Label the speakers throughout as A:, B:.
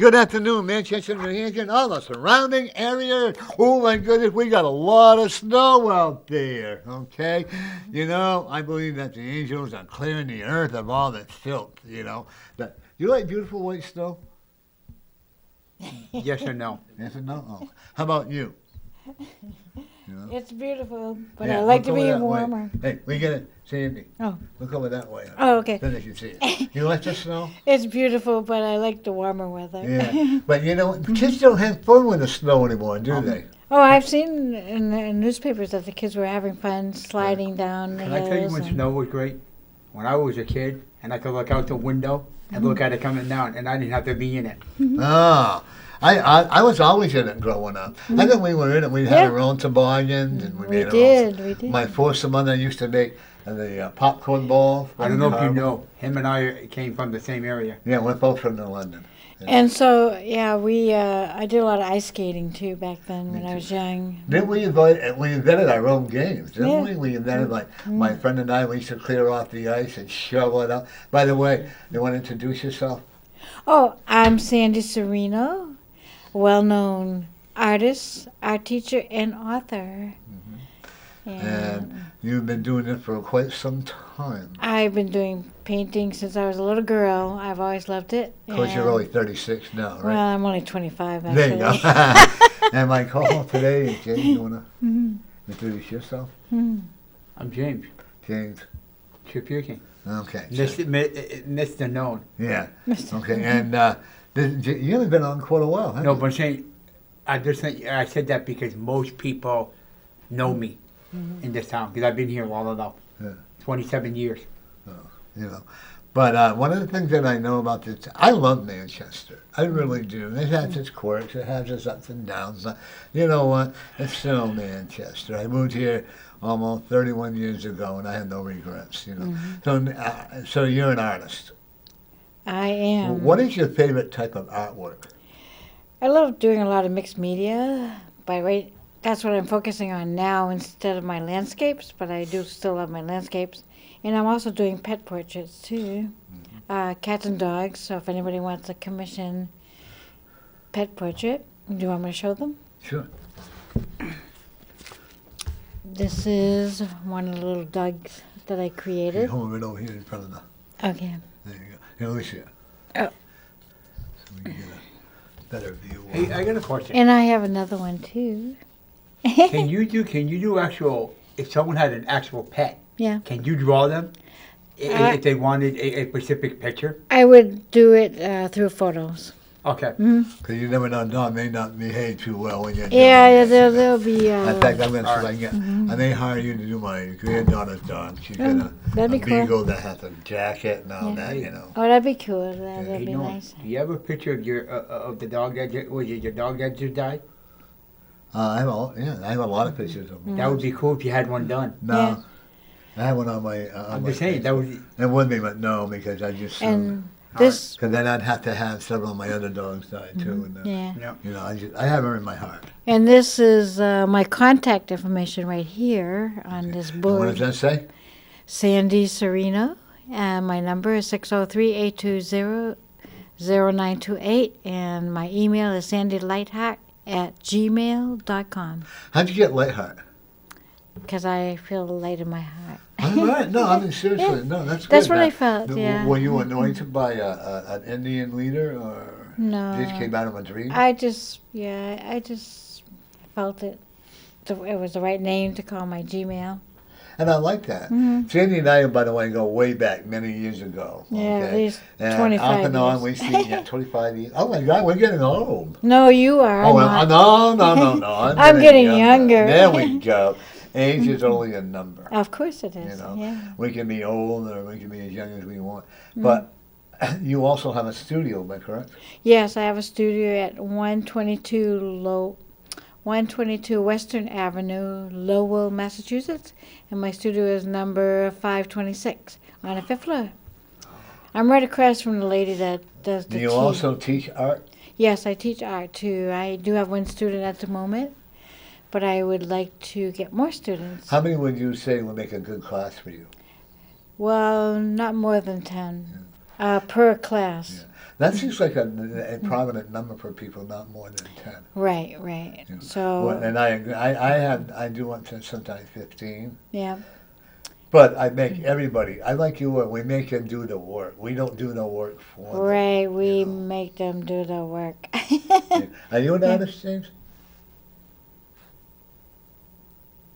A: good afternoon, Manchester, New Hampshire, and all the surrounding area. Oh, my goodness, we got a lot of snow out there, okay? You know, I believe that the angels are clearing the earth of all that filth, you know. You like beautiful white snow?
B: Yes or no?
A: Yes or no? Oh. How about you? You know?
C: It's beautiful, but
A: Yeah,
C: I like
A: look
C: to
A: over
C: be
A: that way.
C: warmer.
A: Hey, we get it, Sandy.
C: Oh.
A: Look over that way.
C: Oh, okay.
A: Then you can see it. You like the snow?
C: It's beautiful, but I like the warmer weather.
A: Yeah. But you know, kids don't have fun with the snow anymore, do they?
C: Oh, I've seen in the newspapers that the kids were having fun sliding down the
B: Can I tell you
C: hills.
B: when
C: and-
B: snow was great? When I was a kid and I could look out the window and look at it coming down and I didn't have to be in it.
A: Ah. I was always in it growing up. I think we were in it. We had
C: Yeah.
A: our own toboggans and we
C: We
A: made our
C: did,
A: own.
C: we did.
A: My foster mother used to make the popcorn balls.
B: I don't know if you know, him and I came from the same area.
A: Yeah, we're both from London.
C: And so, yeah, I did a lot of ice skating too back then when I was young.
A: Then we invented our own games, didn't
C: Yeah.
A: we? We invented, like, my friend and I, we used to clear off the ice and shovel it up. By the way, you want to introduce yourself?
C: Oh, I'm Sandy Serreno, well-known artist, art teacher, and author.
A: And you've been doing it for quite some time.
C: I've been doing painting since I was a little girl. I've always loved it.
A: Of course, you're
C: and-
A: only 36 now, right?
C: Well, I'm only 25, actually.
A: There you go. And my call today is James. You want to introduce yourself?
B: I'm James
A: James.
B: Trabucci.
A: Okay.
B: Mr. Known.
A: Yeah. Okay. And you haven't been on quite a while, have
B: No,
A: you?
B: but I'm saying, I said that because most people know me in this town because I've been here long enough.
A: Yeah.
B: 27 years.
A: You know. But one of the things that I know about this, I love Manchester. I really do. It has its quirks. It has its ups and downs. But you know what? It's still Manchester. I moved here almost 31 years ago, and I had no regrets. You know. So you're an artist.
C: I am.
A: What is your favorite type of artwork?
C: I love doing a lot of mixed media. That's what I'm focusing on now instead of my landscapes, but I do still love my landscapes. And I'm also doing pet portraits too, cats and dogs. So if anybody wants to commission pet portrait, do you want me to show them?
A: Sure.
C: This is one of the little dogs that I
A: You
C: created.
A: hold it over here in front of the.
C: Okay.
A: There you go. Here, let me see it.
C: Oh.
A: So we can get a better view.
B: Hey, I got a question.
C: And I have another one too.
B: Can you do actual, if someone had an actual pet,
C: Yeah.
B: can you draw them?
C: Uh,
B: If they wanted a specific picture?
C: I would do it through photos.
B: Okay.
A: Because you never know, dog may not behave too well when you're doing
C: Yeah,
A: it.
C: there'll be.
A: In fact, I'm going to see if I can get, I may hire you to do my granddaughter's dog. She's got a
C: that'd be cool.
A: beagle that has a jacket and all
C: Yeah.
A: that, you know.
C: Oh, that'd be cool.
B: Hey,
C: That'd be
B: Norm,
C: nice.
B: do you have a picture of your of the dog that was it your dog that just died?
A: I have a lot of pictures of them.
B: That would be cool if you had one done.
A: No,
C: Yeah.
A: I have one on my.
B: I'm just saying that would.
A: It would be, but no, because I just.
C: And this,
A: Because then I'd have to have several of my other dogs die too. And,
C: yeah.
B: Yeah.
A: You know, I have her in my heart.
C: And this is my contact information right here on this
A: And what does
C: board.
A: that say?
C: Sandy Serreno. And my number is 603-820-0928. And my email is sandylightheart@gmail.com.
A: How'd you get Lightheart?
C: Because I feel the light in my heart.
A: All right. No, I mean seriously.
C: Yeah.
A: No, that's good.
C: That's what
A: Now,
C: I felt, yeah.
A: Were you anointed by an Indian leader, or
C: No.
A: just came out of a dream?
C: I just felt it. It was the right name to call my Gmail.
A: And I like that.
C: Mm-hmm.
A: Sandy and I, by the way, go way back many years ago.
C: Yeah,
A: okay?
C: at least
A: and
C: 25
A: off and on,
C: years.
A: we see 25 years. Oh my God, we're getting old.
C: No, you are.
A: Oh,
C: I'm
A: well,
C: not.
A: no.
C: I'm getting younger.
A: There we go. Age is only a number.
C: Of course it is.
A: You know,
C: Yeah.
A: we can be old or we can be as young as we want.
C: Mm.
A: But you also have a studio, am I correct?
C: Yes, I have a studio at 122 Western Avenue, Lowell, Massachusetts, and my studio is number 526 on the 5th floor. I'm right across from the lady that does the
A: Do you
C: tea.
A: also teach art?
C: Yes, I teach art too. I do have one student at the moment, but I would like to get more students.
A: How many would you say would make a good class for you?
C: Well, not more than 10. Per class.
A: Yeah. That seems like a prominent number for people, not more than 10.
C: Right, right.
A: You know.
C: So,
A: Well, and I agree. I do want to sometimes 15.
C: yeah.
A: But I make everybody, I like you, we make them do the work. We don't do the work for them.
C: Right, we
A: you know.
C: make them do the work.
A: Yeah. Are you an
C: Yeah.
A: artist, James?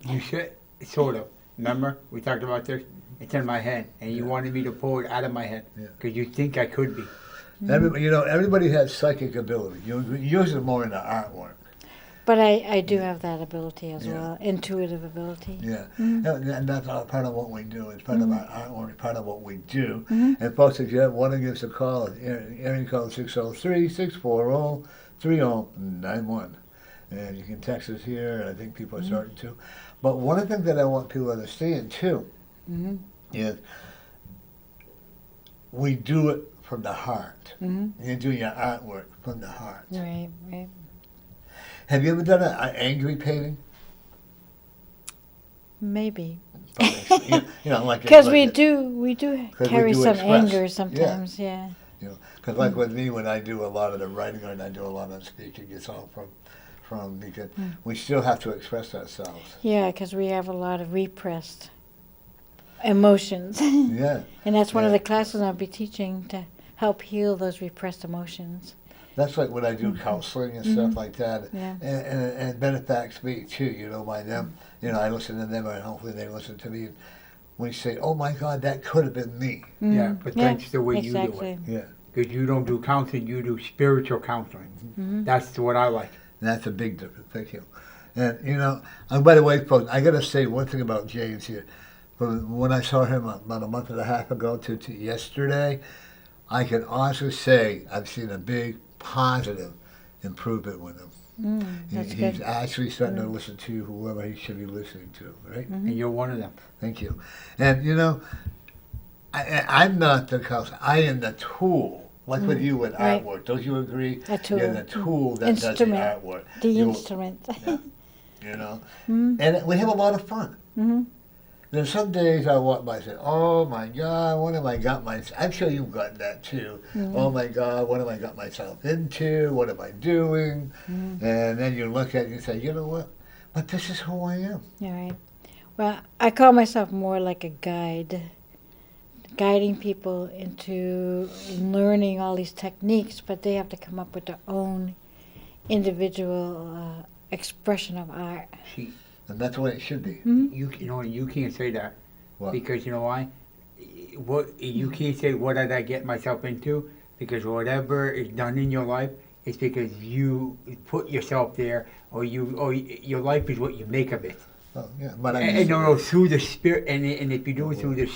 B: You should, sort of. Remember, we talked about this? It's in my head, and you
A: Yeah.
B: wanted me to pull it out of my head
A: Yeah.
B: because you think I could be.
A: Everybody, everybody has psychic ability. You use it more in the artwork.
C: But I do have that ability as
A: Yeah.
C: well, intuitive ability.
A: Yeah,
C: Mhm.
A: and that's all part of what we do. It's part of our artwork, part of what we do.
C: Mhm.
A: And folks, if you want to give us a call, area code 603-640-3091. And you can text us here, and I think people are starting to. But one of the things that I want people to understand, too,
C: Mm-hmm.
A: is we do it from the heart.
C: Mm-hmm.
A: You do your artwork from the heart.
C: Right, right.
A: Have you ever done an angry painting?
C: Maybe.
A: Like
C: Because
A: like
C: we
A: it-
C: do
A: 'Cause we
C: carry
A: do
C: some
A: express.
C: anger sometimes, yeah.
A: Because like with me, when I do a lot of the writing and I do a lot of speaking, it's all from because we still have to express ourselves.
C: Yeah, because we have a lot of repressed emotions.
A: Yeah,
C: And that's one of
A: Yeah.
C: the classes I'll be teaching to help heal those repressed emotions.
A: that's like when I do counseling and stuff like that,
C: Yeah.
A: and benefacts me too. By them, I listen to them, and hopefully they listen to me. We say, "Oh my God, that could have been me."
B: Yeah, but that's the way you do
C: exactly.
B: it.
A: Yeah,
B: Because you don't do counseling, you do spiritual counseling.
C: Mhm.
B: That's what I like.
A: and that's a big difference. Thank you. And and by the way, folks, I got to say one thing about James here. From when I saw him about a month and a half ago to yesterday, I can honestly say I've seen a big positive improvement with him.
C: That's
A: He's
C: good.
A: actually starting to listen to whoever he should be listening to, right?
B: And you're one of them.
A: Thank you. And I'm not the counselor. I am the tool. Like with you with
C: Right.
A: artwork, don't you agree?
C: A tool.
A: You're the tool that
C: Instrument.
A: does the artwork.
C: The
A: You-
C: instrument.
A: And we have a lot of fun.
C: Mm-hmm.
A: There's some days I walk by and say, "Oh my God, what have I got myself?" I'm sure you've gotten that too. Oh my God, what have I got myself into? What am I doing? And then you look at it and you say, "You know what? But this is who I am."
C: All right. Well, I call myself more like a guide, guiding people into learning all these techniques, but they have to come up with their own individual expression of art.
B: See,
A: And that's the way it should be.
B: you can't say that.
A: What?
B: Because you know why? You can't say what did I get myself into, because whatever is done in your life is because you put yourself there, or your life is what you make of it.
A: Oh, yeah. But
B: And through the spirit, and if you do it through the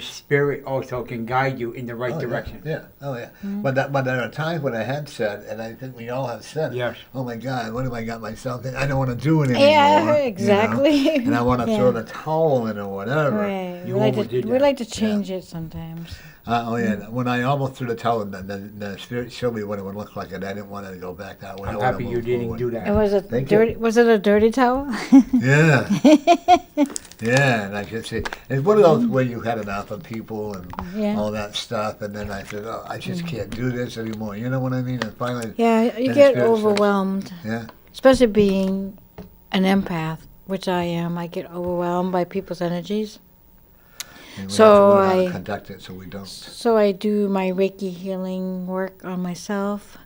B: spirit also can guide you in the right direction.
A: Yeah. Oh, yeah. But there are times when I have said, and I think we all have said,
B: Yes.
A: "Oh my God, what have I got myself in? I don't want to do it anymore."
C: Yeah, exactly.
A: And I want to
C: Yeah.
A: throw the towel in or whatever.
C: Right.
B: You
C: We like
B: overdid
C: to,
B: that.
C: we like to change it sometimes.
A: Oh yeah. When I almost threw the towel, the spirit showed me what it would look like, and I didn't want to go back that way.
B: I'm
A: I wanna
B: happy you
A: move
B: didn't
A: forward.
B: do
C: It
B: that.
C: was a
A: Thank you.
C: dirty. Was it a dirty towel?
A: Yeah. Yeah, and I could see it's one of those where you had enough of people and
C: Yeah.
A: all that stuff, and then I said, "Oh, I just can't do this anymore." You know what I mean? And finally,
C: Yeah, you
A: the
C: get
A: spirit says-
C: overwhelmed,
A: yeah,
C: especially being an empath, which I am. I get overwhelmed by people's energies.
A: and we
C: So
A: have to learn how to
C: I-
A: conduct it so we don't.
C: So I do my Reiki healing work on myself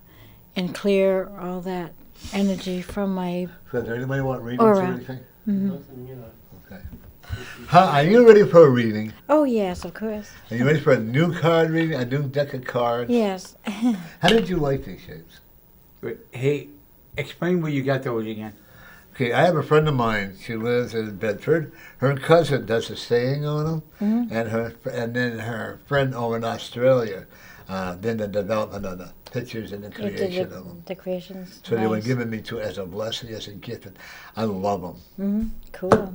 C: and clear all that energy from my.
A: So does anybody want readings
C: Or,
A: or anything?
C: Mhm.
A: Okay. Are you ready for a reading?
C: Oh yes, of course.
A: Are you ready for a new card reading? A new deck of cards?
C: Yes.
A: How did you like these shapes?
B: But, hey, explain where you got those again.
A: Okay, I have a friend of mine. She lives in Bedford. Her cousin does a staying on them, and then her friend over in Australia did the development of the pictures and the
C: You
A: creation
C: did
A: of them.
C: the creations.
A: So they were
C: Nice.
A: given me to as a blessing, as a gift, and I love them.
C: Cool.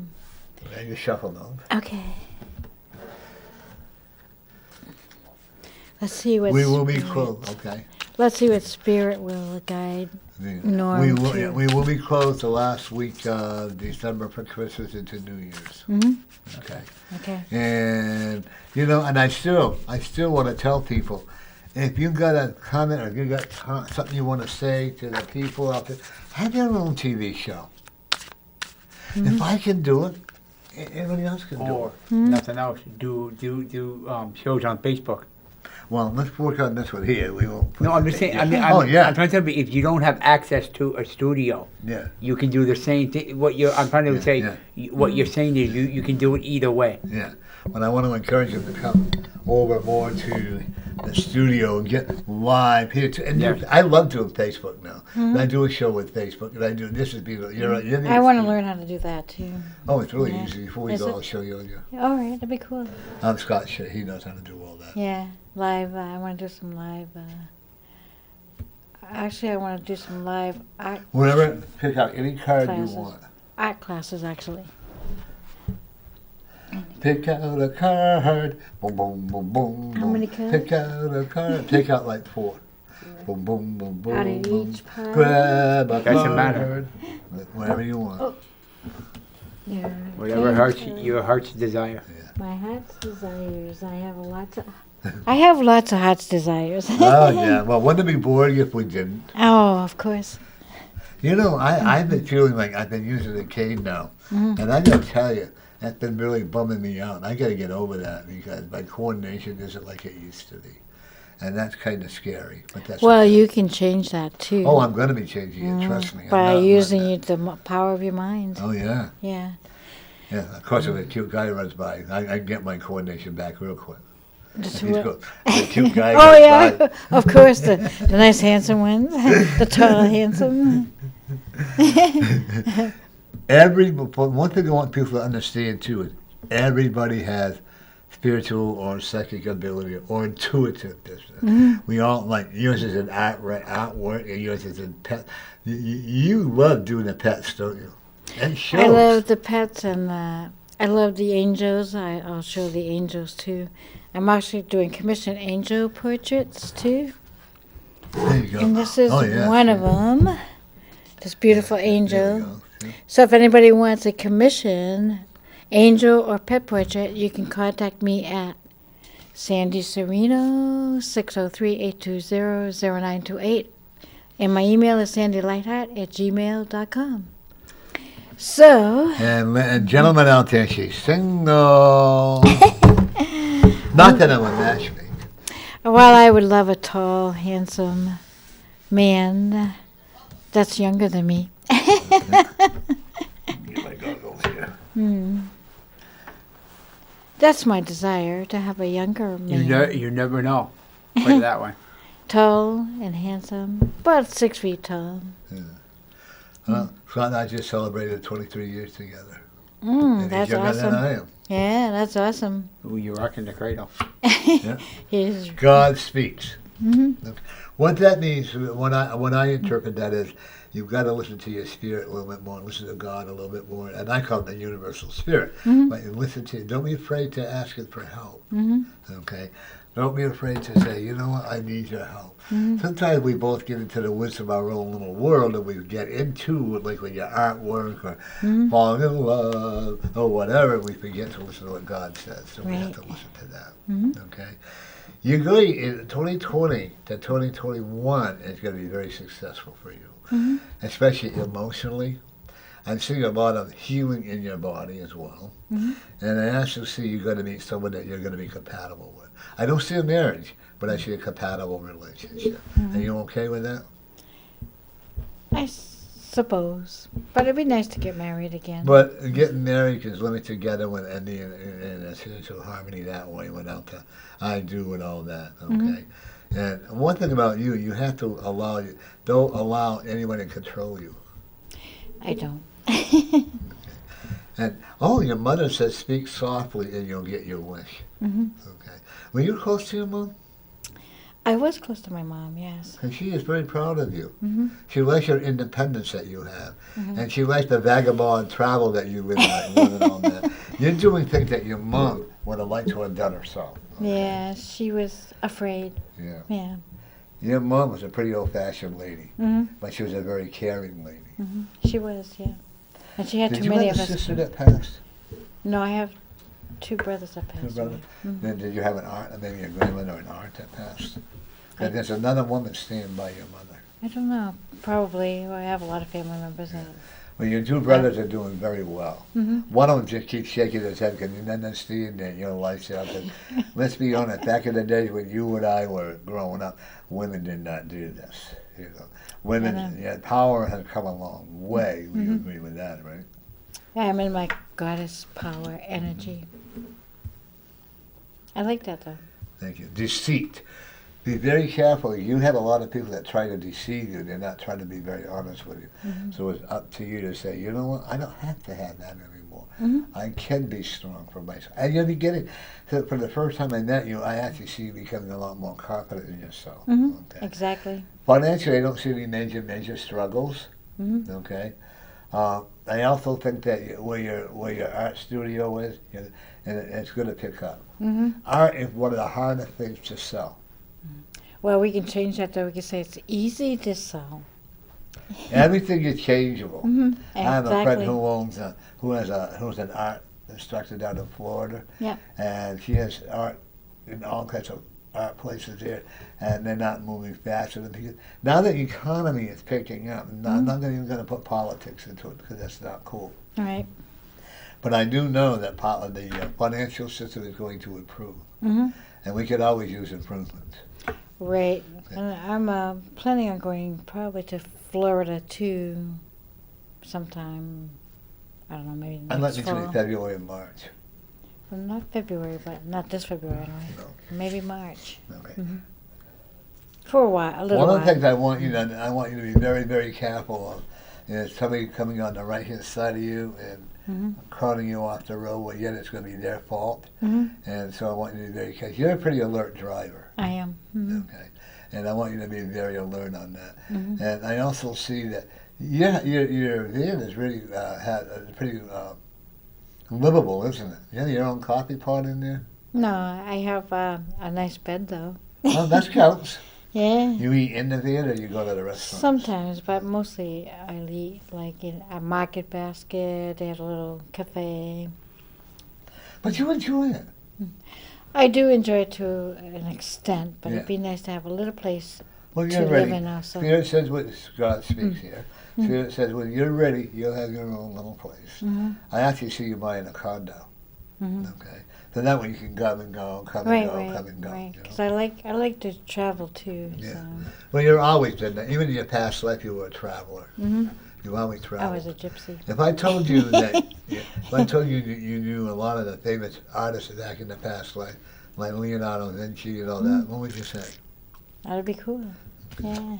A: And you shuffle them.
C: Okay. Let's see what.
A: We will be cool. Okay.
C: Let's see what spirit will guide Norm,
A: we will.
C: too.
A: We will be closed the last week of December for Christmas into New Year's.
C: Mm-hmm.
A: Okay.
C: Okay.
A: And and I still want to tell people, if you got a comment or you got something you want to say to the people out there, have your own TV show. If I can do it, anybody else can do
B: Or
A: it.
B: nothing else. Do shows on Facebook.
A: Well, let's work on this one here. We won't.
B: No, I'm just saying. I mean,
A: Oh, yeah.
B: I'm trying to tell you, if you don't have access to a studio,
A: Yeah.
B: you can do the same thing. I'm trying to say, what you're saying is you can do it either way.
A: Yeah. But I want to encourage them to come over more to the studio and get live here too. And I love doing Facebook now. And I do a show with Facebook, and I do this is beautiful. You're the
C: I want to learn how to do that too.
A: Oh, it's really
C: Yeah.
A: easy. Before we
C: Is
A: go,
C: it?
A: I'll show you.
C: All right, that'd be cool.
A: I'm Scott. He knows how to do all that.
C: Yeah, live. I want to do some live. Actually, I want to do some live
A: Whatever, pick out any card
C: Classes.
A: you want.
C: art classes. Actually,
A: Pick out a card. Boom, boom, boom, boom.
C: How
A: boom.
C: many cards?
A: Pick out a card. Take out like 4. Boom, boom, boom, boom.
C: Out of
A: boom.
C: each pile.
A: Grab a
B: Doesn't
A: card.
B: matter.
A: Whatever you want.
C: Oh. Yeah.
B: Whatever your heart's desire.
C: My heart's desires. I have lots of heart's desires.
A: Oh, yeah. Well, wouldn't it be boring if we didn't?
C: Oh, of course.
A: I've been feeling like I've been using the cane now. And I got to tell you, that's been really bumming me out. I got to get over that because my coordination isn't like it used to be. And that's kind of scary. But that's
C: Well,
A: okay.
C: you can change that too.
A: Oh, I'm going to be changing it. Trust me. I'm
C: by
A: not
C: using
A: letting it.
C: the power of your mind.
A: Oh, yeah.
C: Yeah.
A: Yeah. Of course, if a cute guy runs by, I can get my coordination back real quick.
C: Just
A: If he's
C: what-
A: go- the cute guy
C: Oh
A: goes
C: yeah,
A: by.
C: of course the nice handsome ones, the tall handsome.
A: One thing I want people to understand too is everybody has spiritual or psychic ability or intuitiveness. We all like yours is an artwork and yours is in pet. You love doing the pets, don't you? And shows.
C: I love the pets and I love the angels. I'll show the angels too. I'm actually doing commissioned angel portraits too,
A: There you go.
C: and this is
A: Oh, yeah.
C: one of them. This beautiful
A: There you
C: angel.
A: go. See?
C: So if anybody wants a commission angel or pet portrait, you can contact me at Sandy Serreno, 603-820-0928. And my email is sandylightheart@gmail.com. So,
A: And gentlemen out there, she's single. Not that I'm a matchmaker.
C: while I would love a tall, handsome man that's younger than me.
A: Get my goggles here.
C: That's my desire, to have a younger man.
B: You never know. Put it that way.
C: Tall and handsome, about 6 feet tall.
A: Scott and I just celebrated 23 years together. And he's
C: That's
A: younger than
C: awesome.
A: I am.
C: Yeah, that's awesome.
B: Ooh, you're rocking the cradle.
C: He's
A: God speaks. What that means, when I interpret that is, you've got to listen to your spirit a little bit more, listen to God a little bit more, and I call it the universal spirit. But you listen to, don't be afraid to ask it for help. Okay, don't be afraid to say, you know what, I need your help. Sometimes we both get into the wisdom of our own little world, and we get into it, like with your artwork or falling in love or whatever, and we forget to listen to what God says. So we have to listen to that. Okay. You're going in 2020 to 2021 is going to be very successful for you, especially emotionally. I'm seeing a lot of healing in your body as well, and I also see you're going to meet someone that you're going to be compatible with. I don't see a marriage, but I see a compatible relationship. Are you okay with that?
C: I suppose. But it'd be nice to get married again.
A: But getting married is living together with and in a spiritual harmony that way without the I do and all that, okay? And one thing about you, you have to don't allow anyone to control you.
C: I don't.
A: And your mother says speak softly and you'll get your wish. Okay. Were you close to your mom?
C: I was close to my mom, yes.
A: And she is very proud of you. She likes your independence that you have. And she likes the vagabond travel that you live and all that. You're doing things that your mom would have liked to have done herself.
C: Yeah, she was afraid.
A: Yeah.
C: Yeah.
A: Your mom was a pretty old-fashioned lady,
C: Mm-hmm.
A: but she was a very caring lady.
C: Mm-hmm. She was, yeah. And she had
A: Did
C: too
A: you
C: many
A: have
C: of
A: a
C: us.
A: sister that passed?
C: No, I have 2 brothers that
A: Two
C: passed
A: brothers?
C: away. Mm-hmm.
A: Then did you have an aunt, maybe a grandmother or an aunt that passed?
C: I-
A: And there's another woman staying by your mother.
C: I don't know. Probably. I have a lot of family members.
A: Well, your 2 brothers are doing very well.
C: Mm-hmm.
A: One of them just keeps shaking his head because he doesn't understand that your lifestyle. 'Cause let's be honest, back in the days when you and I were growing up, women did not do this. You know, women, yeah, power has come a long way. We
C: Mhm.
A: agree with that, right?
C: I'm in my goddess power energy. I like that though.
A: Thank you. Deceit. Be very careful. You have a lot of people that try to deceive you. They're not trying to be very honest with you.
C: Mm-hmm.
A: So it's up to you to say, you know what, I don't have to have that anymore.
C: Mm-hmm.
A: I can be strong for myself. And you'll be getting, so for the first time I met you, I actually see you becoming a lot more confident in yourself.
C: Mm-hmm.
A: Okay.
C: Exactly.
A: Financially, I don't see any major struggles.
C: Mm-hmm.
A: Okay. I also think that where your art studio is, and it's going to pick up.
C: Mm-hmm.
A: Art is one of the hardest things to sell.
C: Well, we can change that though. We can say it's easy to sell.
A: Everything is changeable.
C: Mm-hmm.
A: I have a friend
C: Exactly.
A: who's an art instructor down in Florida.
C: Yeah.
A: And she has art in all kinds of art places there, and they're not moving faster than people. Now the economy is picking up, and I'm not even going to put politics into it because that's not cool.
C: All right.
A: But I do know that the financial system is going to improve,
C: Mm-hmm.
A: and we could always use improvement.
C: Right.
A: Okay.
C: And I'm planning on going probably to Florida too sometime. I don't know, maybe
A: I'd like
C: next
A: me to
C: fall.
A: be February and March.
C: Well, not February, but not this February anyway.
A: No.
C: Maybe March.
A: Okay.
C: Mm-hmm. For a while, a little
A: One
C: while.
A: of the things I want you to be very, very careful of is somebody coming on the right hand side of you and
C: Mm-hmm.
A: cutting you off the road, well, yet it's going to be their fault.
C: Mm-hmm.
A: And so I want you to be very careful. You're a pretty alert driver,
C: I am. Mm-hmm.
A: okay? And I want you to be very alert on that.
C: Mm-hmm.
A: And I also see that your van is really pretty livable, isn't it? You have your own coffee pot in there?
C: No, I have a nice bed though.
A: Well, that counts.
C: Yeah.
A: You eat in the van or you go to the restaurant?
C: Sometimes, but mostly I eat like in a market basket. They have a little cafe.
A: But you enjoy it.
C: I do enjoy it to an extent, but
A: Yeah.
C: it'd be nice to have a little place
A: Well,
C: to
A: you're
C: live
A: ready.
C: in also.
A: Spirit says what God speaks here.
C: Mm.
A: Spirit says when you're ready, you'll have your own little place.
C: Mm-hmm.
A: I actually see you buying a condo.
C: Mm-hmm.
A: Okay, so that way you can come and go, come and
C: Right,
A: go,
C: right,
A: come and go.
C: right.
A: you know?
C: Because I like to travel too.
A: Yeah.
C: So.
A: Well, you're always been that. Even in your past life, you were a traveler.
C: Mm-hmm.
A: You always
C: I
A: traveled.
C: was a gypsy.
A: If I told you that, if I told you that you knew a lot of the famous artists back in the past life, like Leonardo da Vinci and all that, what would you say?
C: That'd be cool. Yeah.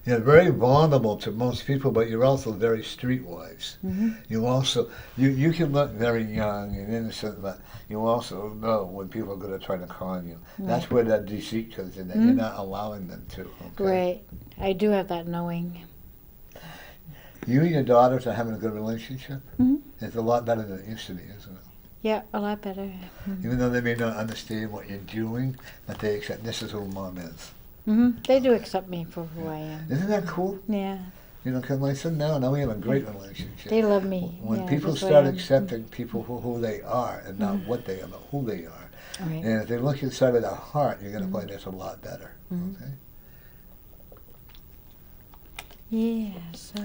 A: You're very vulnerable to most people, but you're also very streetwise.
C: Mm-hmm.
A: You also, you can look very young and innocent, but you also know when people are going to try to con you. That's where that deceit comes in, that you're not allowing them to. Okay?
C: Right. I do have that knowing.
A: You and your daughters are having a good relationship.
C: Mm-hmm.
A: It's a lot better than it used to be, isn't it?
C: Yeah, a lot better.
A: Even though they may not understand what you're doing, but they accept this is who mom is.
C: Mm-hmm. They do accept me for who I am.
A: Isn't that cool?
C: Yeah.
A: You know, because like I said, now we have a great relationship.
C: They love me.
A: When
C: yeah,
A: people
C: just the way
A: start
C: I am.
A: accepting people for who they are and not what they are, but who they are.
C: Right.
A: And if they look inside of their heart, you're going to find it's a lot better.
C: Mhm.
A: Okay?
C: Yeah, so.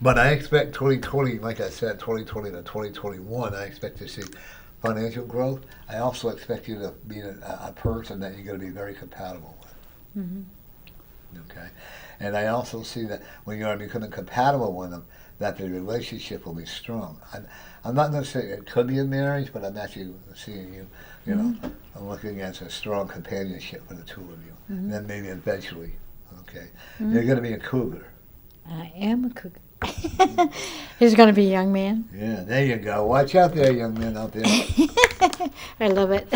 A: But I expect 2020, like I said, 2020 to 2021, I expect to see financial growth. I also expect you to be a person that you're going to be very compatible with.
C: Mm-hmm.
A: Okay? And I also see that when you're becoming compatible with them, that the relationship will be strong. I'm not going to say it could be a marriage, but I'm actually seeing you, you know, I'm looking at a strong companionship for the two of you. And then maybe eventually, okay, you're going to be a cougar.
C: I am a cougar. He's going to be a young man.
A: Yeah, there you go. Watch out there, young men out there.
C: I love it.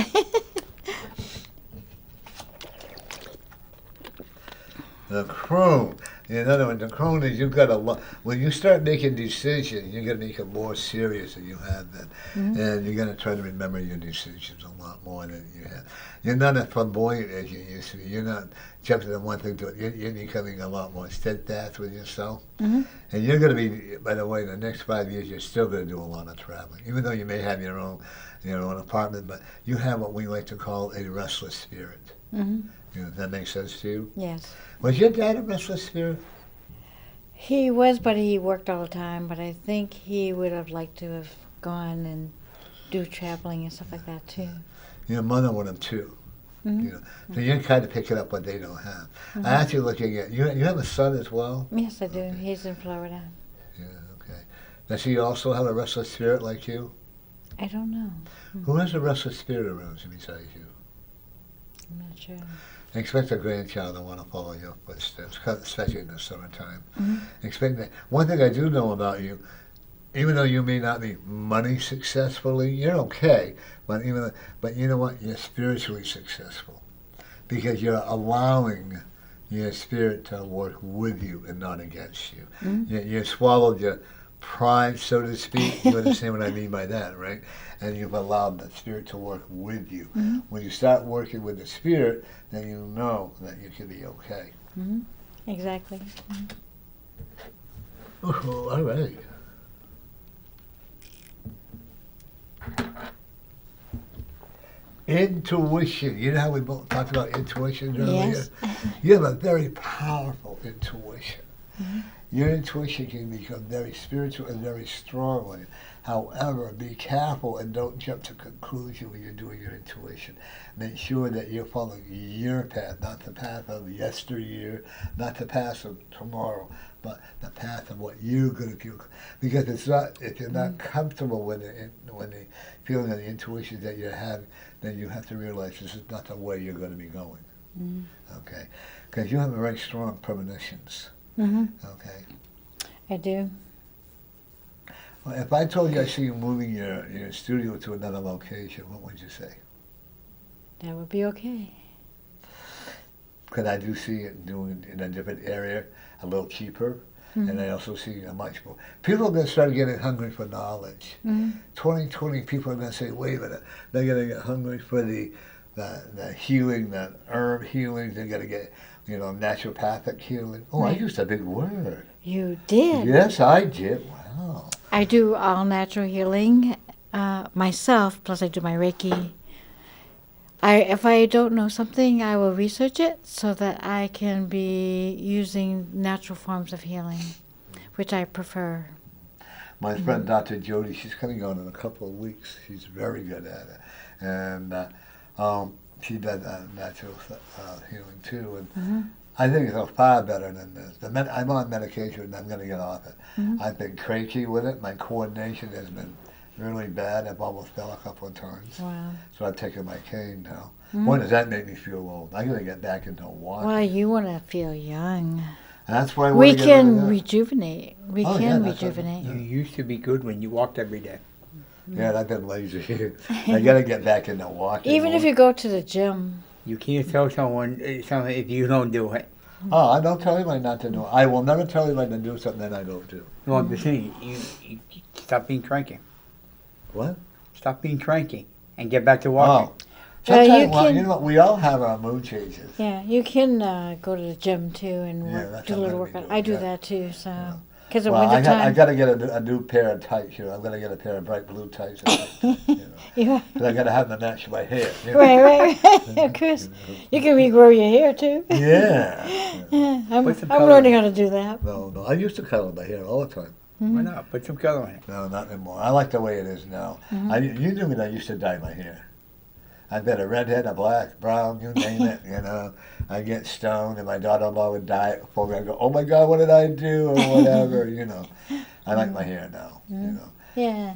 A: The crow. In other words, the cronies, you've got a lot. When you start making decisions, you're going to make it more serious than you have been. And you're going to try to remember your decisions a lot more than you have. You're not as flamboyant as you used to be. You're not jumping from one thing to it. You're becoming a lot more steadfast with yourself. And you're going to be, by the way, in the next 5 years, you're still going to do a lot of traveling. Even though you may have your own apartment, but you have what we like to call a restless spirit. Does that make sense to you?
C: Yes.
A: Was your dad a restless spirit?
C: He was, but he worked all the time. But I think he would have liked to have gone and do traveling and stuff like that too.
A: Your mother would have too. So you're kind of picking up what they don't have. I actually looking at you. You have a son as well.
C: Yes, I do. He's in Florida.
A: Yeah. Okay. Does he also have a restless spirit like you?
C: I don't know.
A: Who has a restless spirit around you besides you?
C: I'm not sure.
A: Expect a grandchild to want to follow your footsteps, especially in the summertime. Expect that. One thing I do know about you, even though you may not be money successfully, you're okay. But you know what? You're spiritually successful because you're allowing your spirit to work with you and not against you. You swallowed your pride, so to speak. You understand what I mean by that, right? And you've allowed the spirit to work with you. When you start working with the spirit, then you know that you can be okay.
C: Exactly.
A: Oh, all right. Intuition. You know how we both talked about intuition earlier?
C: Yes.
A: You have a very powerful intuition. Your intuition can become very spiritual and very strong. However, be careful and don't jump to conclusion when you're doing your intuition. Make sure that you're following your path, not the path of yesteryear, not the path of tomorrow, but the path of what you're going to feel. Because if you're not comfortable with the feeling of the intuition that you have, then you have to realize this is not the way you're going to be going. Okay? Because you have very strong premonitions. Okay?
C: I do.
A: Well, if I told you I see you moving your studio to another location, what would you say?
C: That would be okay.
A: Because I do see it doing in a different area, a little cheaper, and I also see a much more. People are going to start getting hungry for knowledge. 2020, people are going to say, wait a minute, they're going to get hungry for the healing, the herb healing, they're going to get, naturopathic healing. Oh, I used a big word.
C: You did?
A: Yes, I did. Wow.
C: I do all natural healing myself, plus I do my Reiki. If I don't know something, I will research it so that I can be using natural forms of healing, which I prefer.
A: My friend Dr. Jody, she's coming on in a couple of weeks. She's very good at it. And she does natural healing too. And I think it's far better than this. I'm on medication and I'm going to get off it. I've been cranky with it. My coordination has been really bad. I've almost fell a couple of times.
C: Wow.
A: So I've taken my cane now. Boy, does that make me feel old. I'm going to get back into walking.
C: Well, you want to feel young.
A: That's why
C: We can rejuvenate. We
A: Oh,
C: can
A: yeah, that's
C: rejuvenate.
B: You used to be good when you walked every day.
A: Yeah, and I've been lazy. I got to get back into walking.
C: Even if you go to the gym.
B: You can't tell someone something if you don't do it.
A: Oh, I don't tell anybody not to do it. I will never tell anybody to do something that I don't do.
B: Well, I'm just saying, you stop being cranky.
A: What?
B: Stop being cranky and get back to walking.
A: Oh. Sometimes,
C: you
A: you know what? We all have our mood changes.
C: Yeah, you can go to the gym too and
A: that's
C: do a
A: what
C: little
A: I'm gonna
C: workout.
A: do,
C: I do
A: yeah.
C: that too. So,
A: Yeah.
C: because in
A: Well, I
C: wintertime,
A: got to get a new pair of tights. I'm going to get a pair of bright blue tights.
C: yeah.
A: Because I got to have them match my hair.
C: Right. Of course, you can regrow your hair too.
A: Yeah.
C: I'm
B: Put some
C: I'm
B: color
C: learning
B: in
C: how to do that.
A: No. I used to color my hair all the time.
B: Why not? Put some color in it.
A: No, not anymore. I like the way it is now. You knew that I used to dye my hair. I've been a redhead, a black, brown, you name it, I get stoned and my daughter-in-law would dye it for me. I go, oh my God, what did I do? Or whatever, I like my hair now,
C: Yeah,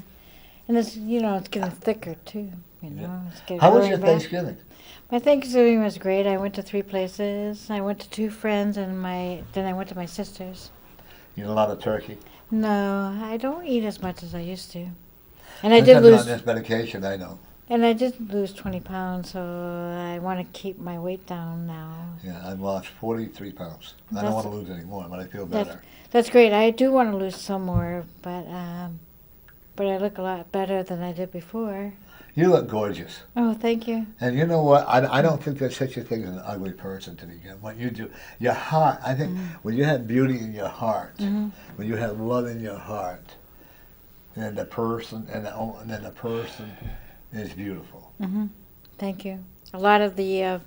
C: and it's it's getting thicker too. It's getting
A: How was
C: growing
A: your
C: back.
A: Thanksgiving?
C: My Thanksgiving was great. I went to 3 places. I went to 2 friends and then I went to my sister's.
A: You know, a lot of turkey.
C: No, I don't eat as much as I used to. And I
A: Since
C: did
A: I've been on
C: lose.
A: this medication, I know.
C: And I did lose 20 pounds, so I want to keep my weight down now.
A: Yeah, I've lost 43 pounds. I don't
C: That's-
A: want to lose any more, but I feel
C: That's,
A: better.
C: that's great. I do want to lose some more, but I look a lot better than I did before.
A: You look gorgeous.
C: Oh, thank you.
A: And you know what? I don't think there's such a thing as an ugly person to begin. What you do, your heart, I think when you have beauty in your heart, when you have love in your heart, then the person, and then the person is beautiful.
C: Thank you. A lot of the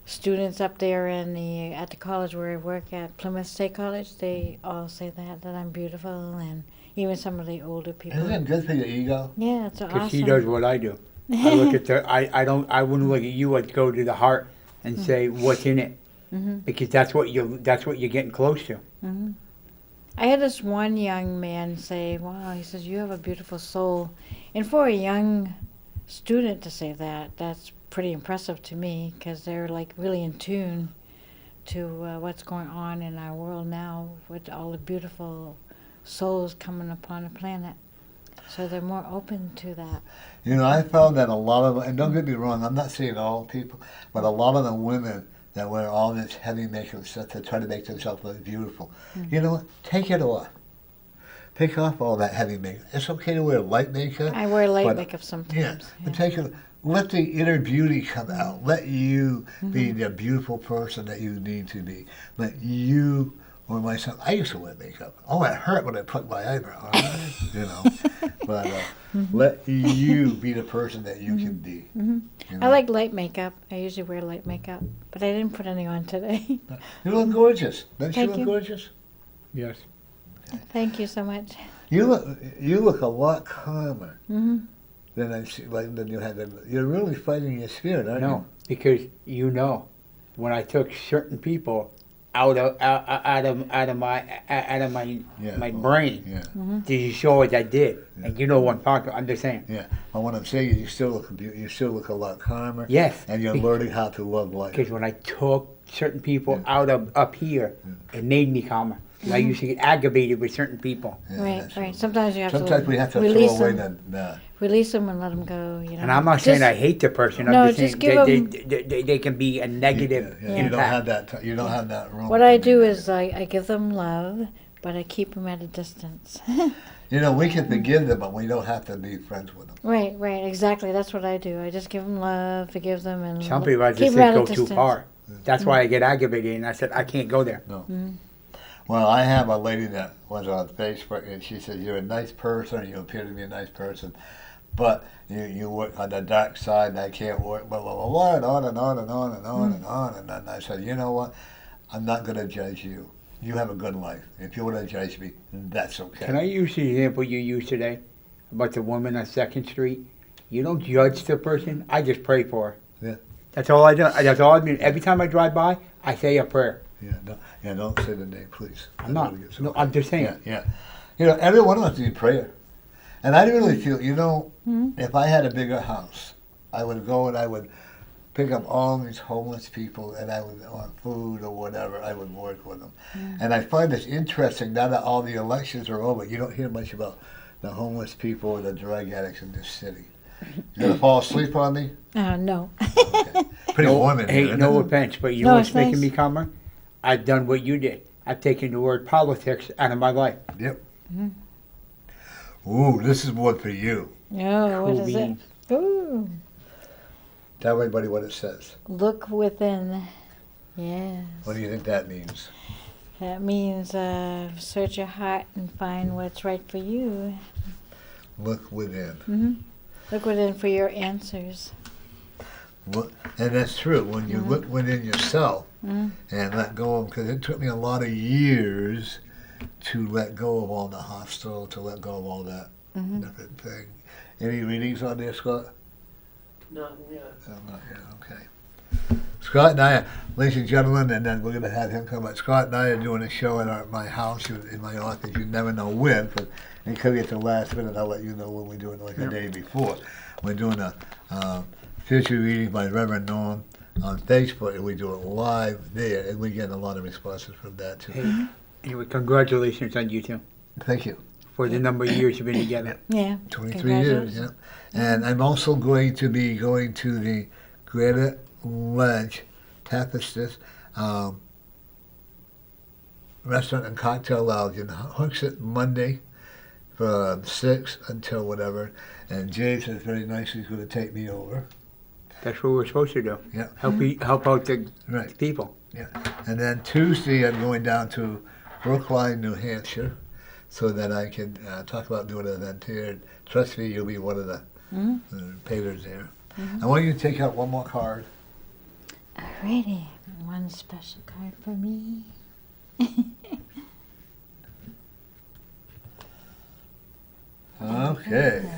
C: students up there at the college where I work at, Plymouth State College, they all say that I'm beautiful, and even some of the older people.
A: Isn't it good for your ego?
C: Yeah, it's
B: Because
C: awesome.
B: she does what I do. I look at I wouldn't look at you. I'd go to the heart and say what's in it, because that's what you're getting close to.
C: I had this one young man say, wow, he says, you have a beautiful soul. And for a young student to say that, that's pretty impressive to me, because they're like really in tune to what's going on in our world now with all the beautiful souls coming upon the planet. So they're more open to that.
A: You know, I found that a lot of, and don't get me wrong, I'm not saying all people, but a lot of the women that wear all this heavy makeup stuff to try to make themselves look beautiful. You know what? Take it off. Take off all that heavy makeup. It's okay to wear light makeup.
C: I wear light
A: but-
C: makeup
A: Yeah,
C: sometimes.
A: but take it. Let the inner beauty come out. Let you be the beautiful person that you need to be. Let you or myself. I used to wear makeup. Oh, it hurt when I plucked my eyebrow. You know, but let you be the person that you can be. You
C: I
A: know?
C: like light makeup. I usually wear light makeup, but I didn't put any on today.
A: You look gorgeous. Don't you
C: Thank
A: look
C: you.
A: gorgeous?
B: Yes.
C: Thank you so much.
A: You look a lot calmer
C: Hmm
A: than I see. Like than you had. You're really fighting your spirit, aren't
B: No, because when I took certain people out of my
A: you? Yeah.
B: my brain,
A: Yeah.
B: did you show what I did? And you know what I'm talking. I'm just saying.
A: Yeah. But what I'm saying is, you still look a lot calmer.
B: Yes.
A: And you're learning how to love life.
B: Because when I took certain people out of up here, it made me calmer. 'Cause I used to get aggravated with certain people.
A: Yeah,
C: Right,
A: that's
C: right.
A: right.
C: Sometimes you have
A: Sometimes
C: to
A: we have to
C: release
A: throw away
C: them.
A: the.
C: Release them and let them go. You know.
B: And I'm not saying
C: Just-
B: I hate the person. I'm
C: No,
B: just
C: just
B: saying
C: give
B: they can be a negative
A: You
B: impact.
A: don't have that. You don't have that room.
C: What I do is I give them love, but I keep them at a distance.
A: You know, we can forgive them, but we don't have to be friends with them.
C: Right, exactly. That's what I do. I just give them love, forgive them, and
B: Some people I
C: keep
B: just
C: them at
B: say
C: a
B: go too
C: distance.
B: far. That's why I get aggravated, and I said I can't go there.
A: Well, I have a lady that was on Facebook, and she said, "You're a nice person. You appear to be a nice person, but you work on the dark side, and I can't work." Blah blah blah, blah, and on and on and on and on and on. And then I said, "You know what? I'm not going to judge you. You have a good life. If you want to judge me, that's okay."
B: Can I use the example you used today about the woman on 2nd Street? You don't judge the person. I just pray for her.
A: Yeah.
B: That's all I do. That's all I do. Every time I drive by, I say a prayer.
A: Don't say the name, please.
B: I'm not. No, I'm just saying.
A: Yeah. You know, every one of us need prayer. And I really feel, if I had a bigger house, I would go and I would pick up all these homeless people, and I would, on food or whatever, I would work with them. And I find this interesting, now that all the elections are over, you don't hear much about the homeless people or the drug addicts in this city. You gonna fall asleep on me?
C: No.
A: Okay. Pretty warm in here,
B: Hey,
A: isn't
B: no
A: it?
B: offense, but you
C: No,
B: know what's
C: it's
B: making
C: nice.
B: me calmer? I've done what you did. I've taken the word politics out of my life.
A: Yep. Ooh, this is one for you.
C: Oh, what
B: Cool
C: is it?
B: beans.
C: Ooh,
A: Tell everybody what it says.
C: look within. Yes.
A: What do you think that means?
C: That means search your heart and find what's right for you.
A: Look within.
C: Hmm Look within for your answers.
A: Look, and that's true. When you look within yourself and let go of, because it took me a lot of years to let go of all the hostile, to let go of all that different thing. Any readings on there, Scott?
D: Not yet.
A: Oh, not yet. Okay. Scott and I, ladies and gentlemen, and then we're going to have him come. But Scott and I are doing a show at my house, in my office. You never know when, but it could be at the last minute. I'll let you know when we're doing, like the day before. We're doing a future reading by Reverend Norm on Facebook, and we do it live there, and we get a lot of responses from that too.
B: Hey, anyway, congratulations on you too.
A: Thank you.
B: for the number of years you've been together.
C: Yeah.
A: 23 years, yeah. And I'm also going to be going to the Granite Ledge Tapistas restaurant and cocktail lounge in Hooksett Monday from 6 until whatever. And Jay says very nicely he's going to take me over.
B: That's what we're supposed to do.
A: Yeah.
B: Help out the
A: Right.
B: people.
A: Yeah. And then Tuesday I'm going down to Brookline, New Hampshire, so that I can talk about doing an event here. And trust me, you'll be one of the painters there. I want you to take out one more card.
C: Alrighty. One special card for me.
A: Okay.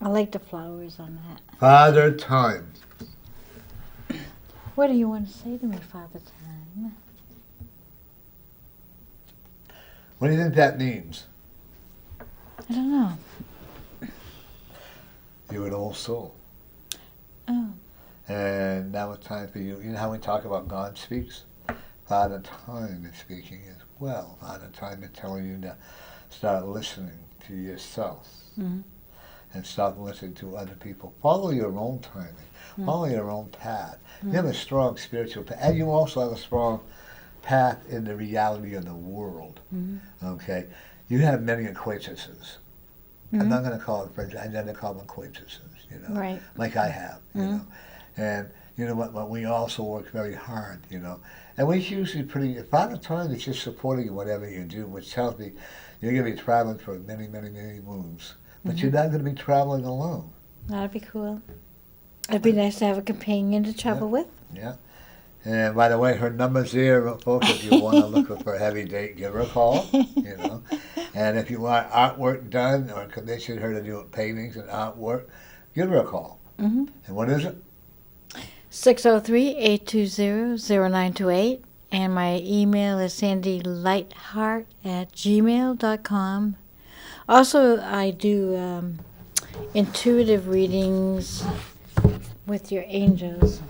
C: I like the flowers on that.
A: Father Time.
C: What do you want to say to me, Father Time?
A: What do you think that means?
C: I don't know.
A: You're an old soul.
C: Oh.
A: And now it's time for you. You know how we talk about God speaks? Father Time is speaking as well. Father Time is telling you to start listening to yourself
C: Mm-hmm.
A: and stop listening to other people. Follow your own timing. Follow your own path. You have a strong spiritual path. And you also have a strong path in the reality of the world. Okay? You have many acquaintances. I'm not going to call them friends. I'm going to call them acquaintances, you know,
C: Right.
A: like I have, you know. And you know what? But we also work very hard, you know. And we usually pretty. Father Time is just supporting you whatever you do, which tells me you're going to be traveling for many, many, many moons. But you're not going to be traveling alone.
C: That'd be cool. It'd be nice to have a companion to travel with.
A: Yeah. And by the way, her number's there, folks. If you want to look for a heavy date, give her a call. You know. And if you want artwork done or commission her to do paintings and artwork, give her a call. And what is it?
C: 603-820-0928. And my email is sandylightheart@gmail.com. Also, I do intuitive readings with your angels.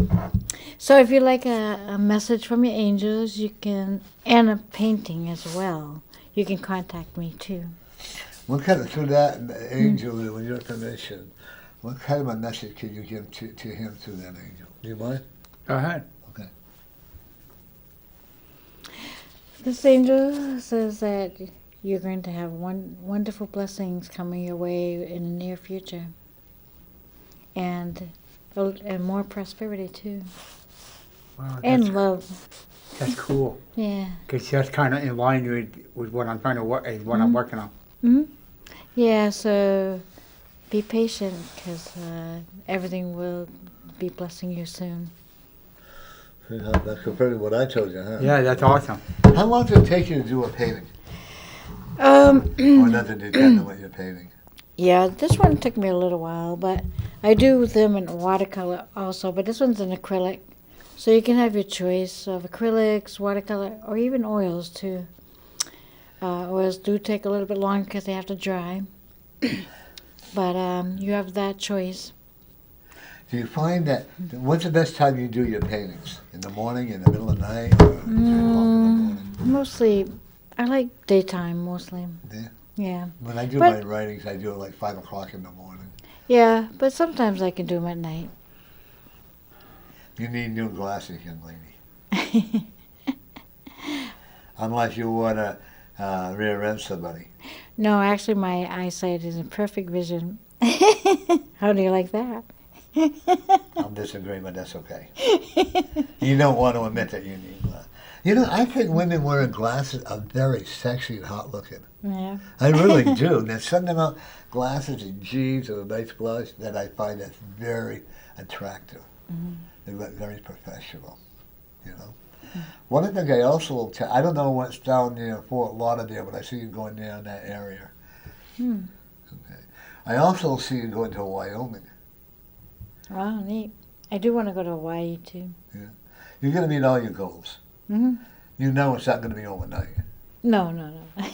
C: So if you like a message from your angels, you can, and a painting as well, you can contact me too.
A: What kind of, through that angel, with your permission, what kind of a message can you give to him through that angel? Do you mind?
B: Go ahead.
A: Okay.
C: This angel says that you're going to have wonderful blessings coming your way in the near future. And more prosperity too.
B: Wow,
C: And love.
B: that's cool.
C: Yeah.
B: Because that's kind of in line with what I'm trying to work, is what I'm working on.
C: Yeah, so be patient because everything will be blessing you soon.
A: That's compared to what I told you, huh?
B: Yeah, that's awesome.
A: How long does it take you to do a painting? Or does it depend on what you're painting?
C: Yeah, this one took me a little while, but I do them in watercolor also, but this one's in acrylic. So you can have your choice of acrylics, watercolor, or even oils too. Oils do take a little bit longer because they have to dry. But you have that choice.
A: Do you find that, what's the best time you do your paintings? In the morning, in the middle of the night, or 3 o'clock in the morning?
C: Mostly, I like daytime mostly.
A: Yeah.
C: Yeah.
A: When I do
C: But-
A: my writings, I do it like 5 o'clock in the morning.
C: Yeah, but sometimes I can do them at night.
A: You need new glasses, young lady. Unless you want to rear-end somebody.
C: No, actually, my eyesight is in perfect vision. How do you like that?
A: I'm disagreeing, but that's okay. You don't want to admit that you need glasses. You know, I think women wearing glasses are very sexy and hot looking.
C: Yeah.
A: I really do. There's something about glasses and jeans and a nice blush that I find that's very attractive. They look very professional, you know. One of the things I also, I don't know what's down near Fort Lauderdale, but I see you going down that area. Okay. I also see you going to Wyoming.
C: Wow, neat. I do want to go to Hawaii too.
A: You're going to meet all your goals.
C: Mm-hmm.
A: You know it's not going to be overnight.
C: No.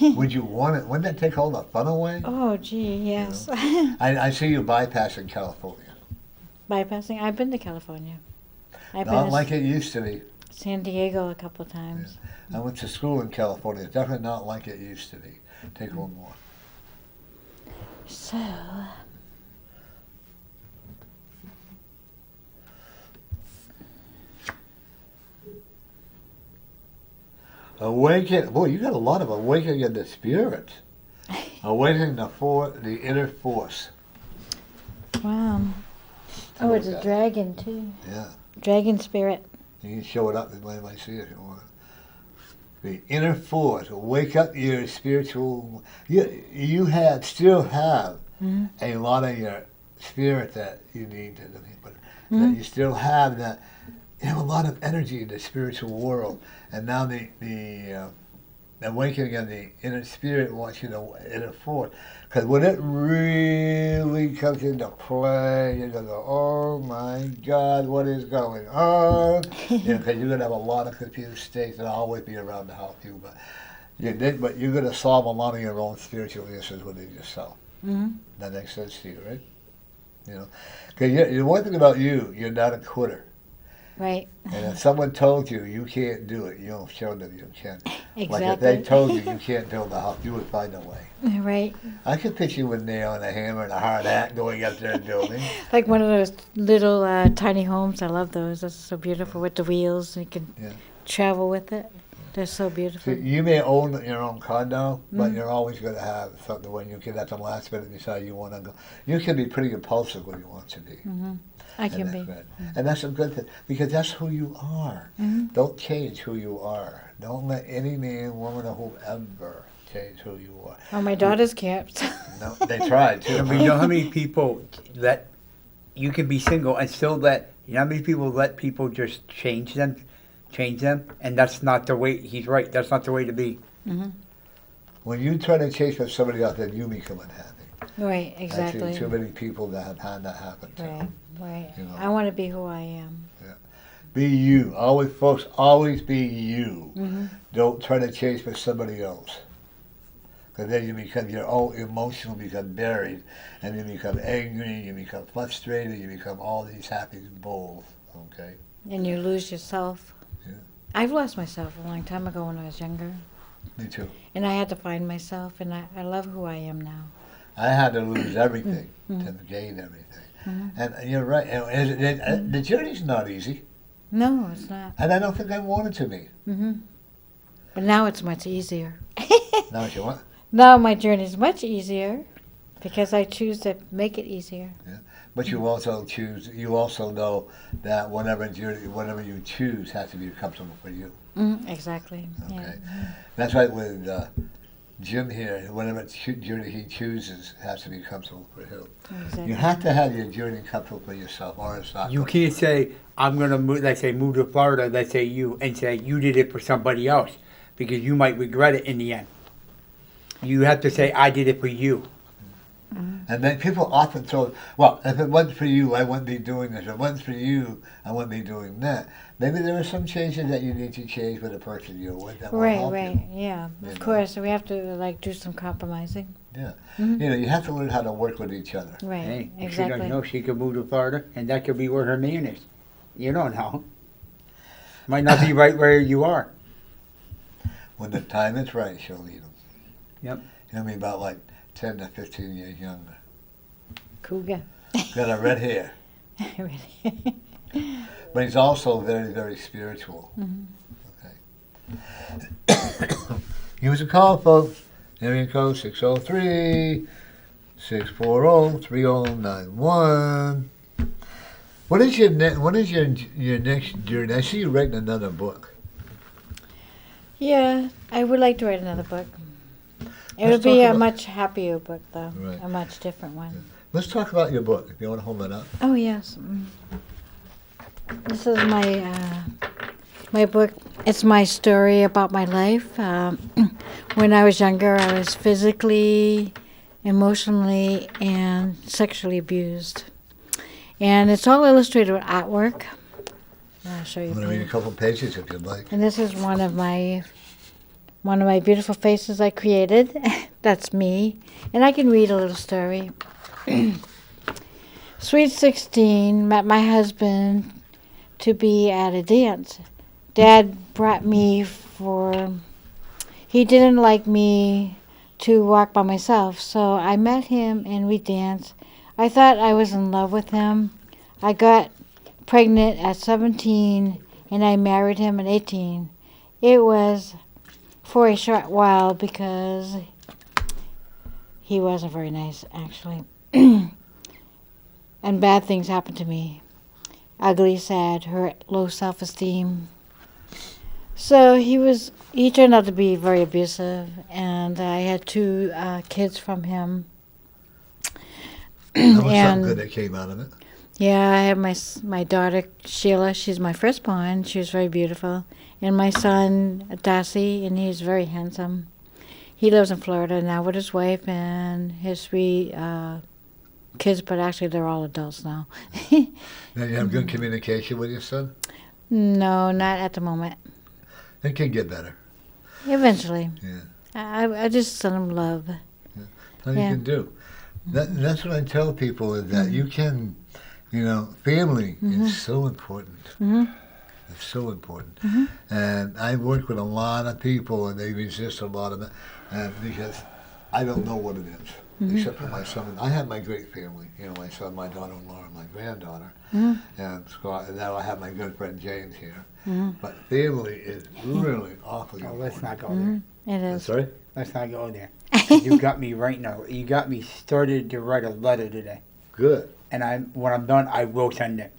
A: Would you want it? Wouldn't that take all the fun away?
C: Oh, gee, yes.
A: I see you bypassing California.
C: Bypassing. I've been to California.
A: Not like it used to be.
C: San Diego a couple times.
A: I went to school in California. It's definitely not like it used to be. Take one more.
C: So,
A: Awaken. Boy, you got a lot of awakening in the spirit. Awakening the inner force.
C: wow. Oh, it's a dragon too.
A: Yeah.
C: Dragon spirit.
A: You can show it up and let me see it if you want. The inner force. Wake up your spiritual. You still have
C: Mm-hmm.
A: a lot of your spirit that you need to. But
C: Mm-hmm.
A: that you still have that. You have a lot of energy in the spiritual world, and now the awakening of the inner spirit wants you to inner force. Because when it really comes into play, you're going to go, oh my God, what is going on? Because you're going to have a lot of confused states that will always be around to help you. But you're going to solve a lot of your own spiritual issues within yourself.
C: Mm-hmm.
A: That makes sense to you, right? You know, because the one thing about you're not a quitter.
C: Right.
A: And if someone told you you can't do it, you don't show them you can.
C: Exactly.
A: Like if they told you you can't build a house, you would find a way.
C: Right.
A: I could picture you with a nail and a hammer and a hard hat going up there and building.
C: Like one of those little tiny homes. I love those. That's so beautiful with the wheels. You can travel with it. They're so beautiful.
A: See, you may own your own condo, but
C: Mm-hmm.
A: you're always going to have something when you can at the last minute decide you want to go. You can be pretty impulsive when you want to be.
C: Mm-hmm. I can be.
A: And that's a good thing, because that's who you are.
C: Mm-hmm.
A: Don't change who you are. Don't let any man, woman, or whoever change who you are.
C: Oh, my daughters can't.
A: No, they tried too.
B: And we know how many people that you can be single and still you know how many people let people just change them, and that's not the way. He's right. That's not the way to be.
C: Mm-hmm.
A: When you try to chase for somebody else, then you become unhappy.
C: Right.
A: I've
C: Exactly.
A: seen too many people that have had that happen to.
C: Right. Right.
A: You know.
C: I want to be who I am.
A: Be you. Always, folks, always be you.
C: Mm-hmm.
A: Don't try to chase for somebody else. Because then you become your own emotional, become buried, and you become angry, you become frustrated, you become all these happy bulls. Okay.
C: And you lose yourself.
A: Yeah.
C: I've lost myself a long time ago when I was younger.
A: Me too.
C: And I had to find myself, and I love who I am now.
A: I had to lose everything
C: Mm-hmm.
A: to gain everything.
C: Mhm.
A: And you're right. And the journey's not easy.
C: No, it's not.
A: And I don't think I want it to be.
C: Hmm. But now it's much easier.
A: Now what you want?
C: Now my journey is much easier because I choose to make it easier.
A: But you also choose. You also know that whatever you choose has to be comfortable for you.
C: Exactly.
A: Okay.
C: Yeah.
A: That's right with Jim here. Whatever journey he chooses has to be comfortable for him.
C: Exactly.
A: You have to have your journey comfortable for yourself, or it's not.
B: You
A: going-
B: can't say I'm gonna move. Let's say move to Florida. Let's say you and say you did it for somebody else because you might regret it in the end. You have to say I did it for you.
A: And then people often throw, well, if it wasn't for you, I wouldn't be doing this. If it wasn't for you, I wouldn't be doing that. Maybe there are some changes that you need to change with the person you're with that will
C: Right,
A: help
C: right.
A: you.
C: Yeah,
A: You
C: of
A: know.
C: course. We have to do some compromising.
A: Yeah.
C: Mhm.
A: You know, you have to learn how to work with each other.
C: Right.
B: Hey, if she
C: exactly.
B: doesn't know, she could move to Florida, and that could be where her man is. You don't know. Might not be right where you are.
A: When the time is right, she'll lead them.
B: Yep.
A: You know, I mean, about like 10 to 15 years younger.
C: Cougar.
A: Got a red hair.
C: Really.
A: But he's also very, very spiritual.
C: Mhm.
A: Okay. Give us a call, folks. Area code 603-640-3091. What is your next journey? I see you writing another book.
C: Yeah, I would like to write another book. It
A: Let's
C: would be
A: talk
C: a
A: about-
C: much happier book, though.
A: Right.
C: A much different one.
A: Let's talk about your book, if you want to hold that up.
C: Oh yes. This is my book. It's my story about my life. When I was younger, I was physically, emotionally, and sexually abused. And it's all illustrated with artwork. I'll show you.
A: I'm going to read a
C: page.
A: couple pages if you'd like.
C: And this is one of my beautiful faces I created. That's me. And I can read a little story. Sweet 16 met my husband to be at a dance. Dad brought me for. He didn't like me to walk by myself, so I met him and we danced. I thought I was in love with him. I got pregnant at 17 and I married him at 18. It was for a short while because he wasn't very nice, actually. And bad things happened to me. Ugly, sad, hurt, low self-esteem. So he turned out to be very abusive, and I had 2 kids from him.
A: That was something
C: And
A: good that came out of it.
C: yeah, I have my daughter Sheila. She's my firstborn. She was very beautiful, and my son Darcy, and he's very handsome. He lives in Florida now with his wife and his 3 kids, but actually they're all adults now.
A: Now you have good communication with your son?
C: No, not at the moment.
A: It can get better.
C: Eventually.
A: Yeah.
C: I just send him love.
A: That's all
C: Yeah.
A: you can do. That's what I tell people is that you can, family is so important.
C: Hmm.
A: It's so important.
C: Mhm.
A: And I work with a lot of people and they resist a lot of it because I don't know what it is, except for my son. I have my great family, my son, my daughter-in-law, and my granddaughter, and Scott, and now I have my good friend James here. But family is really awfully
B: Oh,
A: important.
B: let's not go there.
C: It is.
A: Sorry?
B: Let's not go there. You got me right now. You got me started to write a letter today.
A: Good,
B: When I'm done, I will send it.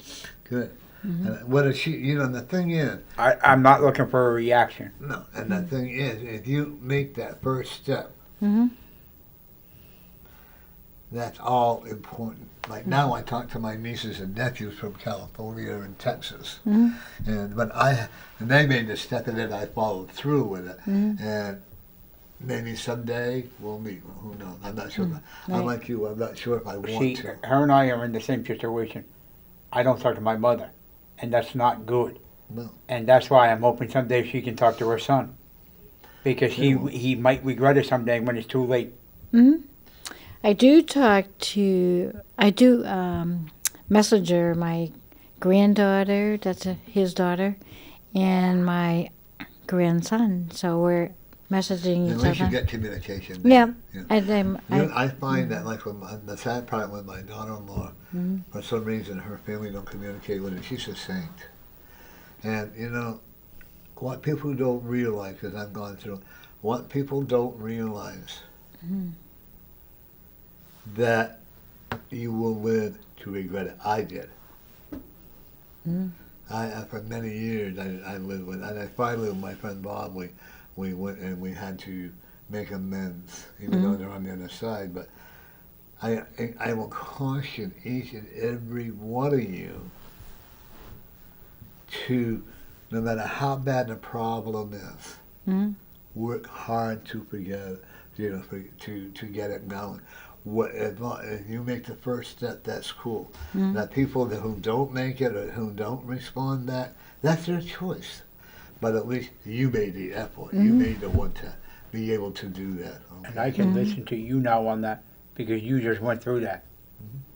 A: good. And what is she, the thing is,
B: I'm not looking for a reaction.
A: no, and the thing is, if you make that first step,
C: Hmm.
A: that's all important. Like now I talk to my nieces and nephews from California and Texas.
C: Mhm.
A: And they made the step and then I followed through with it. And maybe someday we'll meet. Well, who knows? I'm not sure. I'm
C: Right.
A: like you, I'm not sure if I want
B: See,
A: to.
B: her and I are in the same situation. I don't talk to my mother, and that's not good.
A: No.
B: And that's why I'm hoping someday she can talk to her son, because
A: Yeah.
B: he might regret it someday when it's too late.
C: Hmm. I do messenger my granddaughter, that's his daughter, and my grandson. So we're messaging
A: At
C: each
A: least you
C: other.
A: get communication.
C: Yeah.
A: Yeah.
C: I
A: I find that like the sad part with my daughter-in-law, for some reason her family don't communicate with her. She's a saint. And what people don't realize, because I've gone through, what people don't realize that you will live to regret it. I did. For many years I lived with, and I finally with my friend Bob, we went and we had to make amends, even though they're on the other side. But I will caution each and every one of you to, no matter how bad the problem is, work hard to forget it, to get it going. If you make the first step, that's cool. Now, people who don't make it or who don't respond back, that's their choice. But at least you made the effort. You made the one to be able to do that. Okay?
B: And I can listen to you now on that because you just went through that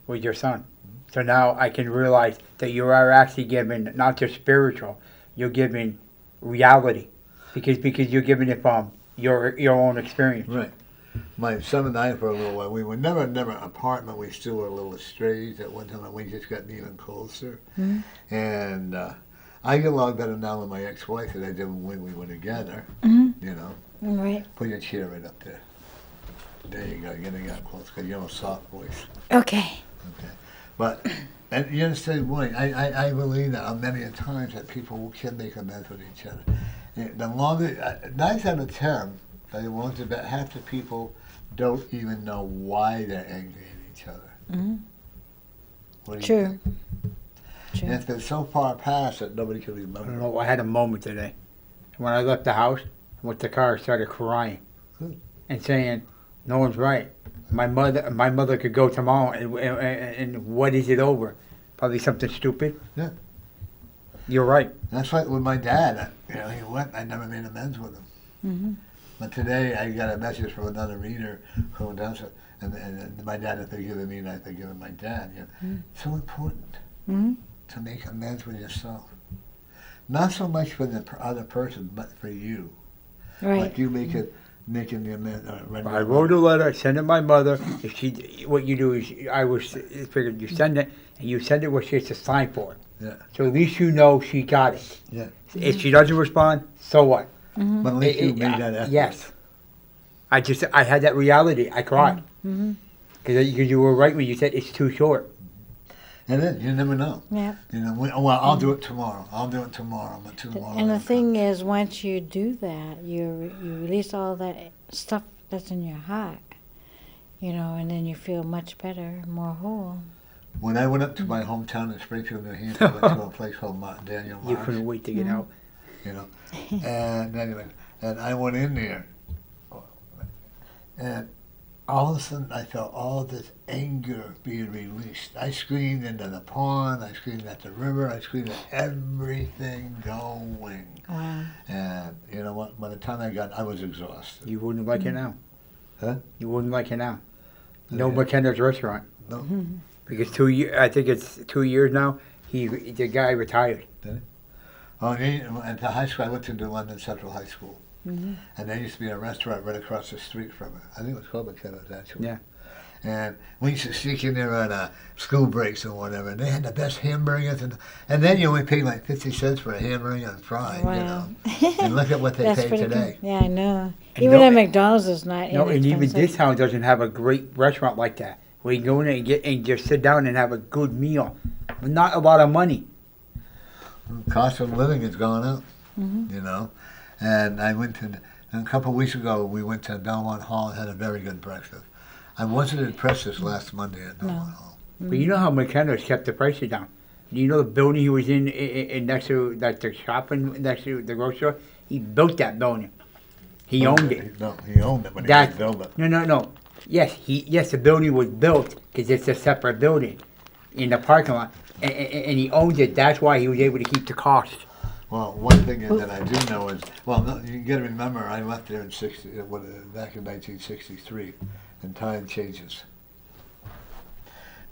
B: with your son. So now I can realize that you are actually giving not just spiritual, you're giving reality, because you're giving it from your own experience.
A: Right. My son and I, for a little while, we were never apartment. We still were a little estranged at one time, and we just got even closer. And I get along better now with my ex-wife than I did when we were together.
C: Right.
A: Put your chair right up there. There you go. You're getting out close because you have a soft voice.
C: Okay.
A: Okay. But, and you understand why. I believe that many a times that people can make amends with each other. The longer, 9 out of 10, they want to bet half the people don't even know why they're angry at each other. What do you
C: True.
A: think?
C: True.
A: And it's been so far past that nobody can
B: I
A: remember.
B: don't know. I had a moment today. When I left the house, I went to the car, I started crying and saying, "No one's right. My mother could go tomorrow, and what is it over? Probably something stupid."
A: Yeah.
B: You're right.
A: That's like with my dad. He went. I never made amends with him. But today I got a message from another reader who does it, and my dad had forgiven me, and I forgiven my dad. It's so important to make amends with yourself. not so much for the other person, but for you.
C: Right.
A: Like you making the amendment.
B: I wrote a letter, send it to my mother. If she, what you do is, I was figured you send it, and you send it where she has to sign for it.
A: Yeah.
B: So at least you know she got it.
A: Yeah.
B: If she doesn't respond, so what?
A: But at least you made that effort.
B: Yes. I had that reality. I cried.
C: Mm-hmm.
B: Because you were right when you said it's too short.
A: And then you never know.
C: Yeah.
A: You know, well, I'll do it tomorrow. I'll do it tomorrow. But tomorrow.
C: And the thing is, once you do that, you release all that stuff that's in your heart, you know, and then you feel much better, more whole.
A: When I went up to my hometown in Springfield, New Hampshire, I went to a place called Daniel
B: You
A: Marsh.
B: couldn't wait to get out.
A: You know, and anyway, and I went in there, and all of a sudden I felt all this anger being released. I screamed into the pond, I screamed at the river, I screamed at everything going.
C: Wow.
A: And you know what? By the time I was exhausted.
B: You wouldn't like it now.
A: Huh?
B: You wouldn't like it now. No
A: Yeah.
B: McKenna's restaurant.
A: No.
B: Because 2 years, I think it's 2 years now, the guy retired.
A: Oh, and at the high school, I went to the London Central High School.
C: Mm-hmm.
A: And there used to be a restaurant right across the street from it. I think it was called McKenna's, actually.
B: Yeah.
A: And we used to sneak in there on school breaks and whatever. And they had the best hamburgers. And then you only paid like 50 cents for a hamburger and fries, you know. And look at what they
C: That's
A: pay
C: pretty
A: today.
C: cool. Yeah, I know.
B: And
C: Even
B: no-
C: at McDonald's is not
B: No, and even
C: inexpensive.
B: this town doesn't have a great restaurant like that. Where you go in there and just sit down and have a good meal. But not a lot of money.
A: Cost of living has gone up,
C: Mhm.
A: you know. And and a couple of weeks ago, we went to Belmont Hall and had a very good breakfast. I wasn't impressed this last Monday at Belmont Hall.
B: But you know how McKenna's kept the prices down. You know the building he was in next to, like the shopping, next to the grocery store? He built that building. He owned it.
A: No, he owned it, but he
B: That-
A: didn't build it.
B: No. Yes, the building was built because it's a separate building in the parking lot, and he owns it. That's why he was able to keep the cost.
A: Well, one thing that I do know is, well, no, you got to remember, I left there in back in 1963, and time changes.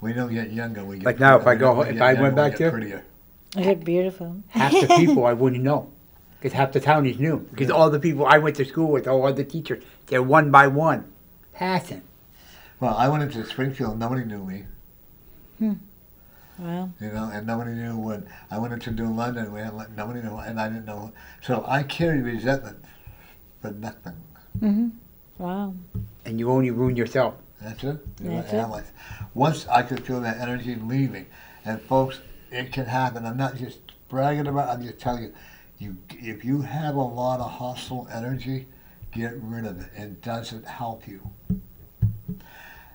A: We don't get younger. We get
B: Like now, if I
A: younger,
B: went
A: we
B: back
A: get
B: there?
A: prettier.
C: It's beautiful.
B: Half the people I wouldn't know, because half the town is new. Because all the people I went to school with, all the teachers, they're one by one, passing.
A: Well, I went into Springfield. Nobody knew me,
C: Wow.
A: you know, and nobody knew when I went into New London. Nobody knew, and I didn't know. So I carry resentment for nothing.
C: Mm-hmm. Wow.
B: And you only ruin yourself.
A: That's it. You know,
C: That's
A: and
C: it.
A: I'm like, once I could feel that energy leaving, and folks, it can happen. I'm not just bragging about it, I'm just telling you, if you have a lot of hostile energy, get rid of it. It doesn't help you.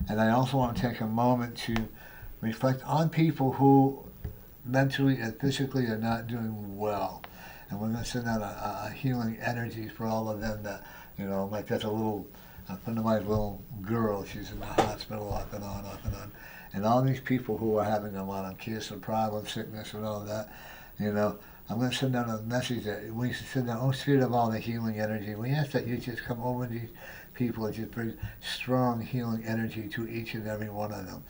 A: And I also want to take a moment to reflect on people who mentally and physically are not doing well. And we're going to send out a healing energy for all of them that, you know, like that's a friend of mine's little girl, she's in the hospital off and on. And all these people who are having a lot of cancer problems, sickness and all that, you know, I'm going to send out a message that we send out, oh, Spirit of all the healing energy. We ask that you just come over these people and just bring strong healing energy to each and every one of them.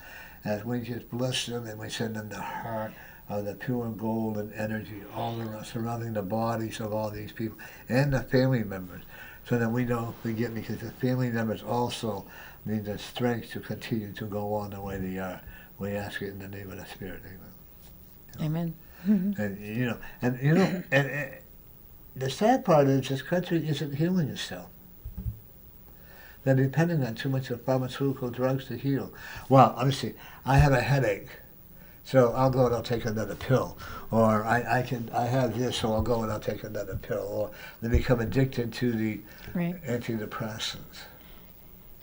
A: As we just bless them and we send them the heart of the pure golden energy all around, surrounding the bodies of all these people and the family members, so that we don't forget, because the family members also need the strength to continue to go on the way they are. We ask it in the name of the Spirit. Amen.
C: Amen.
A: And the sad part is this country isn't healing itself. They're dependent on too much of pharmaceutical drugs to heal. Well, let me see. I have a headache, so I'll go and I'll take another pill. Or I have this, so I'll go and I'll take another pill. Or they become addicted to the
C: Right.
A: antidepressants.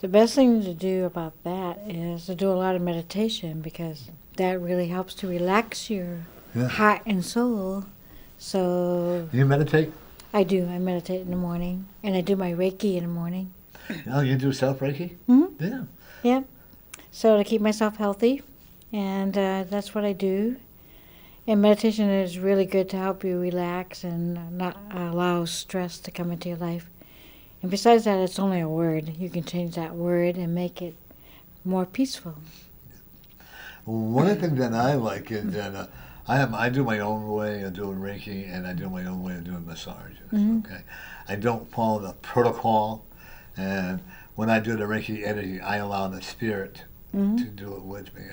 C: The best thing to do about that is to do a lot of meditation, because that really helps to relax your
A: Yeah.
C: heart and soul. So
A: You meditate?
C: I do. I meditate in the morning, and I do my Reiki in the morning.
A: Oh, you do self-Reiki?
C: Mhm.
A: Yeah.
C: Yep. So to keep myself healthy, and that's what I do. And meditation is really good to help you relax and not allow stress to come into your life. And besides that, it's only a word. You can change that word and make it more peaceful.
A: One of the things that I like is that I do my own way of doing Reiki, and I do my own way of doing massages. Okay, I don't follow the protocol, and when I do the Reiki energy, I allow the spirit to do it with me.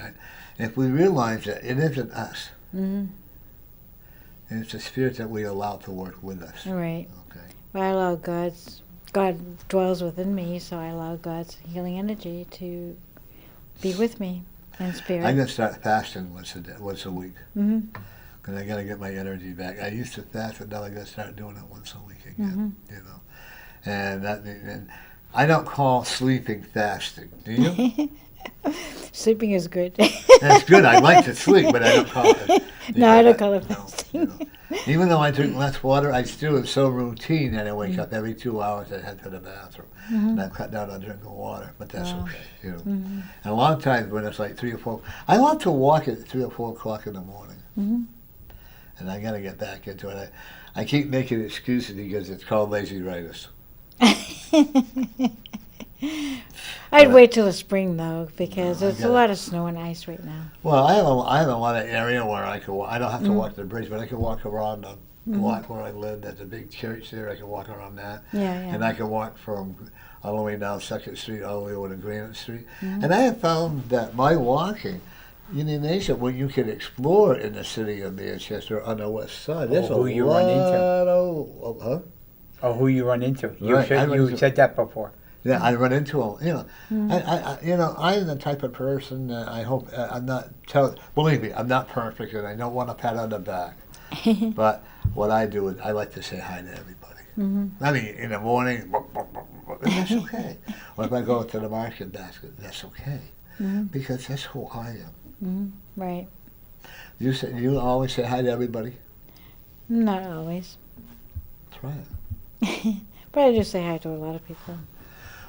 A: If we realize that it isn't us, and it's the spirit that we allow to work with us.
C: Right.
A: Okay.
C: Well, I allow God dwells within me, so I allow God's healing energy to be with me in spirit.
A: I'm gonna start fasting once a week.
C: Mm-hmm.
A: Because I got to get my energy back. I used to fast, but now I got to start doing it once a week again. You know, and I don't call sleeping fasting. Do you?
C: Sleeping is good.
A: That's good. I like to sleep, but I don't call it.
C: No, I don't call it
A: No,
C: fasting.
A: you know. Even though I drink less water, I still am so routine that I wake up every 2 hours and head to the bathroom. And I've cut down on drinking water, but that's okay. You know. And a lot of times when it's like 3 or 4, I love to walk at 3 or 4 o'clock in the morning. And I got to get back into it. I keep making excuses because it's called lazy-ritis.
C: I'd wait till the spring though, because
A: No, I
C: there's a
A: gotta-
C: lot of snow and ice right now.
A: Well, I have a lot of area where I can I don't have to walk the bridge, but I can walk around the block where I live. There's a big church there. I can walk around that.
C: Yeah,
A: And
C: yeah.
A: I can walk from all the way down 2nd Street all the way over to Granite Street. And I have found that my walking, in the nation, when you can explore in the city of Manchester on the west side, there's
B: who
A: a
B: you
A: lot
B: run into.
A: of, huh?
B: Or who you run into.
A: Right, I run
B: You
A: into-
B: said that before.
A: Yeah, I run into them. You know, I'm the type of person that I hope I'm not. Believe me, I'm not perfect, and I don't want a pat on the back. But what I do is I like to say hi to everybody. I mean, in the morning, and that's okay. Or if I go to the market basket, that's okay, because that's who I am.
C: Right.
A: You always say hi to everybody.
C: Not always.
A: Try it.
C: But I do say hi to a lot of people.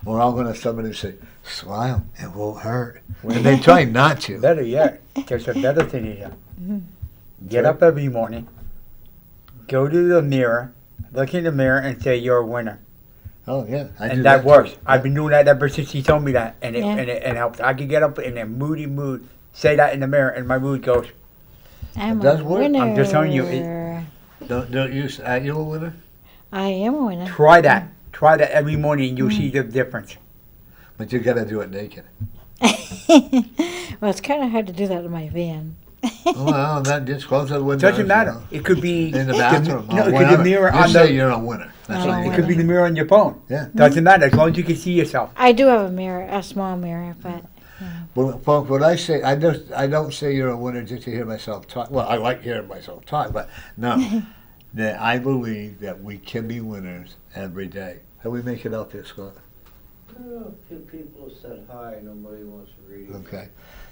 A: Or I'm going to somebody say, smile, it won't hurt. And they try not to.
B: Better yet, there's a better thing to do. Get up every morning, go to the mirror, look in the mirror, and say you're a winner.
A: Oh, yeah. I do
B: And that works.
A: too.
B: I've been doing that ever since he told me that, and it
C: Yeah.
B: it helps. I could get up in a moody mood, say that in the mirror, and my mood goes.
C: I'm
A: does
C: a
A: work.
C: winner.
B: I'm just telling you,
A: Don't you, are you a winner?
C: I am a winner.
B: Try that. Try that every morning, and you'll see the difference.
A: But you got to do it naked.
C: Well, it's kind of hard to do that in my van.
A: Well, that just close the window.
B: Doesn't matter. It could be
A: In the bathroom.
B: No,
A: or
B: it could be
A: whatever.
B: the mirror
A: you
B: on
A: say
B: the.
A: you're a winner. That's
C: Oh,
A: all you
B: It
A: got
B: could
A: to
B: be the
A: do.
B: mirror on your phone.
A: Yeah.
B: Doesn't matter as long as you can see yourself.
C: I do have a mirror, a small mirror, but
A: Well, folks, what I say, I don't say you're a winner just to hear myself talk. Well, I like hearing myself talk, but no. That I believe that we can be winners every day. How we make it out there, Scott?
D: A few people said hi, nobody wants to read it.
A: Okay.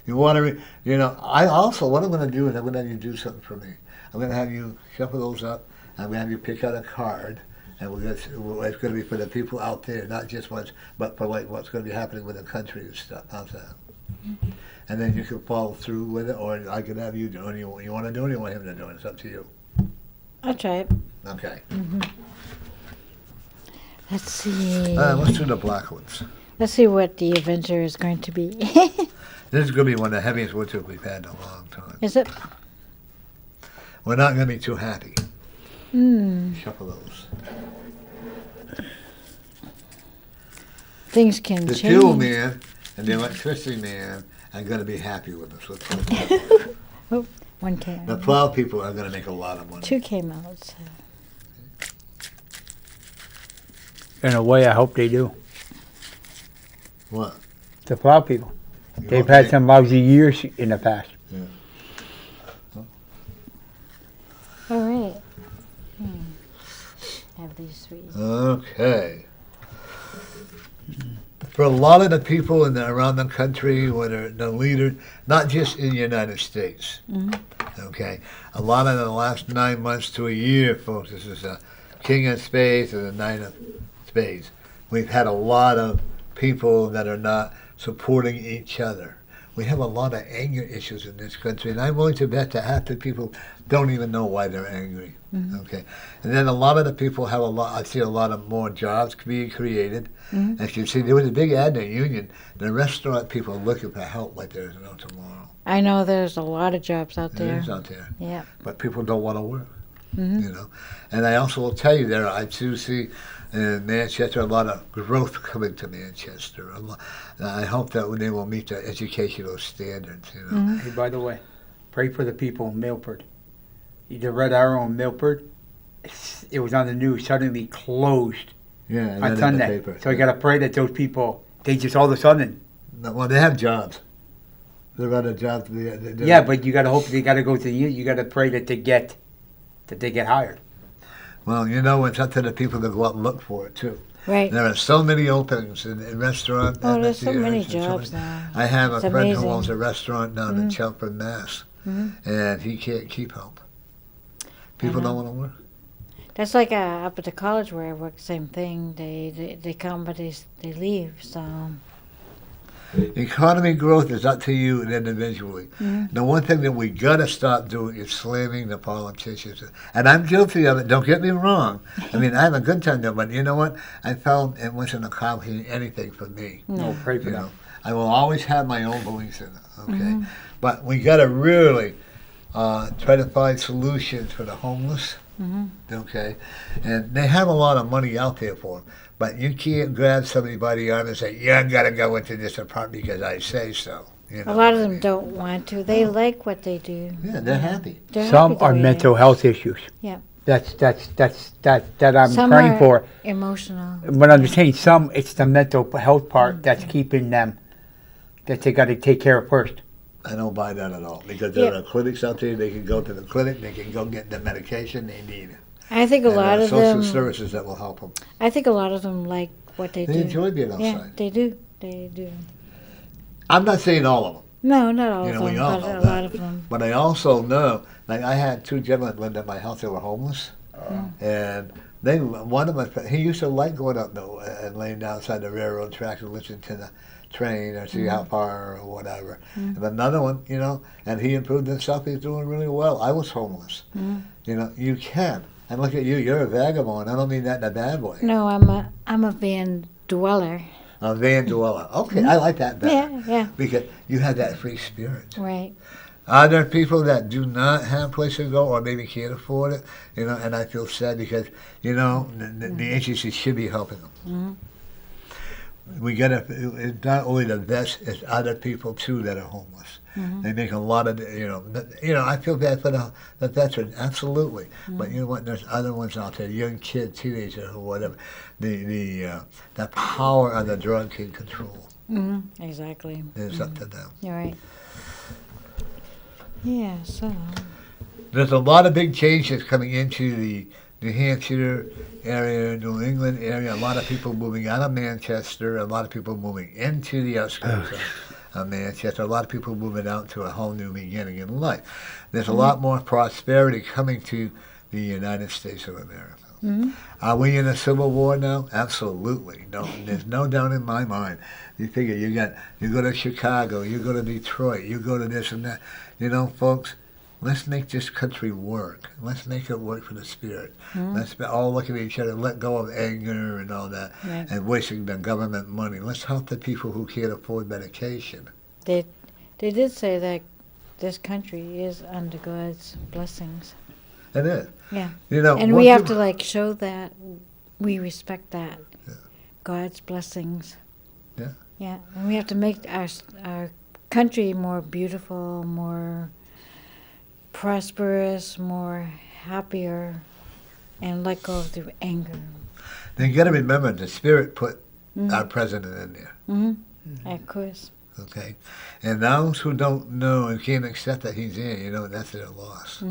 A: You want to, I also, what I'm going to do is I'm going to have you do something for me. I'm going to have you shuffle those up. I'm going to have you pick out a card. And it's going to be for the people out there, not just ones, but for like what's going to be happening with the country and stuff. How's that? And then you can follow through with it, or I can have you do it. You want to do it, or you want him to do it? It's up to you.
C: I'll try it.
A: Okay.
C: Let's see.
A: Let's do the black ones.
C: Let's see what the adventure is going to be.
A: This is going to be one of the heaviest winters we've had in a long time.
C: Is it?
A: We're not going to be too happy. Shuffle those.
C: Things can
A: The
C: change.
A: fuel man and the electricity man are going to be happy with us. Let's put it that way.
C: Oh, one came.
A: The plow people are going to make a lot of money.
C: Two came out. So.
B: In a way, I hope they do.
A: What?
B: The plow people.
A: You
B: They've
A: hope
B: had
A: they-
B: some lousy years in the past.
C: All right. Have these three.
A: Okay. For a lot of the people around the country, whether the leaders, not just in the United States, okay, a lot of the last 9 months to a year, folks, this is a King of Spades and a Nine of Spades. We've had a lot of people that are not supporting each other. we have a lot of anger issues in this country, and I'm willing to bet that half the people don't even know why they're angry. Okay, and then a lot of the people have a lot. I see a lot of more jobs being created. As you see, there was a big ad in the union. The restaurant people are looking for help like there's no tomorrow.
C: I know there's a lot of jobs out
A: There
C: there.
A: is out there,
C: Yeah.
A: but people don't want to work. You know, and I also will tell you there, I do see in Manchester a lot of growth coming to Manchester. I hope that they will meet the educational standards. You know,
B: Hey, by the way, pray for the people in Milford. The Red Arrow in Milford, it was on the news, suddenly closed
A: yeah, I read
B: on
A: in the
B: Sunday.
A: paper.
B: So you got to pray that those people, they just all of a sudden.
A: No, well, they have jobs. They're out of jobs.
B: Yeah, but you got to hope they got to go to the. You got to pray that they get hired.
A: Well, you know, it's up to the people to go out and look for it too.
C: Right.
A: There are so many openings in restaurant.
C: Oh, there's so many
A: atmospheres and
C: jobs
A: many-
C: now.
A: I have a
C: It's
A: friend who
C: amazing.
A: owns a restaurant down in Chelmsford, Mass, and he can't keep help. People
C: know.
A: don't want to work.
C: That's like up at the college where I work, same thing. They come, but they leave. So
A: Economy growth is up to you individually. The one thing that we got to stop doing is slamming the politicians. And I'm guilty of it. Don't get me wrong. I mean, I have a good time there, but you know what? I found it wasn't accomplishing anything for me.
B: No, pray for
A: You
B: them.
A: know, I will always have my own beliefs in it. Okay, but we got to really try to find solutions for the homeless. Okay, and they have a lot of money out there for them, but you can't grab somebody by the arm and say, "You got to go into this apartment because I say so." You know
C: a lot of
A: what I
C: them
A: mean?
C: don't want to. They like what they do.
A: Yeah, they're happy.
C: They're
B: Some
C: happy the
B: are
C: way they
B: mental health issues.
C: Yeah.
B: That I'm
C: Some
B: praying
C: are
B: for.
C: emotional.
B: But I'm just saying, some it's the mental health part that's keeping them. That they got to take care of first.
A: I don't buy that at all because there
C: Yeah.
A: are clinics out there. They can go to the clinic. They can go get the medication they need.
C: I think a
A: And
C: lot of
A: social
C: them.
A: services that will help them.
C: I think a lot of them like what they
A: They
C: do.
A: enjoy being outside.
C: Yeah, they do. They do.
A: I'm not saying all of them.
C: No, not all
A: You
C: of
A: know, we
C: them,
A: all
C: but
A: know
C: a
A: that.
C: lot of them.
A: But I also know, like I had two gentlemen lived at my house that were homeless, and one of my he used to like going up though and laying down outside the railroad tracks and listening to the train or see how far or whatever. And another one, you know, and he improved himself. He's doing really well. I was homeless. You know, you can. And look at you. You're a vagabond. I don't mean that in a bad way.
C: No, I'm a van dweller.
A: A van dweller. Okay, I like that better.
C: Yeah, yeah,
A: Because you have that free spirit.
C: right.
A: Are there people that do not have a place to go or maybe can't afford it? You know, and I feel sad because, you know, the agency should be helping them. We got to, it's not only the vets, it's other people too that are homeless. They make a lot of, you know, I feel bad for the veterans, absolutely. But you know what, there's other ones out there, young kid, teenager, or whatever. The power of the drug can control.
C: Exactly.
A: It's up to them.
C: You're right. Yeah, so.
A: There's a lot of big changes coming into the New Hampshire area, New England area. A lot of people moving out of Manchester. A lot of people moving into the outskirts of Manchester. A lot of people moving out to a whole new beginning in life. There's a lot more prosperity coming to the United States of America. Are we in a civil war now? Absolutely. No, there's no doubt in my mind. You figure you go to Chicago, you go to Detroit, you go to this and that. You know, folks, let's make this country work. Let's make it work for the spirit. Let's all look at each other, let go of anger and all that,
C: Right.
A: and wasting the government money. Let's help the people who can't afford medication.
C: They did say that this country is under God's blessings.
A: It is.
C: Yeah.
A: You know,
C: And
A: one
C: we have
A: thing-
C: to like show that we respect that. God's blessings.
A: Yeah.
C: Yeah. And we have to make our country more beautiful, more prosperous, more happier, and let go of the anger.
A: You got to remember, the spirit put our president in there.
C: Of course.
A: Okay, and those who don't know and can't accept that he's in, you know, that's their loss.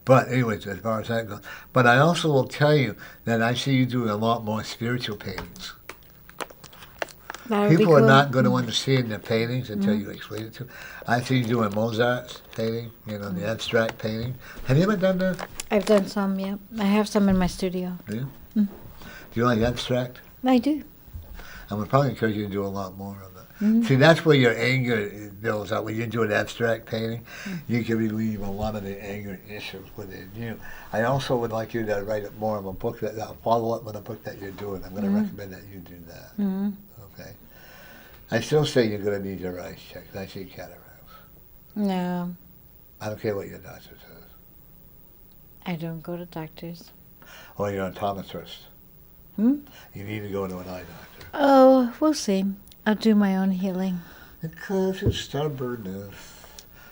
A: But anyways, as far as that goes, but I also will tell you that I see you doing a lot more spiritual paintings.
C: That would be
A: People are
C: cool.
A: not going to understand the paintings until you explain it to them. I see you doing Mozart's painting, you know, the abstract painting. Have you ever done that?
C: I've done some, yeah. I have some in my studio.
A: Do you? Do you like abstract?
C: I do.
A: I would probably encourage you to do a lot more of it. See, that's where your anger builds up. When you're doing abstract painting, you can relieve a lot of the anger and issues within you. I also would like you to write more of a book that'll follow up with a book that you're doing. I'm going to recommend that you do that.
C: Mm-hmm.
A: Okay. I still say you're going to need your eyes checked. I see cataracts.
C: No,
A: I don't care what your doctor says.
C: I don't go to doctors.
A: Or you're an optometrist.
C: Hmm?
A: You need to go to an eye doctor.
C: Oh, we'll see. I'll do my own healing.
A: Because it's stubbornness.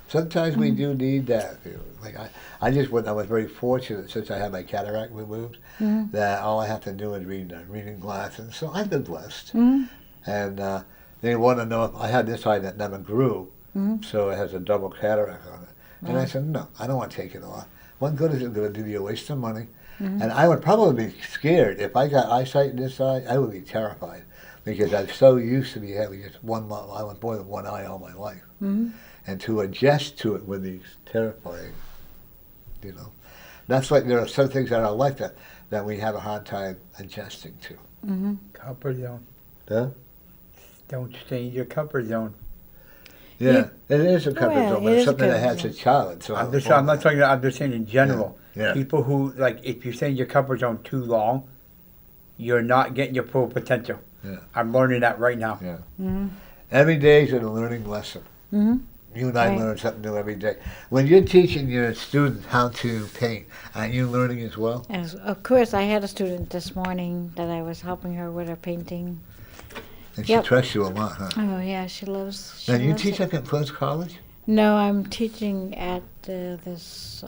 A: Sometimes we do need that. Like I just I was very fortunate since I had my cataract removed that all I have to do is read reading glasses. So I've been blessed. And they want to know if I had this eye that never grew, so it has a double cataract on it. And I said, no, I don't want to take it off. What good is it going to do you? A waste of money. And I would probably be scared. If I got eyesight in this eye, I would be terrified. Because I'm so used to be having just one, I was born with one eye all my life. And to adjust to it would be terrifying, you know. That's like there are some things in our life that we have a hard time adjusting to.
B: Comfort zone.
A: Huh?
B: Don't stay in your comfort zone.
A: Yeah, it is a comfort
C: Well,
A: zone, but
C: it
A: it's
C: is a
A: something that
C: comfort
A: has a challenge. So
B: I'm not talking. I'm just saying in general.
A: Yeah.
B: People who like, if you stay in your comfort zone too long, you're not getting your full potential.
A: Yeah.
B: I'm learning that right now.
A: Yeah. Every day is a learning lesson. You and I
C: Right.
A: learn something new every day. When you're teaching your students how to paint, aren't you learning as well?
C: As, of course, I had a student this morning that I was helping her with her painting.
A: And
C: Yep.
A: she trusts you a lot, huh?
C: Oh, yeah, she loves
A: Now, you
C: loves
A: teach
C: it.
A: up at Plus College?
C: No, I'm teaching at this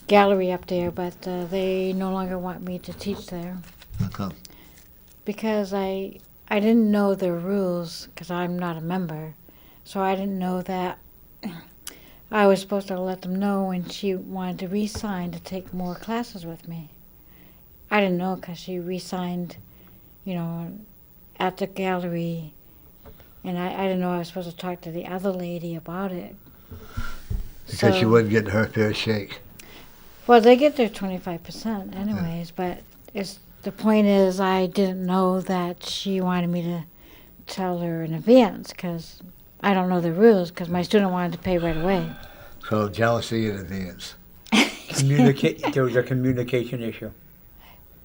C: gallery up there, but they no longer want me to teach there
A: How come?
C: because I didn't know the rules because I'm not a member, so I didn't know that I was supposed to let them know when she wanted to re-sign to take more classes with me. I didn't know because she re-signed, at the gallery. And I didn't know I was supposed to talk to the other lady about it.
A: Because
C: So-
A: you wouldn't get her fair shake.
C: Well, they get their 25% anyways, but the point is I didn't know that she wanted me to tell her in advance because I don't know the rules because my student wanted to pay right away.
A: So jealousy in advance.
B: There was a communication issue.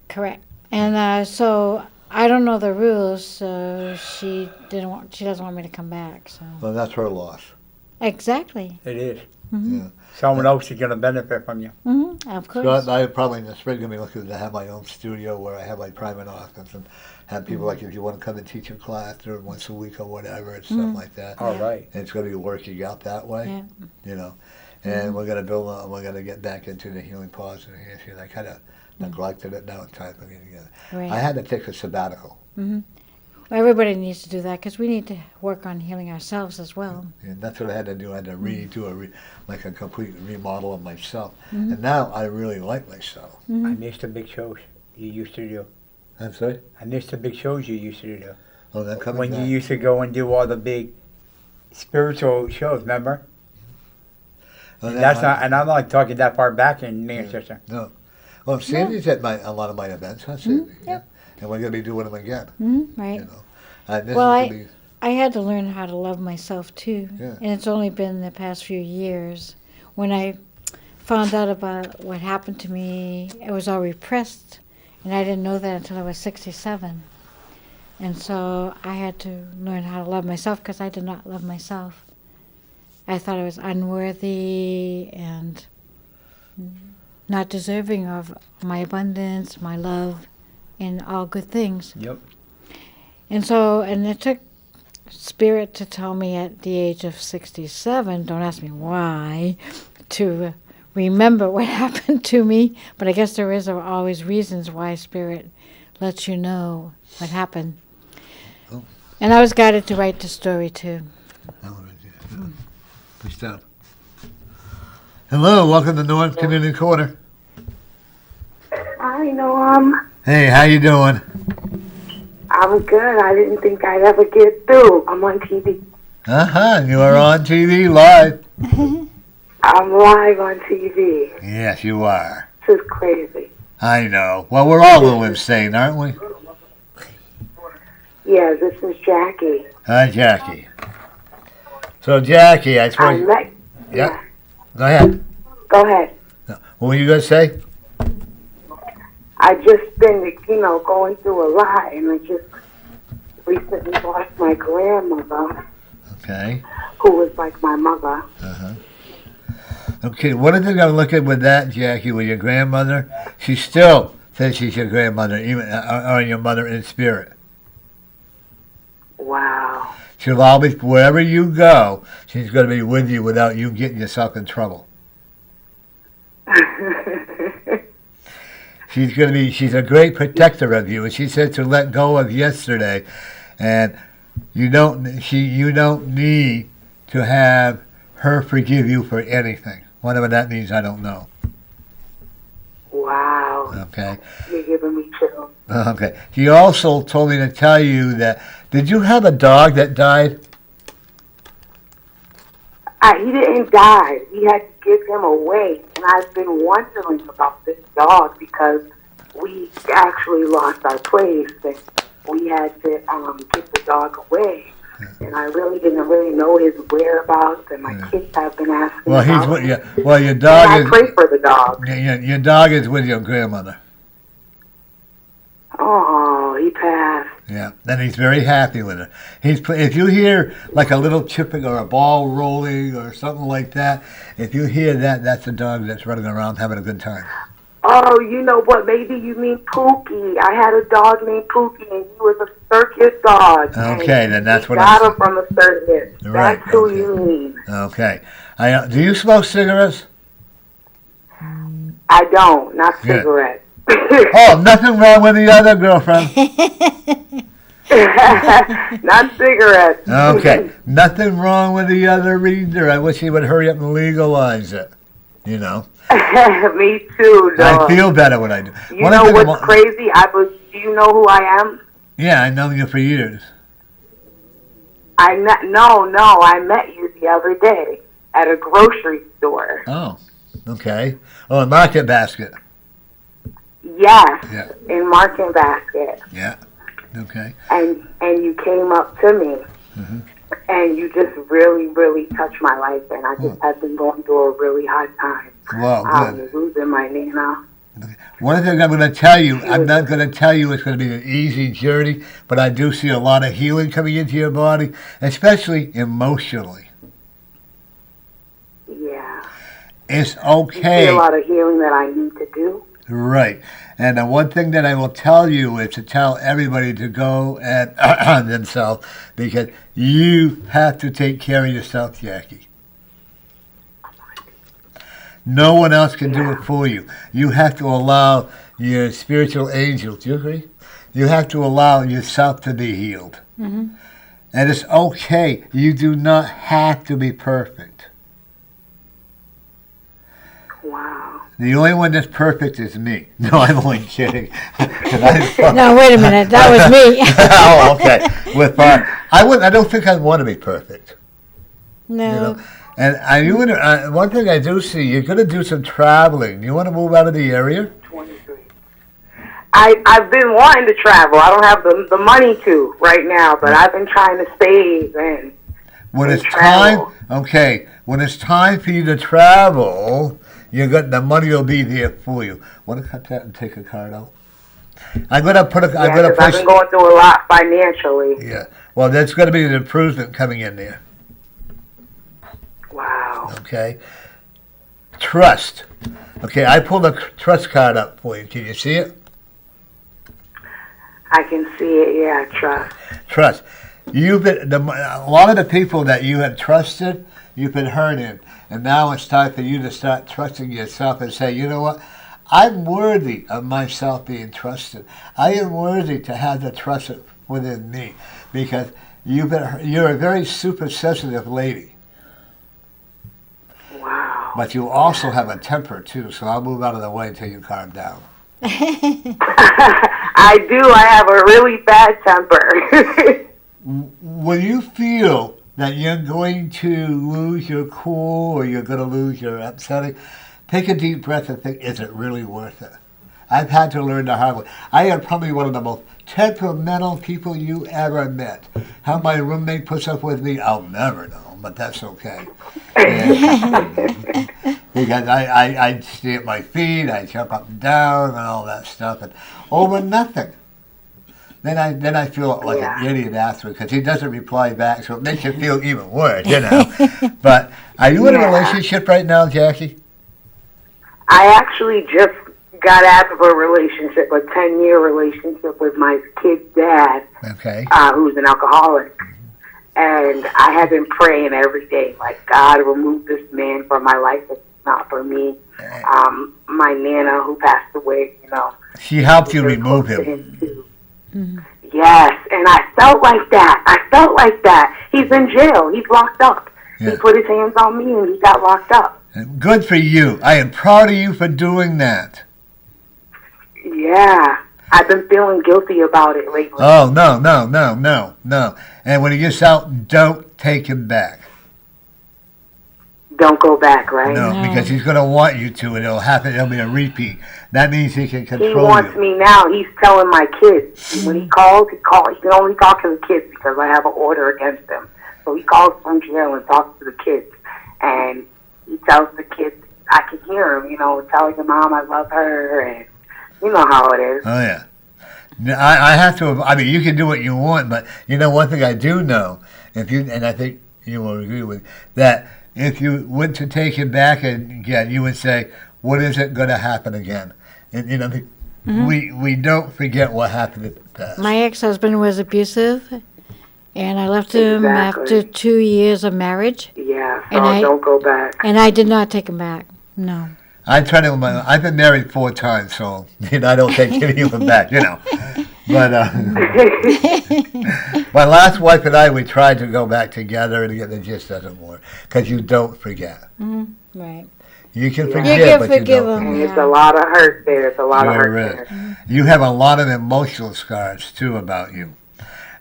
C: Correct. And so I don't know the rules, so she doesn't want me to come back. So
A: Well, that's her loss.
C: exactly.
B: It is.
A: Yeah.
B: Someone else is going to benefit from you.
C: Of
A: So
C: course.
A: I probably in the spring going to be looking to have my own studio where I have my private office and have people like if you want to come and teach a class or once a week or whatever and stuff like that.
B: All right.
A: And it's going to be working out that way,
C: Yeah.
A: you know. And we're going to we're going to get back into the healing positive here. I kind of neglected it. Now it's time for me to get it.
C: Right.
A: I had to take a sabbatical.
C: Well, everybody needs to do that because we need to work on healing ourselves as well.
A: And that's what I had to do. I had to redo like a complete remodel of myself. And now I really like myself.
B: I missed the big shows you used to do.
A: I'm sorry?
B: I missed the big shows you used to do.
A: Oh, they're coming
B: When
A: back.
B: you used to go and do all the big spiritual shows, remember?
A: Oh,
B: And I'm not talking that far back in Manchester.
A: No. Well, Sandy's at a lot of my events, huh, Sandy? Yeah. And we're going to be doing them again.
C: Right.
A: You know. And this
C: Well,
A: is gonna be,
C: I had to learn how to love myself too.
A: Yeah.
C: And it's only been the past few years. When I found out about what happened to me, it was all repressed. And I didn't know that until I was 67. And so I had to learn how to love myself because I did not love myself. I thought I was unworthy and not deserving of my abundance, my love, and all good things.
B: Yep.
C: And so, and it took Spirit to tell me at the age of 67, don't ask me why, to remember what happened to me. But I guess there is always reasons why Spirit lets you know what happened.
A: Oh.
C: And I was guided to write the story too.
A: Push down. Hello, welcome to North Community Corner.
E: Hi, Norm.
A: Hey, how you doing?
E: I'm good. I didn't think I'd ever get through. I'm on TV.
A: You are on TV live.
E: I'm live on TV.
A: Yes, you are.
E: This is crazy.
A: I know. Well, we're all a little insane, aren't we?
E: Yeah, this is Jackie.
A: Hi, Jackie. So, Jackie, I
E: I
A: suppose.
E: met.
A: Yeah. Go ahead.
E: Go ahead.
A: What were you going to say?
E: I just been, going through a lot, and I just recently lost my grandmother,
A: Okay.
E: who was like my mother.
A: Okay, one of the things I'm looking with that, Jackie, with your grandmother, she still says she's your grandmother, even or your mother in spirit.
E: Wow.
A: She'll always, wherever you go, she's going to be with you without you getting yourself in trouble. She's a great protector of you, and she said to let go of yesterday, and you don't need to have her forgive you for anything. Whatever that means, I don't know.
E: Wow.
A: Okay.
E: You're giving me chills.
A: Okay. He also told me to tell you that, did you have a dog that died?
E: He didn't die. We had to give him away. And I've been wondering about this dog because we actually lost our place and we had to give the dog away. And I really didn't know his whereabouts, and my kids have been asking
A: Well,
E: about him.
A: your
E: And
A: dog
E: I
A: is.
E: pray for the dog.
A: Your dog is with your grandmother.
E: Oh, he passed.
A: Yeah, and he's very happy with her. If you hear like a little chipping or a ball rolling or something like that, if you hear that, that's a dog that's running around having a good time.
E: Oh, you know what? Maybe you mean Pookie. I had a dog named Pookie, and he was a circus dog.
A: Okay, then that's what
E: I got him from a circus.
A: Right,
E: That's who
A: okay.
E: you mean.
A: Okay. Do you smoke cigarettes?
E: I don't, not
A: Good.
E: cigarettes.
A: Oh, nothing wrong with the other girlfriend.
E: Not cigarettes.
A: Okay, nothing wrong with the other either. I wish he would hurry up and legalize it. You know.
E: Me too, dog.
A: I feel better when I do.
E: You know what's crazy? Do you know who I am?
A: Yeah, I've known you for years.
E: I met you the other day at a grocery store.
A: Oh, okay. Oh, a market basket.
E: Yes,
A: Yeah.
E: in Market Basket.
A: Yeah. Okay.
E: And you came up to me, and you just really, really touched my life, and I just have been going through a really hard time.
A: Well, good.
E: Losing my Nana.
A: One thing I'm going to tell you, I'm not going to tell you it's going to be an easy journey, but I do see a lot of healing coming into your body, especially emotionally.
E: Yeah.
A: It's
E: You
A: okay.
E: see a lot of healing that I need to do.
A: Right. And the one thing that I will tell you is to tell everybody to go and on themselves, because you have to take care of yourself, Jackie. No one else can do it for you. You have to allow your spiritual angels, do you agree? You have to allow yourself to be healed.
C: Mm-hmm.
A: And it's okay. You do not have to be perfect.
E: Wow.
A: The only one that's perfect is me. No, I'm only kidding.
C: No, wait a minute. That was me.
A: Oh, okay. I don't think I'd want to be perfect.
C: No.
A: You know? And one thing I do see, you're going to do some traveling. You want to move out of the area?
E: 23. I've been wanting to travel. I don't have the money to right now, but I've been trying to save and
A: When it's
E: travel.
A: when it's time for you to travel, the money will be there for you. Want to cut that and take a card out? I'm going to put
E: I've been going through a lot financially.
A: Yeah. Well, there's going to be an improvement coming in there.
E: Wow.
A: Okay. Trust. Okay, I pulled a trust card up for you. Can you see it?
E: I can see it. Yeah, trust.
A: Trust. A lot of the people that you had trusted, you've been hurting, and now it's time for you to start trusting yourself and say, you know what? I'm worthy of myself being trusted. I am worthy to have the trust within me, because you're a very super sensitive lady.
E: Wow.
A: But you also have a temper too, so I'll move out of the way until you calm down.
E: I do. I have a really bad temper.
A: When you feel that you're going to lose your cool or you're going to lose your upsetting, take a deep breath and think, is it really worth it? I've had to learn the hard way. I am probably one of the most temperamental people you ever met. How my roommate puts up with me, I'll never know. but that's okay. And, because I'd stamp my feet, I'd jump up and down and all that stuff, and over nothing. Then I feel like an idiot afterwards because he doesn't reply back, so it makes you feel even worse, you know. But are you in a relationship right now, Jackie?
E: I actually just got out of a relationship, a 10-year relationship with my kid's dad, who's an alcoholic. And I have been praying every day, like, God, remove this man from my life. It's not for me. My Nana, who passed away, you know.
A: She helped you remove him.
C: Mm-hmm.
E: Yes, and I felt like that. He's in jail. He's locked up. Yeah. He put his hands on me and he got locked up.
A: Good for you. I am proud of you for doing that.
E: Yeah. I've been feeling guilty about it lately.
A: Oh, no. And when he gets out, don't take him back.
E: Don't go back, right?
A: No, because he's going to want you to, and it'll happen. It'll be a repeat. That means he can control you.
E: He wants me now. He's telling my kids. When he calls. He can only talk to the kids because I have an order against him. So he calls from jail and talks to the kids. And he tells the kids, I can hear him, you know, telling the mom I love her, and you know how it is.
A: Oh, yeah. I have to, I mean, you can do what you want, but you know, one thing I do know, and I think you will agree with, that if you went to take him back again, you would say, what is it going to happen again? And, you know, we don't forget what happened in the past.
C: My ex-husband was abusive, and I left him after 2 years of marriage.
E: Yeah, so don't go back.
C: And I did not take him back, no.
A: I've been married 4 times, so you know, I don't take any of them back, you know. But my last wife and I, we tried to go back together, and again, it just doesn't work because you don't forget.
C: Mm-hmm. Right.
A: You can forget, but you don't forget.
E: There's a lot of hurt there. There's a lot of hurt there.
C: Mm-hmm.
A: You have a lot of emotional scars too about you.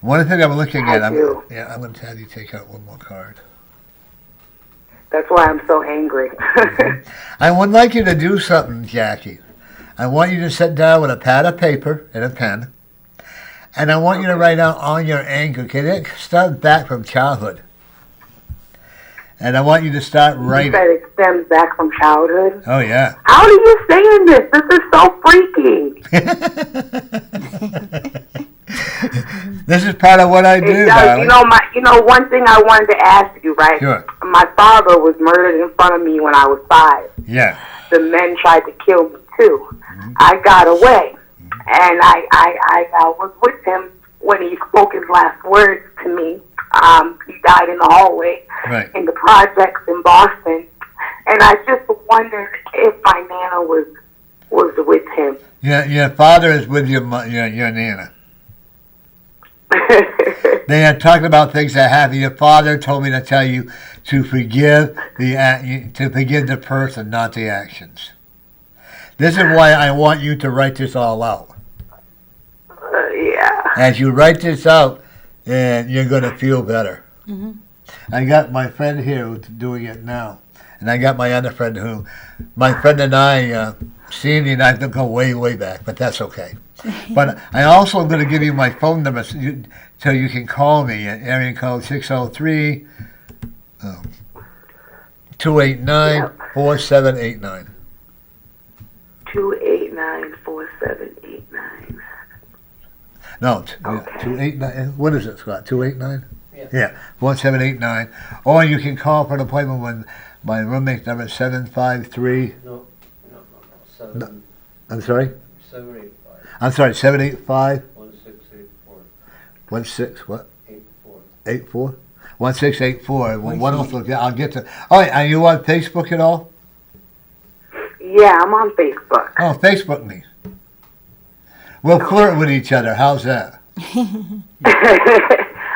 A: One thing I'm looking at, I'm going to have you take out one more card.
E: That's why I'm so angry.
A: I would like you to do something, Jackie. I want you to sit down with a pad of paper and a pen, and I want you to write out all your anger, because it stems back from childhood. And I want you to start writing.
E: You said it stems back from childhood?
A: Oh, yeah.
E: How are you saying this? This is so freaky.
A: This is part of what I do, darling.
E: You know, one thing I wanted to ask you, right?
A: Sure.
E: My father was murdered in front of me when I was 5.
A: Yeah.
E: The men tried to kill me too. Mm-hmm. I got away, and I was with him when he spoke his last words to me. He died in the hallway in the projects in Boston, and I just wondered if my Nana was with him.
A: Yeah, your father is with your Nana. They had talked about things that happened. Your father told me to tell you to forgive the person, not the actions. This is why I want you to write this all out.
E: Yeah.
A: As you write this out, and you're going to feel better. Mm-hmm. I got my friend here who's doing it now, and I got my other friend my friend and I, Sandy and I don't go way, way back, but that's okay. But I also am going to give you my phone number so you can call me at area code 603 289-4789.
E: 289-4789.
A: No, 289. What is it, Scott? 289? Yeah, 1789. Or you can call for an appointment when my roommate's number is 753.
D: No.
A: I'm sorry?
D: 785.
A: I'm sorry, 785.
D: 1684.
A: What?
D: 84.
A: 84? 1684. Well, what else? I'll get to. Oh, are you on Facebook at all?
E: Yeah, I'm on Facebook.
A: Oh, Facebook me. We'll flirt with each other. How's that?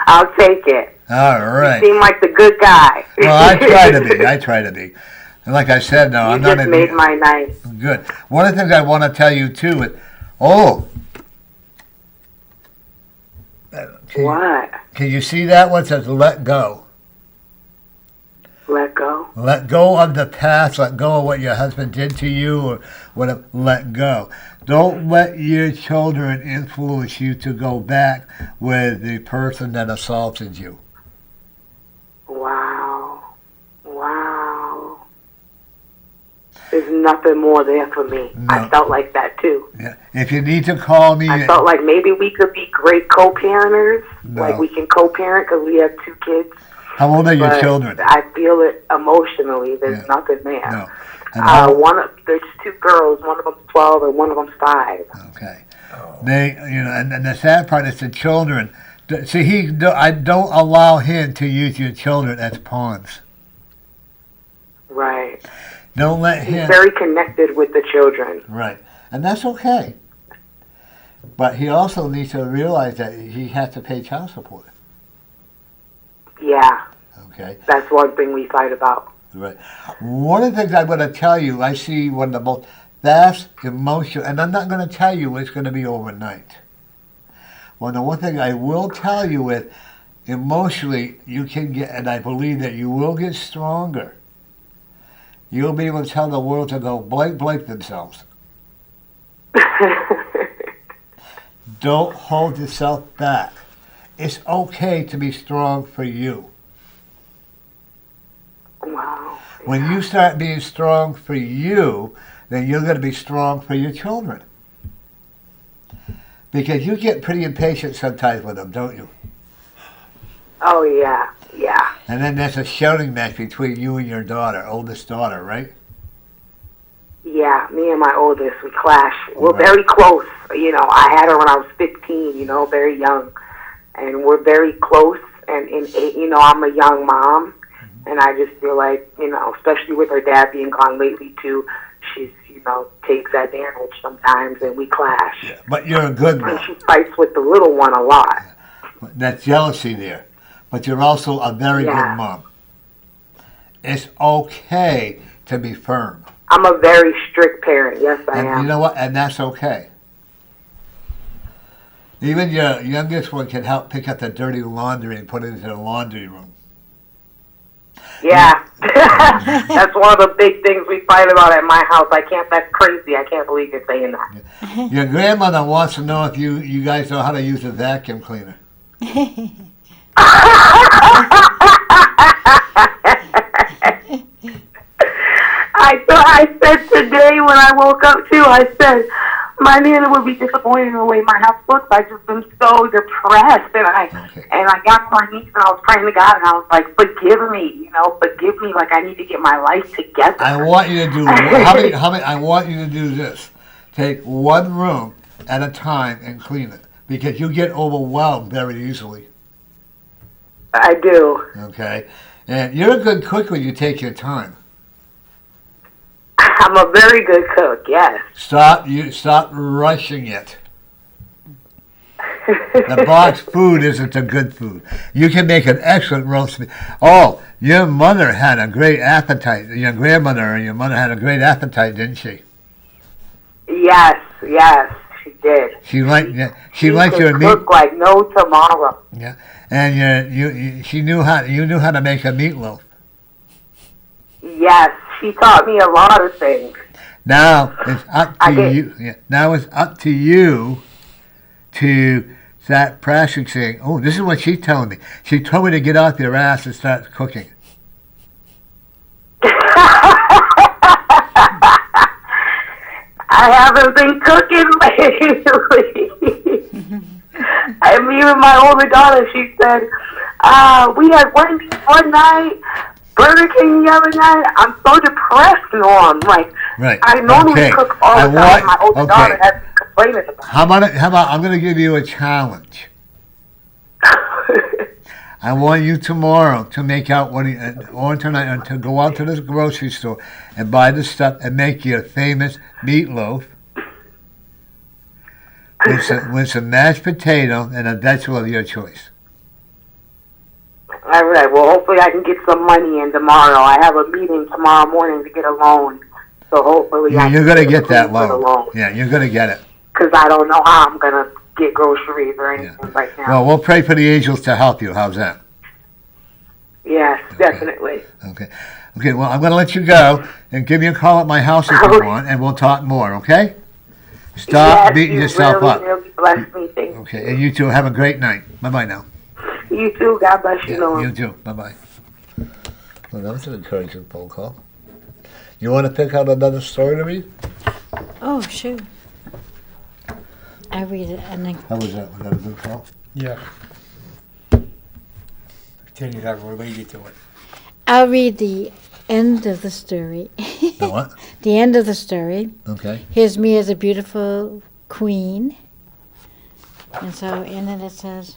E: I'll take it.
A: All right.
E: You seem like the good guy.
A: Well, I try to be. And like I said, no, I'm not.
E: You just made my night.
A: Good. One of the things I want to tell you too is,
E: what?
A: Can you see that one? It says let go.
E: Let go?
A: Let go of the past. Let go of what your husband did to you, or whatever. Let go. Don't let your children influence you to go back with the person that assaulted you.
E: Wow. There's nothing more there for me.
A: No.
E: I felt like that too.
A: Yeah. If you need to call me,
E: I felt like maybe we could be great co-parenters.
A: No.
E: Like we can co-parent because we have 2 kids.
A: how old are your
E: But
A: children?
E: I feel it emotionally. There's
A: Yeah.
E: nothing there.
A: No. And
E: There's 2 girls. One of them's 12 and one of them's 5.
A: okay. They, and the sad part is the children. See, I don't allow him to use your children as pawns.
E: Right.
A: Don't let
E: He's
A: him.
E: very connected with the children.
A: Right, and that's okay. But he also needs to realize that he has to pay child support.
E: Yeah.
A: Okay,
E: That's one thing we fight about.
A: right. One of the things I'm going to tell you, I see one of the most fast emotional, and I'm not going to tell you it's going to be overnight. Well, the one thing I will tell you is, emotionally, you can get, and I believe that you will get stronger. You'll be able to tell the world to go blank themselves. Don't hold yourself back. It's okay to be strong for you.
E: Wow.
A: When you start being strong for you, then you're going to be strong for your children. Because you get pretty impatient sometimes with them, don't you?
E: Oh, yeah. Yeah.
A: And then there's a shouting match between you and your daughter, oldest daughter, right?
E: Yeah, me and my oldest, we clash. We're
A: Right.
E: very close. I had her when I was 15, very young. And we're very close. And, I'm a young mom. And I just feel like, especially with her dad being gone lately, too, she's, takes advantage sometimes and we clash.
A: Yeah. But you're a good
E: And
A: mom.
E: she fights with the little one a lot.
A: That's jealousy there. But you're also a very
E: Yeah.
A: good mom. It's okay to be firm.
E: I'm a very strict parent. Yes, I
A: And
E: am.
A: you know what? And that's okay. Even your youngest one can help pick up the dirty laundry and put it into the laundry room.
E: Yeah. That's one of the big things we fight about at my house. That's crazy. I can't believe you're saying that.
A: Your grandmother wants to know if you guys know how to use a vacuum cleaner.
E: I said today when I woke up too, I said, my Nana would be disappointed in the way my house looks. I've just been so depressed, and I got on my knees and I was praying to God, and I was like, forgive me, forgive me. Like I need to get my life together.
A: I want you to do I want you to do this. Take one room at a time and clean it, because you get overwhelmed very easily.
E: I do.
A: Okay, and you're a good cook when you take your time.
E: I'm a very good cook. Yes.
A: Stop rushing it. The box food isn't a good food. You can make an excellent roast beef. Oh, your mother had a great appetite. Your grandmother or your mother had a great appetite, didn't she?
E: Yes, she did.
A: She liked
E: could
A: your meat.
E: cook like no tomorrow.
A: Yeah, and you knew how to make a meatloaf.
E: Yes, she taught me a lot of things.
A: Now it's up to you. Yeah, now it's up to you to start practicing. Oh, this is what she's telling me. She told me to get off your ass and start cooking.
E: I haven't been cooking lately. I mean, even my older daughter, she said, we had Wendy's one night, Burger King the other night. I'm so depressed, Norm. Like,
A: Right.
E: I normally cook all the time. My older daughter has been complaining about it.
A: How about I'm going to give you a challenge. I want you tomorrow to make out or tonight to go out to this grocery store and buy the stuff and make your famous meatloaf with some mashed potato and a vegetable of your choice.
E: All right. Well, hopefully I can get some money in tomorrow. I have a meeting tomorrow morning to get a loan. So hopefully
A: You're going to get that
E: loan.
A: loan. Yeah, you're going to get it.
E: Because I don't know how I'm going to get groceries or anything right now.
A: Well, we'll pray for the angels to help you. How's that?
E: Yes, definitely.
A: Okay. Well, I'm going to let you go and give me a call at my house if you want, and we'll talk more, okay? Stop beating yourself
E: really,
A: up.
E: Really bless me. Thank
A: Okay, and you two have a great night. Bye-bye now.
E: you too. God bless you, Norm.
A: You too. Bye-bye. Well, that was an encouraging phone call. You want to pick out another story to read?
C: Oh, shoot. I read it and then
A: How was that? Was that a good call?
B: Yeah. Things that are related to it.
C: I'll read the end of the story.
A: The what?
C: The end of the story.
A: Okay.
C: Here's me as a beautiful queen. And so in it says,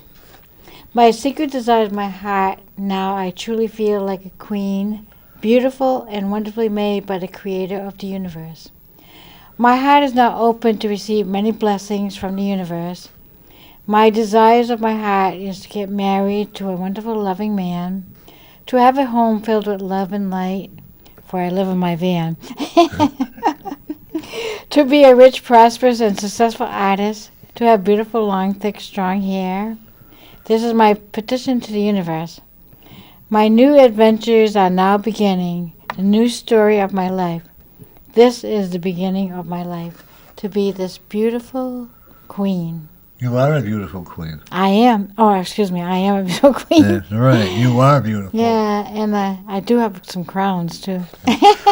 C: my secret desire is my heart. Now I truly feel like a queen, beautiful and wonderfully made by the creator of the universe. My heart is now open to receive many blessings from the universe. My desires of my heart is to get married to a wonderful, loving man, to have a home filled with love and light, for I live in my van, to be a rich, prosperous, and successful artist, to have beautiful, long, thick, strong hair. This is my petition to the universe. My new adventures are now beginning, the new story of my life. This is the beginning of my life, to be this beautiful queen.
A: You are a beautiful queen.
C: I am. Oh, excuse me. I am a beautiful queen.
A: That's right. You are beautiful.
C: Yeah, and I do have some crowns too.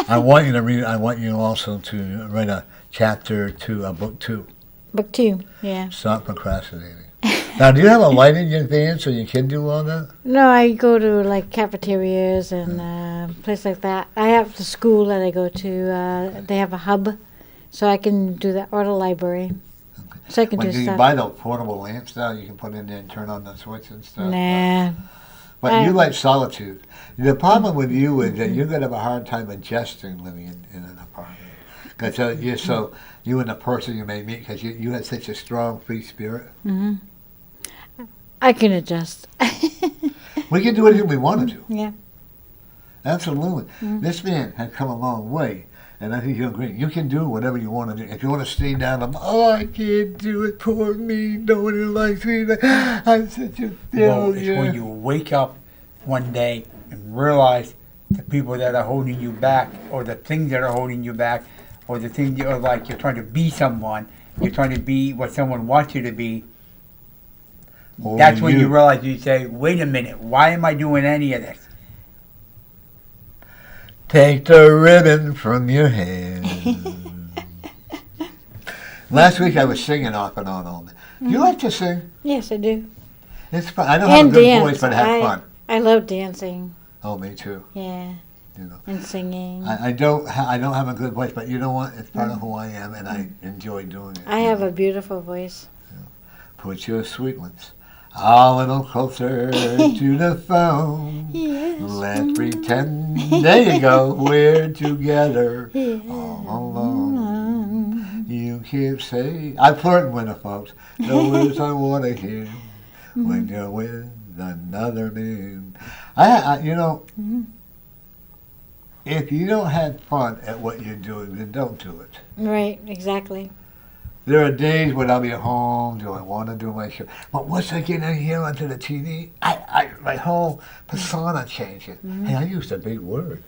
A: I want you to read. I want you also to write a chapter to a book 2.
C: Book 2. Yeah.
A: Stop procrastinating. Now, do you have a light in your van so you can do all that?
C: No, I go to like cafeterias and places like that. I have the school that I go to. They have a hub, so I can do that, or the library. So I can
A: When
C: do
A: you
C: stuff.
A: buy those portable lamps now, you can put in there and turn on the switch and stuff.
C: Nah.
A: But you like solitude. The problem with you is that you're going to have a hard time adjusting living in an apartment. Because you and the person you may meet, because you have such a strong free spirit.
C: Hmm. I can adjust.
A: We can do anything we want to do.
C: Yeah.
A: Absolutely. This man has come a long way, and I think you'll agree. You can do whatever you want to do. If you want to stay down, I can't do it. Poor me. No one likes me. I'm such a
B: Well, it's
A: failure.
B: when you wake up one day and realize the people that are holding you back, or the things that are holding you back, or the things you're like you're trying to be someone, you're trying to be what someone wants you to be.
A: Only
B: That's when you realize, you say, wait a minute, why am I doing any of this?
A: Take the ribbon from your hand. Last week I was singing off and on all day. Do you like to sing?
C: Yes, I do.
A: It's fun. I don't have a
C: And
A: good
C: dance.
A: voice, but I have fun.
C: I love dancing.
A: Oh, me too.
C: Yeah.
A: You know,
C: And singing.
A: I don't have a good voice, but you know what? It's part of who I am, and I enjoy doing it.
C: I have a beautiful voice.
A: Put your sweet ones a little closer to the phone.
C: Yes.
A: Let's pretend, there you go, we're together
C: Yeah.
A: all alone. You can't say, I'm flirting with the folks, the words I want to hear when you're with another man. If you don't have fun at what you're doing, then don't do it.
C: Right, exactly.
A: There are days when I'll be at home, do I want to do my show? But once I get in here onto the TV, my whole persona changes. Hey, I used a big word.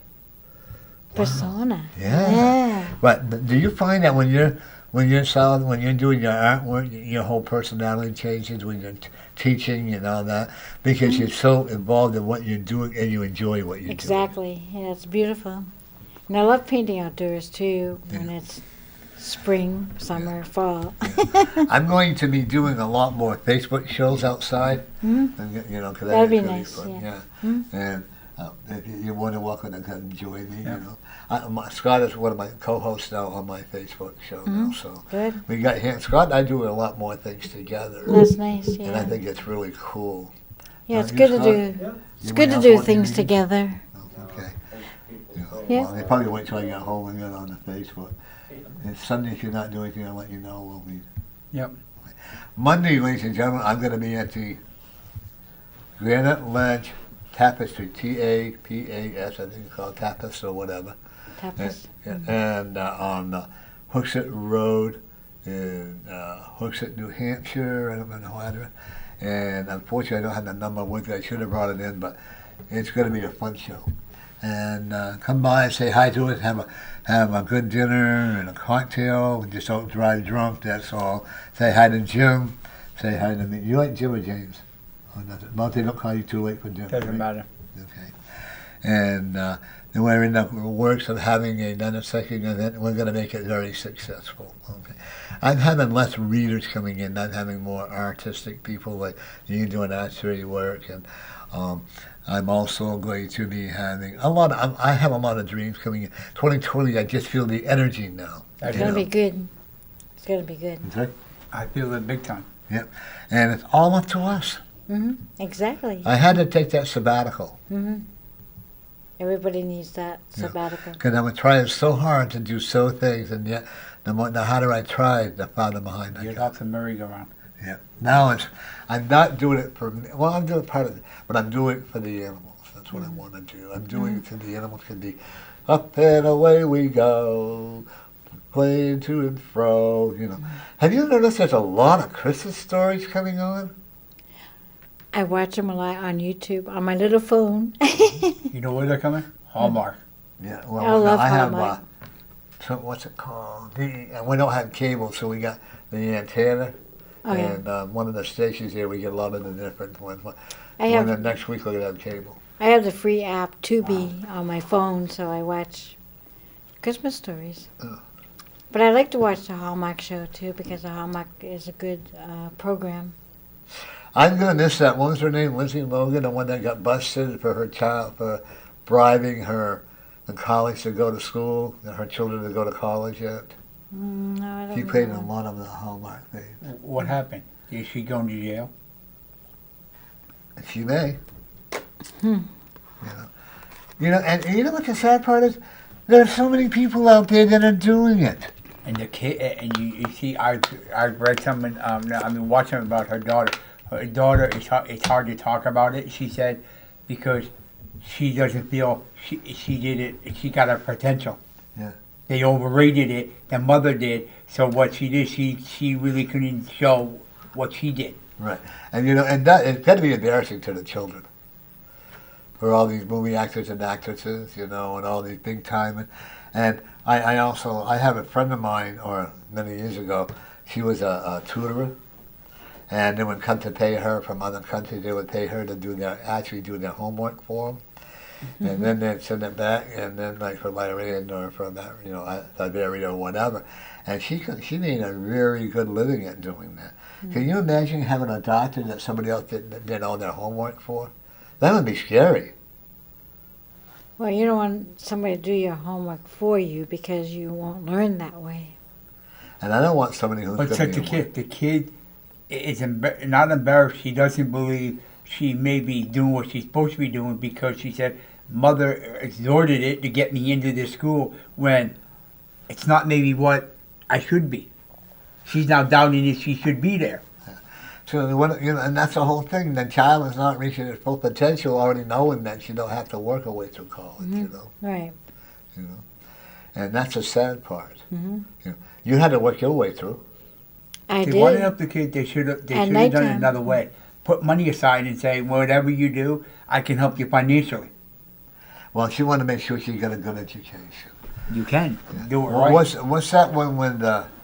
C: Persona.
A: Yeah.
C: Yeah.
A: But do you find that when you're doing your artwork, your whole personality changes when you're teaching and all that, because you're so involved in what you're doing and you enjoy what you're doing.
C: Exactly. Yeah, it's beautiful. And I love painting outdoors too, when it's spring, summer, fall.
A: I'm going to be doing a lot more Facebook shows outside. And, because
C: That'd be
A: really
C: nice,
A: fun.
C: yeah.
A: And if you're more than welcome to come join me. Scott is one of my co-hosts now on my Facebook show now. So
C: Good.
A: we got him. Scott and I do a lot more things together.
C: That's nice,
A: And I
C: yeah.
A: think it's really cool.
C: Yeah, it's
A: you,
C: good to
A: Scott?
C: do. It's
A: You
C: good
A: went
C: to
A: out
C: do
A: for
C: things
A: meetings?
C: together.
A: Okay.
C: Yeah.
A: Well, they probably wait till I get home and get on the Facebook. And Sunday, if you're not doing anything, I'll let you know. We'll be.
B: Yep.
A: Monday, ladies and gentlemen, I'm going to be at the Granite Ledge Tapestry, Tapas, I think it's called Tapas or whatever.
C: Tapas.
A: And on Hooksett Road in Hooksett, New Hampshire. I don't know the address. And unfortunately, I don't have the number with me. I should have brought it in, but it's going to be a fun show. And come by and say hi to us. Have a good dinner and a cocktail. Just don't drive drunk. That's all. Say hi to Jim. Say hi to me. You like Jim or James? Or does it? Well, they don't call you too late for dinner.
B: Doesn't
A: right?
B: matter.
A: Okay. and then we're in the works of having another second event, and we're going to make it very successful. Okay. I'm having less readers coming in, not having more artistic people like you doing archery work, and I'm also going to be having a lot of, I have a lot of dreams coming in. 2020, I just feel the energy now.
C: It's going to be good. It's going to be good.
A: Okay?
B: I feel it big time.
A: Yep. And it's all up to us.
C: Exactly.
A: I had to take that sabbatical.
C: Everybody needs that sabbatical.
A: Because I'm trying so hard to do so things, and yet the harder I tried, the farther behind I
B: Get
A: got.
B: off the merry-go-round.
A: Yeah. Now I'm not doing it for me. Well, I'm doing part of it, but I'm doing it for the animals. That's what I want to do. I'm doing it so the animals can be up and away we go, playing to and fro. You know. Have you noticed there's a lot of Christmas stories coming on?
C: I watch them a lot on YouTube on my little phone.
B: You know where they're coming? Hallmark.
A: Yeah.
C: I
A: Well,
C: love
A: I have.
C: Hallmark.
A: What's it called? And we don't have cable, so we got the antenna.
C: Oh, yeah.
A: And one of the stations here, we get a lot of the different ones.
C: I have
A: Next week we're gonna have cable.
C: I have the free app Tubi on my phone, so I watch Christmas stories.
A: Oh.
C: But I like to watch the Hallmark show too because the Hallmark is a good program.
A: I'm gonna miss that. What was her name? Lizzie Logan, the one that got busted for her child for bribing her in college to go to school, and her children to go to college yet.
C: No, I don't
A: She
C: know.
A: played in a lot of the Hallmark things.
B: What happened? Is she going to jail?
A: She may. And you know what the sad part is? There are so many people out there that are doing it.
B: And the kid, and you see, I read something. I mean, watching about her daughter. Her daughter, it's hard to talk about it. She said because she doesn't feel she did it. She got her potential.
A: Yeah.
B: They overrated it. The mother did. So what she did, she really couldn't show what she did.
A: Right. And that it's got to be embarrassing to the children. For all these movie actors and actresses, and all these big time. And I have a friend of mine, or many years ago, she was a tutorer. And they would come to pay her from other countries. They would pay her to do their homework for them. And then they'd send it back, and then like for Iran or from Siberia or whatever. And she made a very good living at doing that. Can you imagine having a doctor that somebody else did all their homework for? That would be scary.
C: Well, you don't want somebody to do your homework for you because you won't learn that way.
A: And I don't want somebody who's
B: But
A: going
B: check
A: to
B: the kid. The kid is not embarrassed. She doesn't believe she may be doing what she's supposed to be doing because she said, mother exhorted it to get me into this school when it's not maybe what I should be. She's now doubting if she should be there.
A: So and that's the whole thing. The child is not reaching its full potential, already knowing that she don't have to work her way through college.
C: Right.
A: And that's the sad part. You had to work your way through.
C: I
B: They wanted
C: did.
B: up the kid. They should have done it
C: nighttime.
B: another way. Put money aside and say, whatever you do, I can help you financially.
A: Well, she wanted to make sure she got a good education.
B: You can do it
A: Well,
B: right.
A: what's that one with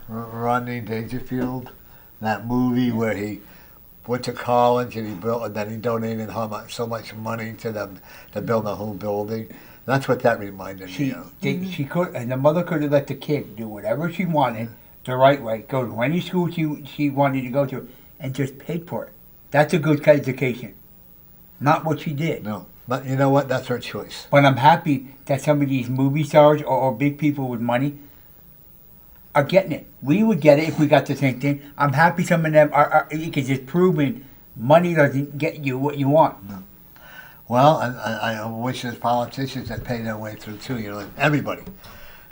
A: Rodney Dangerfield? That movie where he went to college and then he donated so much money to them to build a whole building. That's what that reminded me of.
B: She could, and the mother could have let the kid do whatever she wanted the right way, go to any school she wanted to go to, and just paid for it. That's a good education. Not what she did.
A: No, but you know what? That's her choice.
B: But I'm happy that some of these movie stars or big people with money are getting it. We would get it if we got the same thing. I'm happy some of them are because it's proven money doesn't get you what you want.
A: No. Well, I wish there's politicians that pay their way through too. And everybody.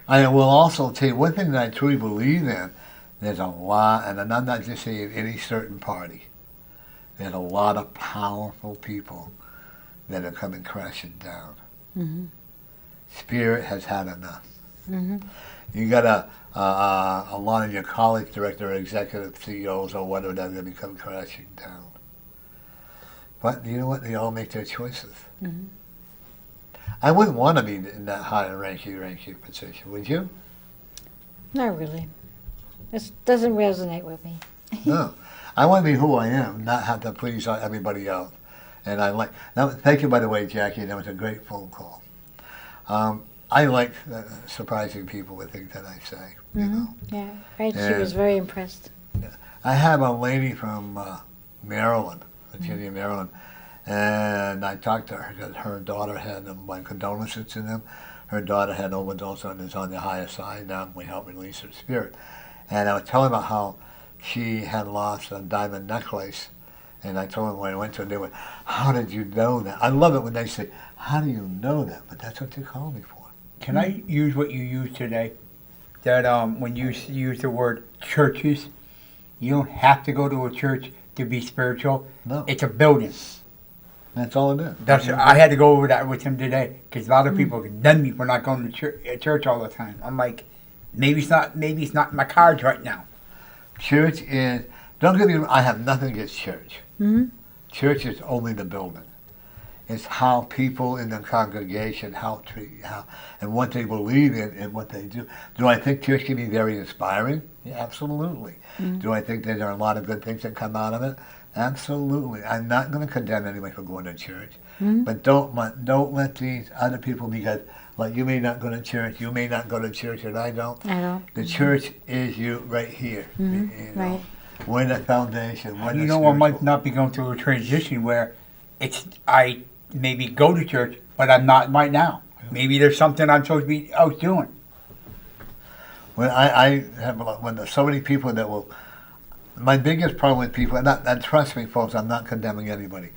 A: I will also tell you one thing that I truly believe in. There's a lot, and I'm not just saying any certain party. There's a lot of powerful people that are coming crashing down. Spirit has had enough. You got a lot of your college director, executive CEOs, or whatever that are going to come crashing down. But you know what? They all make their choices. I wouldn't want to be in that high ranking position, would you?
C: Not really. This doesn't resonate with me.
A: No. I want to be who I am, not have to please everybody else. And I like, now, thank you, by the way, Jackie. That was a great phone call. I like surprising people with things that I say, you know.
C: Yeah, right. She
A: And-
C: was very impressed.
A: I have a lady from Maryland, Virginia, Maryland, and I talked to her because her daughter had my condolences to them. Her daughter had overdosed and is on the higher side now. We help release her spirit. And I was telling about how she had lost a diamond necklace. And I told them when I went to her, they went, "How did you know that?" I love it when they say, "How do you know that?" But that's what they call me for.
B: Can I use what you used today? That when you use the word churches, you don't have to go to a church to be spiritual.
A: No,
B: It's a building.
A: that's all it is.
B: That's I had to go over that with him today because a lot of people condemn me for not going to church all the time. I'm like, maybe it's not in my cards right now.
A: Church is, don't get me wrong, I have nothing against church.
C: Mm-hmm.
A: Church is only the building. It's how people in the congregation, and what they believe in and what they do. Do I think church can be very inspiring? Yeah, absolutely.
C: Mm-hmm.
A: Do I think that there are a lot of good things that come out of it? Absolutely. I'm not going to condemn anyone for going to church.
C: Mm-hmm.
A: But don't let these other people, because like you may not go to church, you may not go to church, and I don't.
C: I don't.
A: The church is you right here.
C: Mm-hmm.
A: You know?
C: Right.
A: We're the foundation. We're
B: You
A: the
B: know, I might
A: spiritual.
B: not be going through a transition where I maybe go to church, but I'm not right now. Maybe there's something I'm supposed to be out doing.
A: When I have when there's so many people that will. My biggest problem with people, and trust me, folks, I'm not condemning anybody.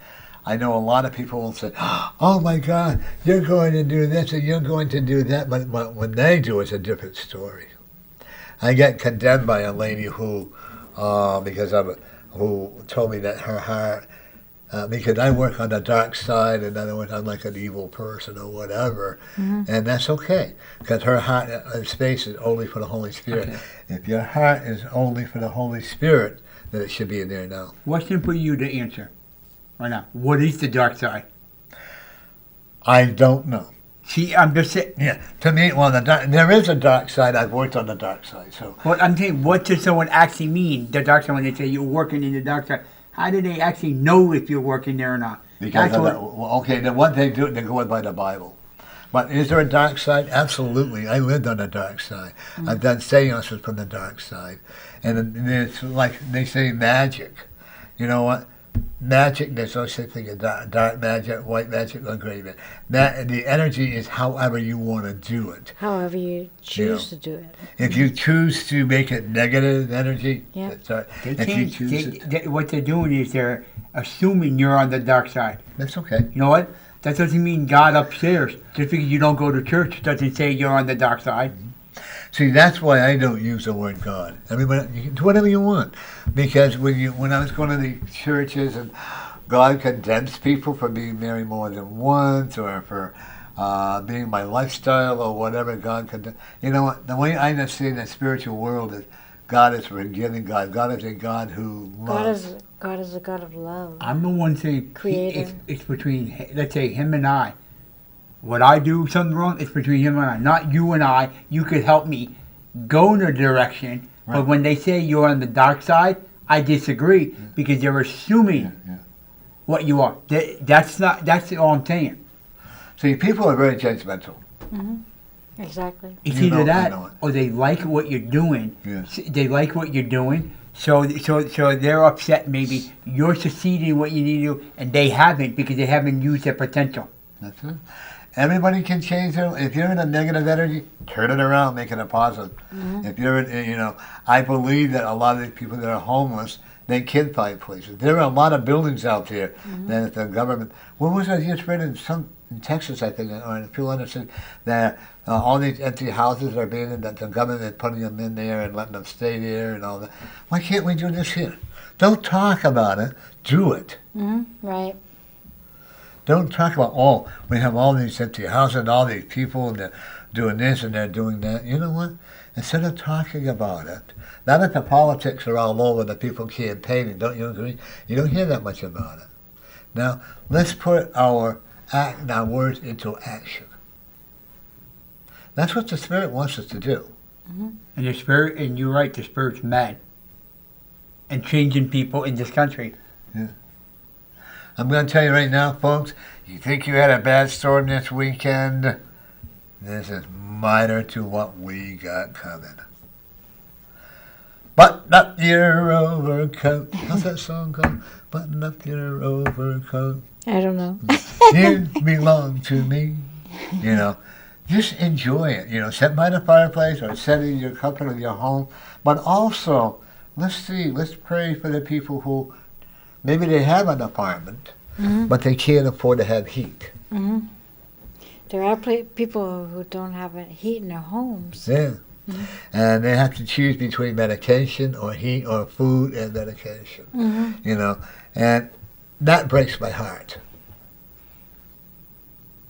A: I know a lot of people will say, "Oh my God, you're going to do this and you're going to do that," but when they do, it's a different story. I get condemned by a lady who told me that her heart, because I work on the dark side, in other words, I'm like an evil person or whatever, and that's okay, because her heart and space is only for the Holy Spirit.
B: Okay.
A: If your heart is only for the Holy Spirit, then it should be in there now.
B: What's in for you to answer right now? What is the dark side?
A: I don't know.
B: See, I'm just saying.
A: Yeah, to me, well, there is a dark side. I've worked on the dark side, so
B: What I'm saying, what does someone actually mean? The dark side, when they say you're working in the dark side, how do they actually know if you're working there or not?
A: because
B: That's
A: of
B: what-
A: okay, then what they do, they go by the Bible. But is there a dark side? Absolutely. I lived on the dark side. I've done seances from the dark side, and it's like they say magic. You know what? Magic. There's no such thing as dark magic, white magic, or gray magic. The energy is however you want to do it.
C: However you choose to do it.
A: If you choose to make it negative energy,
C: Yeah.
A: that's all right.
B: They
A: If you
B: can't,
A: choose it,
B: what they're doing is they're assuming you're on the dark side.
A: that's okay.
B: You know what? That doesn't mean God upstairs. Just because you don't go to church doesn't say you're on the dark side.
A: See, that's why I don't use the word God. I mean, you can do whatever you want, because when I was going to the churches and God condemns people for being married more than once or for being my lifestyle or whatever, God condemns. You know what? The way I understand the spiritual world is God is forgiving God. God is a God who loves.
C: God is a God of love.
B: I'm the one saying
C: Creator.
B: it's between, let's say, him and I. Would I do something wrong? It's between him and I, not you and I. You could help me go in a direction,
A: Right.
B: but when they say you're on the dark side, I disagree because they're assuming
A: Yeah.
B: what you are. That's all I'm saying.
A: See, people are very judgmental.
C: Exactly.
B: It's
A: You know,
B: either
A: I
B: that
A: know it.
B: or they like what you're doing.
A: Yeah.
B: They like what you're doing. So they're upset maybe you're succeeding what you need to do and they haven't because they haven't used their potential.
A: That's it. Everybody can change their. If you're in a negative energy, turn it around, make it a positive. If you're in, I believe that a lot of the people that are homeless, they can find places. There are a lot of buildings out there that the government. When was I just read in Texas, I think, or in a few other cities, that all these empty houses are being that the government is putting them in there and letting them stay there and all that. Why can't we do this here? Don't talk about it. Do it.
C: Right.
A: Don't talk about, we have all these empty houses and all these people and they're doing this and they're doing that. You know what? Instead of talking about it, now that the politics are all over, the people campaigning, don't you agree? You don't hear that much about it. Now, let's put our words into action. That's what the Spirit wants us to do.
B: And the spirit, and you're right, the spirit's mad and changing people in this country.
A: I'm going to tell you right now, folks, you think you had a bad storm this weekend? This is minor to what we got coming. Button up your overcoat. How's that song go? Button up your overcoat.
C: I don't know.
A: You belong to me. You know, just enjoy it. You know, sit by the fireplace or sit in your comfort of your home. But also, let's pray for the people who maybe they have an apartment, but they can't afford to have heat.
C: Hmm. There are people who don't have heat in their homes.
A: Yeah. And they have to choose between medication or heat or food and medication. You know, and that breaks my heart.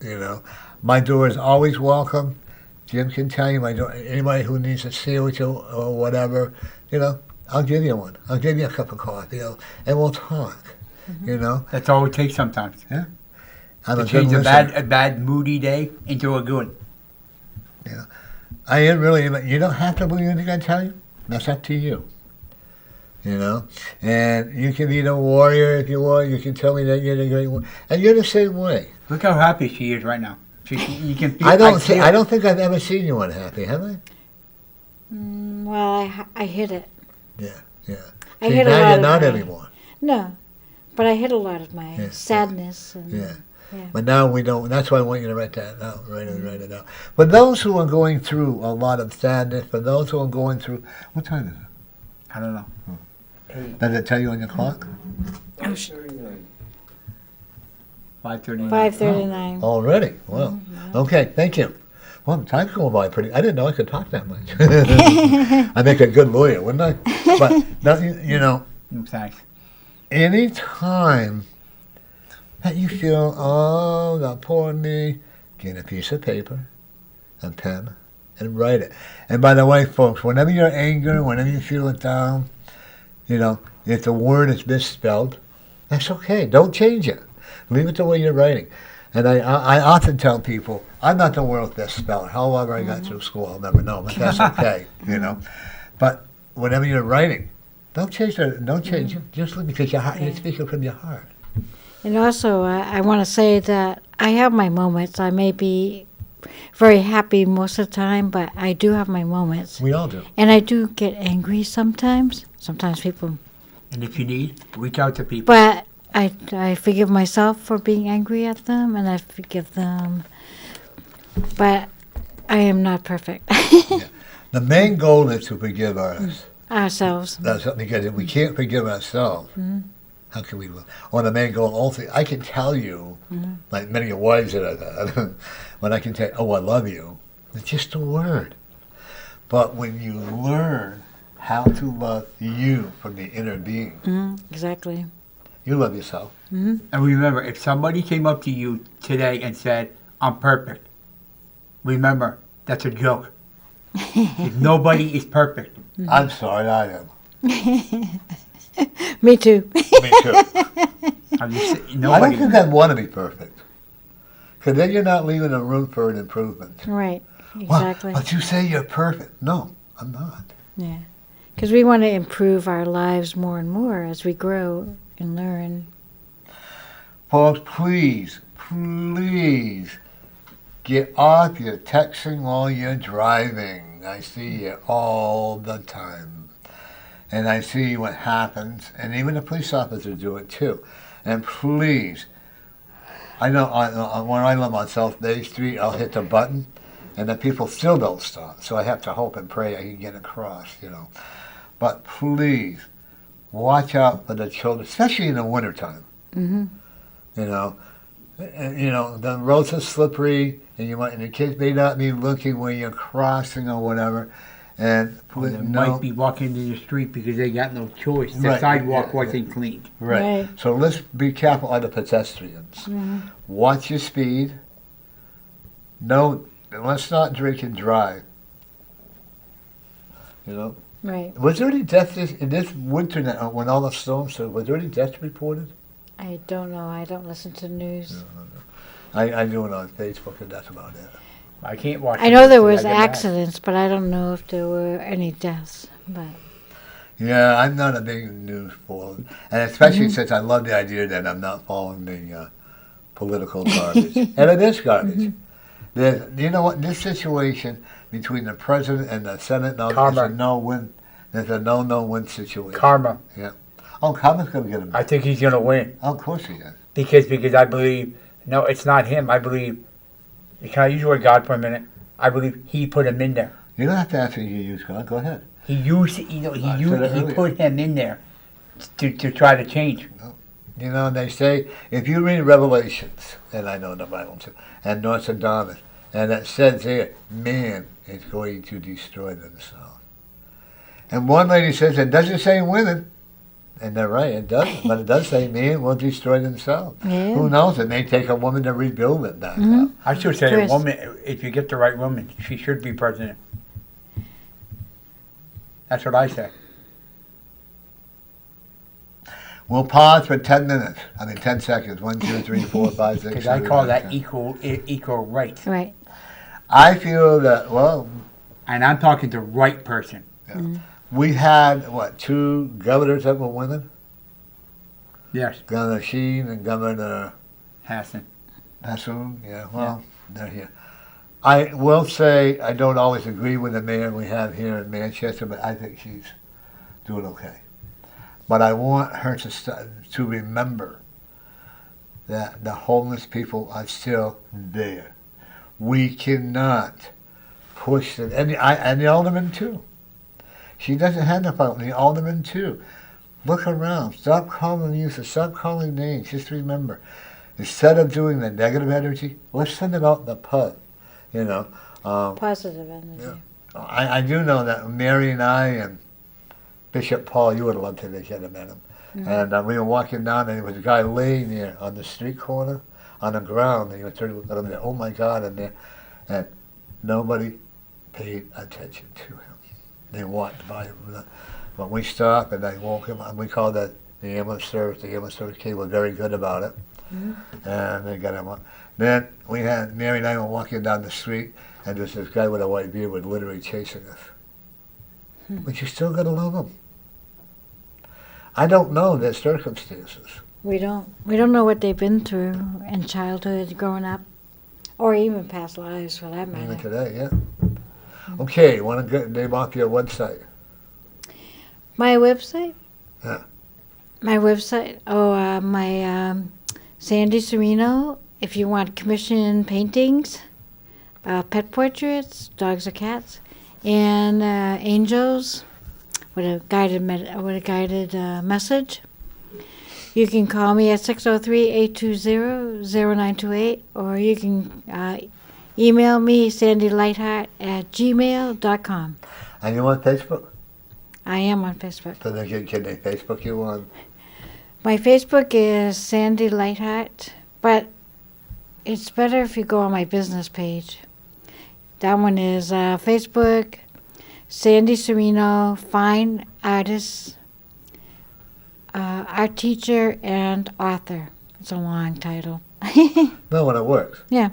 A: You know, my door is always welcome. Jim can tell you my door. Anybody who needs a sandwich or whatever, you know, I'll give you one. I'll give you a cup of coffee, and we'll talk. You know,
B: That's all it takes sometimes.
A: Yeah. I'm
B: To
A: a good
B: change
A: listener.
B: a bad moody day into a good.
A: Yeah. I am really. You don't have to believe anything I tell you. That's up to you. You know, and you can be the warrior if you want. You can tell me that you're the great one, and you're the same way.
B: Look how happy she is right now. You can feel.
A: I don't
B: feel-
A: think I've ever seen you unhappy, have I?
C: Well, I hid it.
A: Yeah.
C: I
A: See,
C: hid a
A: now
C: lot
A: you're
C: of
A: not
C: my-
A: anymore.
C: No, but I hid a lot of my
A: Yeah.
C: sadness. And,
A: Yeah.
C: Yeah.
A: But now we don't. That's why I want you to write that out. Write it out. For those who are going through a lot of sadness, for those who are going through, what time is it?
B: I don't know.
A: Does it tell you on your clock?
B: 5:30.
C: 5:39.
A: Already? Wow. Okay, thank you. Well, the time's going by pretty. I didn't know I could talk that much. I make a good lawyer, wouldn't I? But now, you know,
B: Thanks.
A: any time that you feel, oh, God, poor me, get a piece of paper, a pen, and write it. And by the way, folks, whenever you're angry, whenever you feel it down, you know, if the word is misspelled, that's okay. Don't change it. Leave it the way you're writing. And I often tell people, I'm not the world's best speller. However I got through school, I'll never know, but that's okay, you know. But whenever you're writing, don't change it. Don't change it. Just look, because your heart, you're speaking from your heart.
C: And also, I want to say that I have my moments. I may be very happy most of the time, but I do have my moments.
A: We all do.
C: And I do get angry sometimes. Sometimes people.
B: And if you need, reach out to people.
C: But I forgive myself for being angry at them, and I forgive them. But I am not perfect.
A: The main goal is to forgive
C: Ourselves.
A: That's because if we can't forgive ourselves, how can we love? Or the main goal also, I can tell you, like many wives that I've had, when I can say, oh, I love you, it's just a word. But when you learn how to love you from the inner being,
C: Exactly.
A: you love yourself.
B: And remember, if somebody came up to you today and said, I'm perfect, remember, that's a joke. Nobody is perfect.
A: I'm sorry, I am.
C: Me too.
A: Me too.
B: I'm just,
A: I don't
B: nobody.
A: think I want to be perfect. Because then you're not leaving a room for an improvement.
C: Right.
A: Well,
C: Exactly.
A: but you say you're perfect. No, I'm not.
C: Yeah. Because we want to improve our lives more and more as we grow and learn.
A: Folks, please get off your texting while you're driving. I see it all the time. And I see what happens. And even the police officers do it too. And please, I know when I live on South Bay Street, I'll hit the button and the people still don't stop. So I have to hope and pray I can get across, you know. But please, watch out for the children, especially in the wintertime.
C: Mm-hmm.
A: You know, the roads are slippery, and the kids may not be looking when you're crossing or whatever. And
B: Or they might be walking in the street because they got no choice. The
A: Right,
B: sidewalk
A: yeah,
B: wasn't cleaned.
A: right. So let's be careful on the pedestrians.
C: Mm-hmm.
A: Watch your speed. No, let's not drink and drive. You know,
C: Right.
A: was there any deaths in this winter when all the storms started? Was there any deaths reported?
C: I don't know. I don't listen to the news.
A: I do it on Facebook, and that's about it.
B: I can't watch
C: I
B: it
C: know there
B: because
C: was
B: I get mad.
C: accidents, but I don't know if there were any deaths. But
A: Yeah, I'm not a big news follower, and especially since I love the idea that I'm not following the political garbage, and it is garbage. You know what? This situation between the president and the Senate now is
B: Karma.
A: a no-win. There's a no-win situation.
B: Karma.
A: Yeah. Oh, Karma's going to get him.
B: I think he's going to win.
A: Oh, of course he is.
B: Because I believe, no, it's not him. I believe, can I use the word God for a minute? I believe he put him in there.
A: You don't have to answer you use God. Go ahead.
B: He put him in there to try to change.
A: You know, they say, if you read Revelations, and I know the Bible too, and Nostradamus, and it says here, man is going to destroy themselves. And one lady says, it doesn't say women. And they're right, it doesn't. But it does say man will destroy themselves.
C: Yeah.
A: Who knows? It may take a woman to rebuild it back up.
B: I should say
C: Chris.
B: a woman, if you get the right woman, she should be president. That's what I say.
A: We'll pause for 10 minutes. 10 seconds. 1, 2, 3, 4, 5, 6,
B: Because I
A: 7,
B: call
A: 8,
B: that
A: 10.
B: equal rights.
C: Right.
A: I feel that, well,
B: And I'm talking to right person.
A: we had, 2 governors that were women?
B: Yes,
A: Governor Sheen and Governor
B: Hassan.
A: Hassoun. Yeah, well, they're here. I will say I don't always agree with the mayor we have here in Manchester, but I think she's doing okay. But I want her to remember that the homeless people are still there. We cannot push them, and the alderman too. She doesn't have enough out. The alderman too. Look around. Stop calling music. Stop calling names. Just remember, instead of doing the negative energy, let's send it out the pub. You know.
C: Positive energy.
A: I do know that Mary and I and Bishop Paul, you would have loved to have met him. And we were walking down, and there was a guy laying there on the street corner, on the ground, and he was turning to him, oh my God, and nobody paid attention to him. They walked by him. But we stopped, and I woke him, and we called that the ambulance service. The ambulance service came, was very good about it, and they got him up. Then we had, Mary and I were walking down the street, and there's this guy with a white beard was literally chasing us. But you still gotta love him. I don't know their circumstances.
C: We don't know what they've been through in childhood, growing up, or even past lives for that
A: Even
C: matter.
A: today, yeah. Okay, you want to name off your website?
C: My website?
A: Yeah.
C: My website? My Sandy Serreno. If you want commissioned paintings, pet portraits, dogs or cats, and angels with a guided message. You can call me at 603-820-0928, or you can email me, sandylightheart@gmail.com.
A: And you on Facebook?
C: I am on Facebook.
A: So they can they Facebook you on?
C: My Facebook is Sandy Lightheart, but it's better if you go on my business page. That one is Facebook, Sandy Serreno, fine artist, art teacher, and author. It's a long title.
A: No, when it works.
C: Yeah.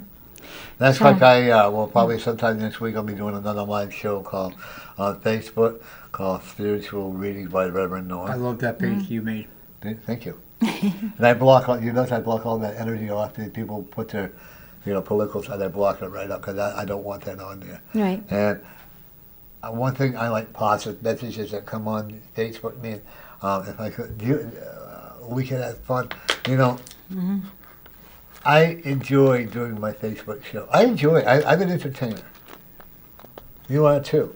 A: That's
C: Sure.
A: like I will probably sometime next week I'll be doing another live show called on Facebook called Spiritual Readings by Reverend
B: I
A: Noah.
B: love that page you made.
A: Thank you. And I block all, you notice I block all that energy off. The people put their, political side, I block it right up because I don't want that on there.
C: Right.
A: And one thing I like positive messages that come on Facebook, man, if I could, we can have fun. I enjoy doing my Facebook show. I'm an entertainer. You are too.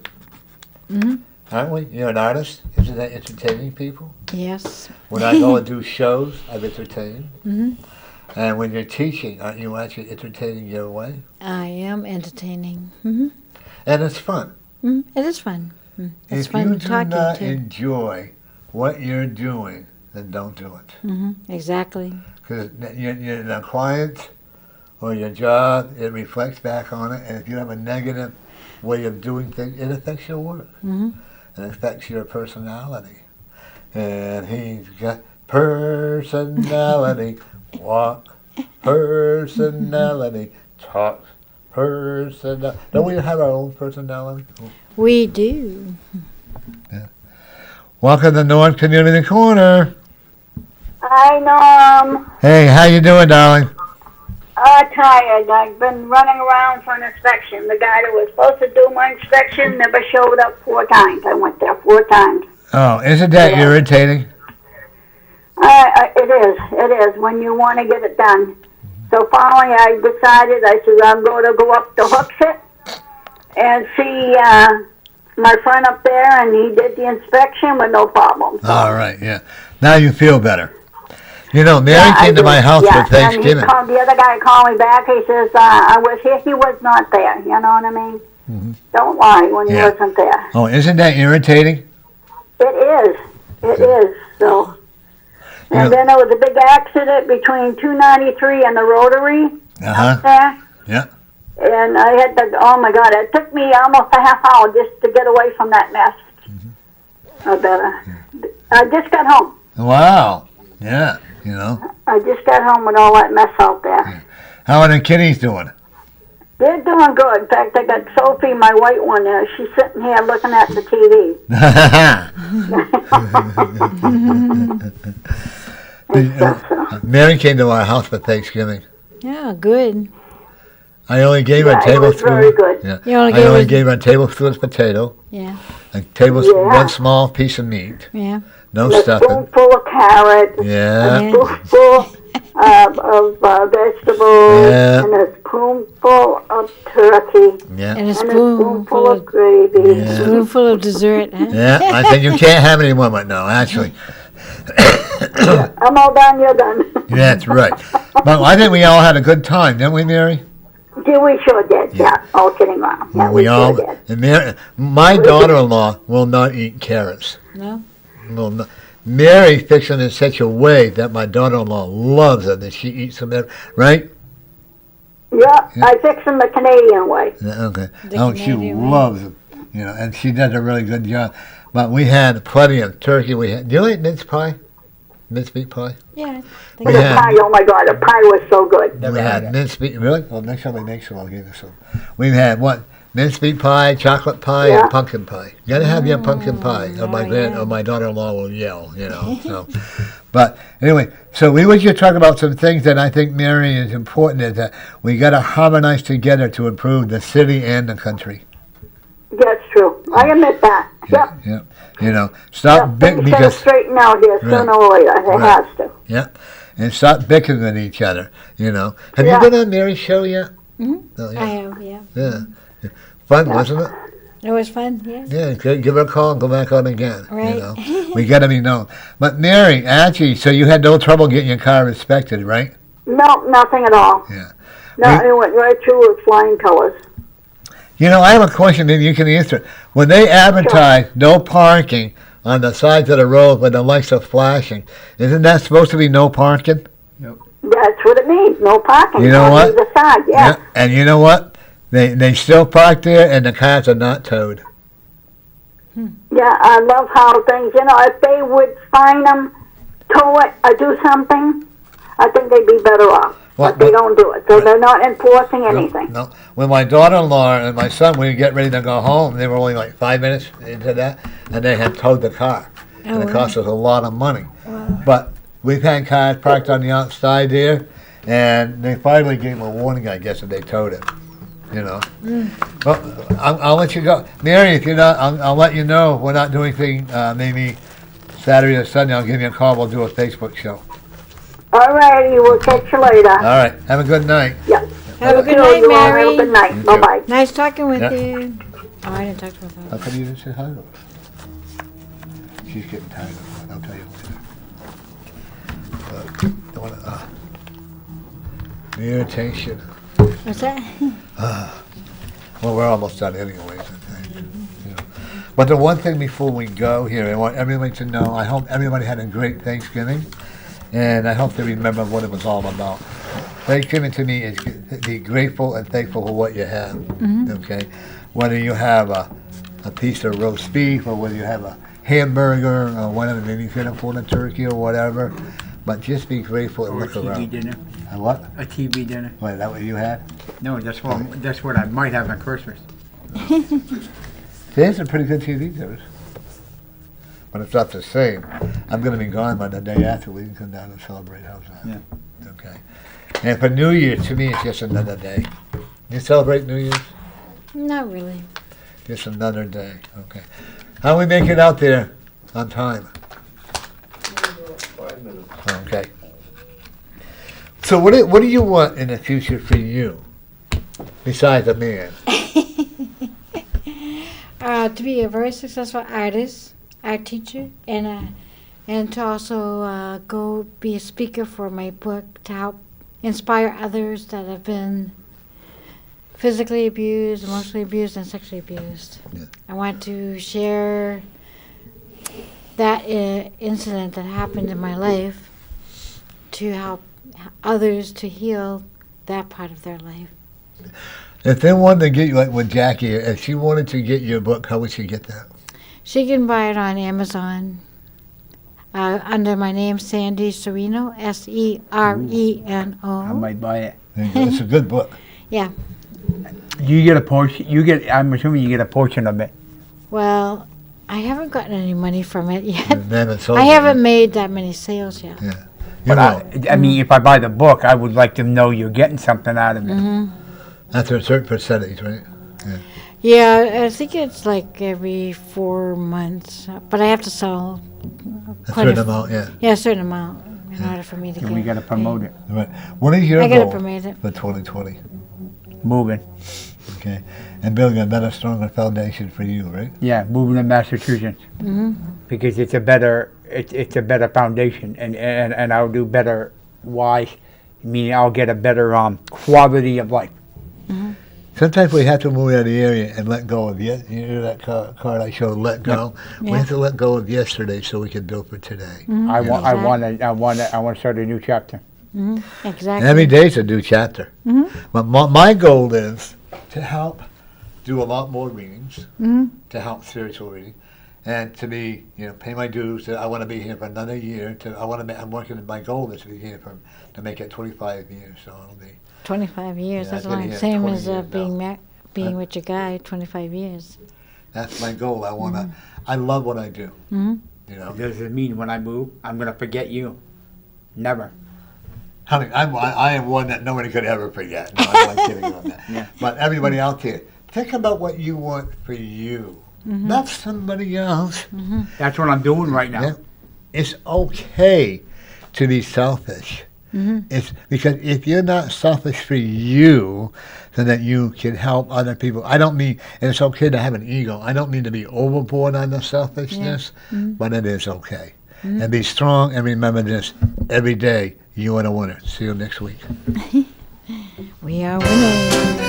A: Aren't we? You're an artist. Isn't that entertaining people?
C: Yes.
A: When I go and do shows, I'm entertaining. And when you're teaching, aren't you actually entertaining your way?
C: I am entertaining.
A: And it's fun.
C: It is fun. It's
A: If
C: fun
A: you do
C: talking
A: not
C: too.
A: enjoy what you're doing, then don't do it.
C: Exactly.
A: Because the client or your job, it reflects back on it. And if you have a negative way of doing things, it affects your work. It affects your personality. And he's got personality, walk, personality, talk, personality. Don't we have our own personality?
C: We do.
A: Welcome to North Community Corner.
F: Hi, Norm.
A: Hey, how you doing, darling?
F: Tired. I've been running around for an inspection. The guy that was supposed to do my inspection never showed up 4 times. I went there 4 times.
A: Oh, isn't that irritating?
F: It is when you want to get it done. So finally I decided, I said, I'm going to go up to Hooksett and see my friend up there, and he did the inspection with no problem.
A: All right, yeah. Now you feel better. You know, Mary came to my house for Thanksgiving.
F: And the other guy called me back. He says, I was here. He was not there. You know what I mean?
A: Mm-hmm.
F: Don't lie when he wasn't there.
A: Oh, isn't that irritating?
F: It is. It is. So, and then there was a big accident between 293 and the Rotary up there.
A: Yeah.
F: And I had to, oh my God, it took me almost a half hour just to get away from that mess. I just got home.
A: Wow. Yeah, you know.
F: I just got home with all that mess out there.
A: Yeah. How are the kiddies doing?
F: They're doing good. In fact, I got Sophie, my white one, there. She's sitting here looking at the
A: TV. Mary came to our house for Thanksgiving.
C: Yeah, good.
A: I only gave her a tablespoon.
F: Very good.
A: Yeah.
C: You only
A: I only gave her a tablespoon of potato.
C: Yeah.
A: A tablespoon, one small piece of meat.
C: Yeah.
A: No
F: a
A: stuffing.
F: spoonful of carrots.
A: Yeah.
F: A spoonful of vegetables.
A: Yeah.
F: And a spoonful of turkey.
A: Yeah.
C: And a
F: And a spoonful
C: spoonful
F: of gravy.
A: Yeah.
C: spoonful of dessert. Huh?
A: Yeah. I said you can't have any more, but no, actually.
F: I'm all done, you're done.
A: That's right. But I think we all had a good time, didn't we, Mary?
F: Yeah, we sure did. Yeah, all kidding around. Yeah, we
A: all.
F: sure did.
A: And Mary, my daughter-in-law will not eat carrots.
C: No?
A: Will not. Mary fixed them in such a way that my daughter-in-law loves them, and she eats them, right?
F: Yeah, I fix them the Canadian way.
A: Yeah, okay.
C: The
A: Oh, she
C: Canadian way.
A: loves them, you know, and she does a really good job. But we had plenty of turkey. Do you like mince pie? Mince meat pie?
C: Yeah.
A: We
F: The
A: had-
F: pie, oh my God, the pie was so good.
B: Never
A: we
B: had
A: had
B: it.
A: mince meat. Really? Well, next time we make some, I'll give you some. We've had what? Mince meat pie, chocolate pie,
F: Yeah.
A: and pumpkin pie. You gotta have your pumpkin pie, or
C: yeah.
A: or my daughter-in-law will yell. You know. So, but anyway, so we were just talking about some things that I think, Mary, is important. Is that we gotta harmonize together to improve the city and the country.
F: That's true. I admit that. Yep.
A: Yeah. You know, stop
F: Things gotta
A: because
F: straighten out here sooner or later. It
A: Right.
F: has to.
A: yeah, and stop bickering at each other. You know. Have
F: Yeah.
A: you been on Mary's show yet?
C: Mhm.
A: Oh,
C: I
A: yeah.
C: have, yeah.
A: Yeah. Fun, wasn't it?
C: It was fun, yeah.
A: Yeah, give her a call and go back on again.
C: Right.
A: You know, we got to be known. But Mary, actually, so you had no trouble getting your car inspected, right?
F: No, nothing at all.
A: Yeah.
F: No,
A: We-
F: it went right through with flying colors.
A: You know, I have a question. Maybe you can answer it. When they advertise no parking on the sides of the road when the lights are flashing, isn't that supposed to be no parking?
F: That's what it means. No parking.
A: You know
F: on
A: what?
F: either side. Yeah.
A: And you know what? They still park there, and the cars are not towed.
F: Yeah, I love how things. You know, if they would fine them, tow it, or do something, I think they'd be better off.
A: What-
F: But they don't do it, so they're not enforcing anything.
A: No. When my daughter-in-law and my son, we get ready to go home, they were only like 5 minutes into that, and they had towed the car. And it
C: wow.
A: cost us a lot of money. But we've had cars parked on the outside there, and they finally gave them a warning, I guess, and they towed it. You know. Well, I'll let you go. Mary, if you're not, I'll let you know. We're not doing anything, maybe Saturday or Sunday. I'll give you a call. We'll do a Facebook show.
F: All righty, we'll catch you later.
A: All right. Have a good night.
F: Yeah.
C: Have a good
F: You
C: night,
F: all have a
C: Mary.
F: good night.
A: You too.
F: Bye bye.
C: Nice talking with
A: Yeah.
C: you. Oh, I didn't talk to her.
A: How come you didn't say hi to her? She's getting tired of it. I'll tell you later. Don't wanna, irritation.
C: What's that?
A: Well, we're almost done anyways, I think. You know. But the one thing before we go here, I want everybody to know, I hope everybody had a great Thanksgiving, and I hope they remember what it was all about. Thanksgiving to me is to be grateful and thankful for what you have, okay? Whether you have a piece of roast beef, or whether you have a hamburger, or whatever, maybe you can afford a turkey or whatever, but just be grateful and
B: Or a
A: look
B: TV
A: around.
B: dinner.
A: A what?
B: A TV dinner.
A: Wait, is that what you had?
B: No, that's what I might have on Christmas.
A: There's a pretty good TV service. but it's not the same. I'm going to be gone by the day after. We can come down and celebrate. How's that?
B: Yeah.
A: Okay. And for New Year, to me, it's just another day. You celebrate New Year's?
C: Not really.
A: Just another day. Okay. How we make it out there on time?
D: 5 minutes.
A: Okay. So what do you want in the future for you, besides a man?
C: To be a very successful artist, art teacher, and to also go be a speaker for my book to help inspire others that have been physically abused, emotionally abused, and sexually abused.
A: Yeah.
C: I want to share that incident that happened in my life to help others to heal that part of their life.
A: If they wanted to get you, like with Jackie, if she wanted to get your book, how would she get that?
C: She can buy it on Amazon under my name, Sandy Serreno, Sereno.
B: I might buy it.
A: It's a good book.
C: Yeah.
B: You get a portion. I'm assuming you get a portion of it.
C: Well, I haven't gotten any money from it yet.
A: They haven't sold
C: I
A: it
C: haven't made that many sales yet.
A: Yeah. You
B: But
A: know,
B: I mean, if I buy the book, I would like to know you're getting something out of it.
A: after a certain percentage, right?
C: Yeah, I think it's like every 4 months, but I have to sell
A: A
C: quite
A: certain amount, yeah.
C: Yeah, a certain amount in order for me to
B: And
C: get.
B: we got to promote it.
A: Right. What is your
C: I gotta
A: goal
C: promote it.
A: for 2020?
B: Moving.
A: Okay. And building a better, stronger foundation for you, right?
B: Yeah, moving to Massachusetts because it's a better foundation, and I'll do better. Why? Meaning I'll get a better quality of life.
A: Sometimes we have to move out of the area and let go of you know that card I showed, let go. We
C: Yeah.
A: have to let go of yesterday so we can build for today.
B: I want
C: Exactly.
B: to start a new chapter.
C: Exactly.
A: And every day's a new chapter. But my goal is to help do a lot more readings, to help spiritual reading, and to be, pay my dues. I want to be here for another year. I'm working. My goal is to be here to make it 25 years. So it'll be.
C: 25 years.
A: Yeah,
C: That's
A: I've been
C: long.
A: here
C: Same
A: 20
C: as
A: years
C: being
A: now.
C: with your guy. 25 years.
A: That's my goal. I wanna. I love what I do.
B: Does it mean when I move, I'm gonna forget you? Never.
A: Honey, I am one that nobody could ever forget. No, I'm not kidding on that.
B: Yeah.
A: But everybody out there, think about what you want for you, not somebody else.
B: That's what I'm doing right now.
A: Yeah. It's okay to be selfish. It's because if you're not selfish for you, then that you can help other people. I don't mean, and it's okay to have an ego. I don't mean to be overboard on the selfishness, but it is okay. And be strong and remember this every day. You are a winner. See you next week.
C: We are winners.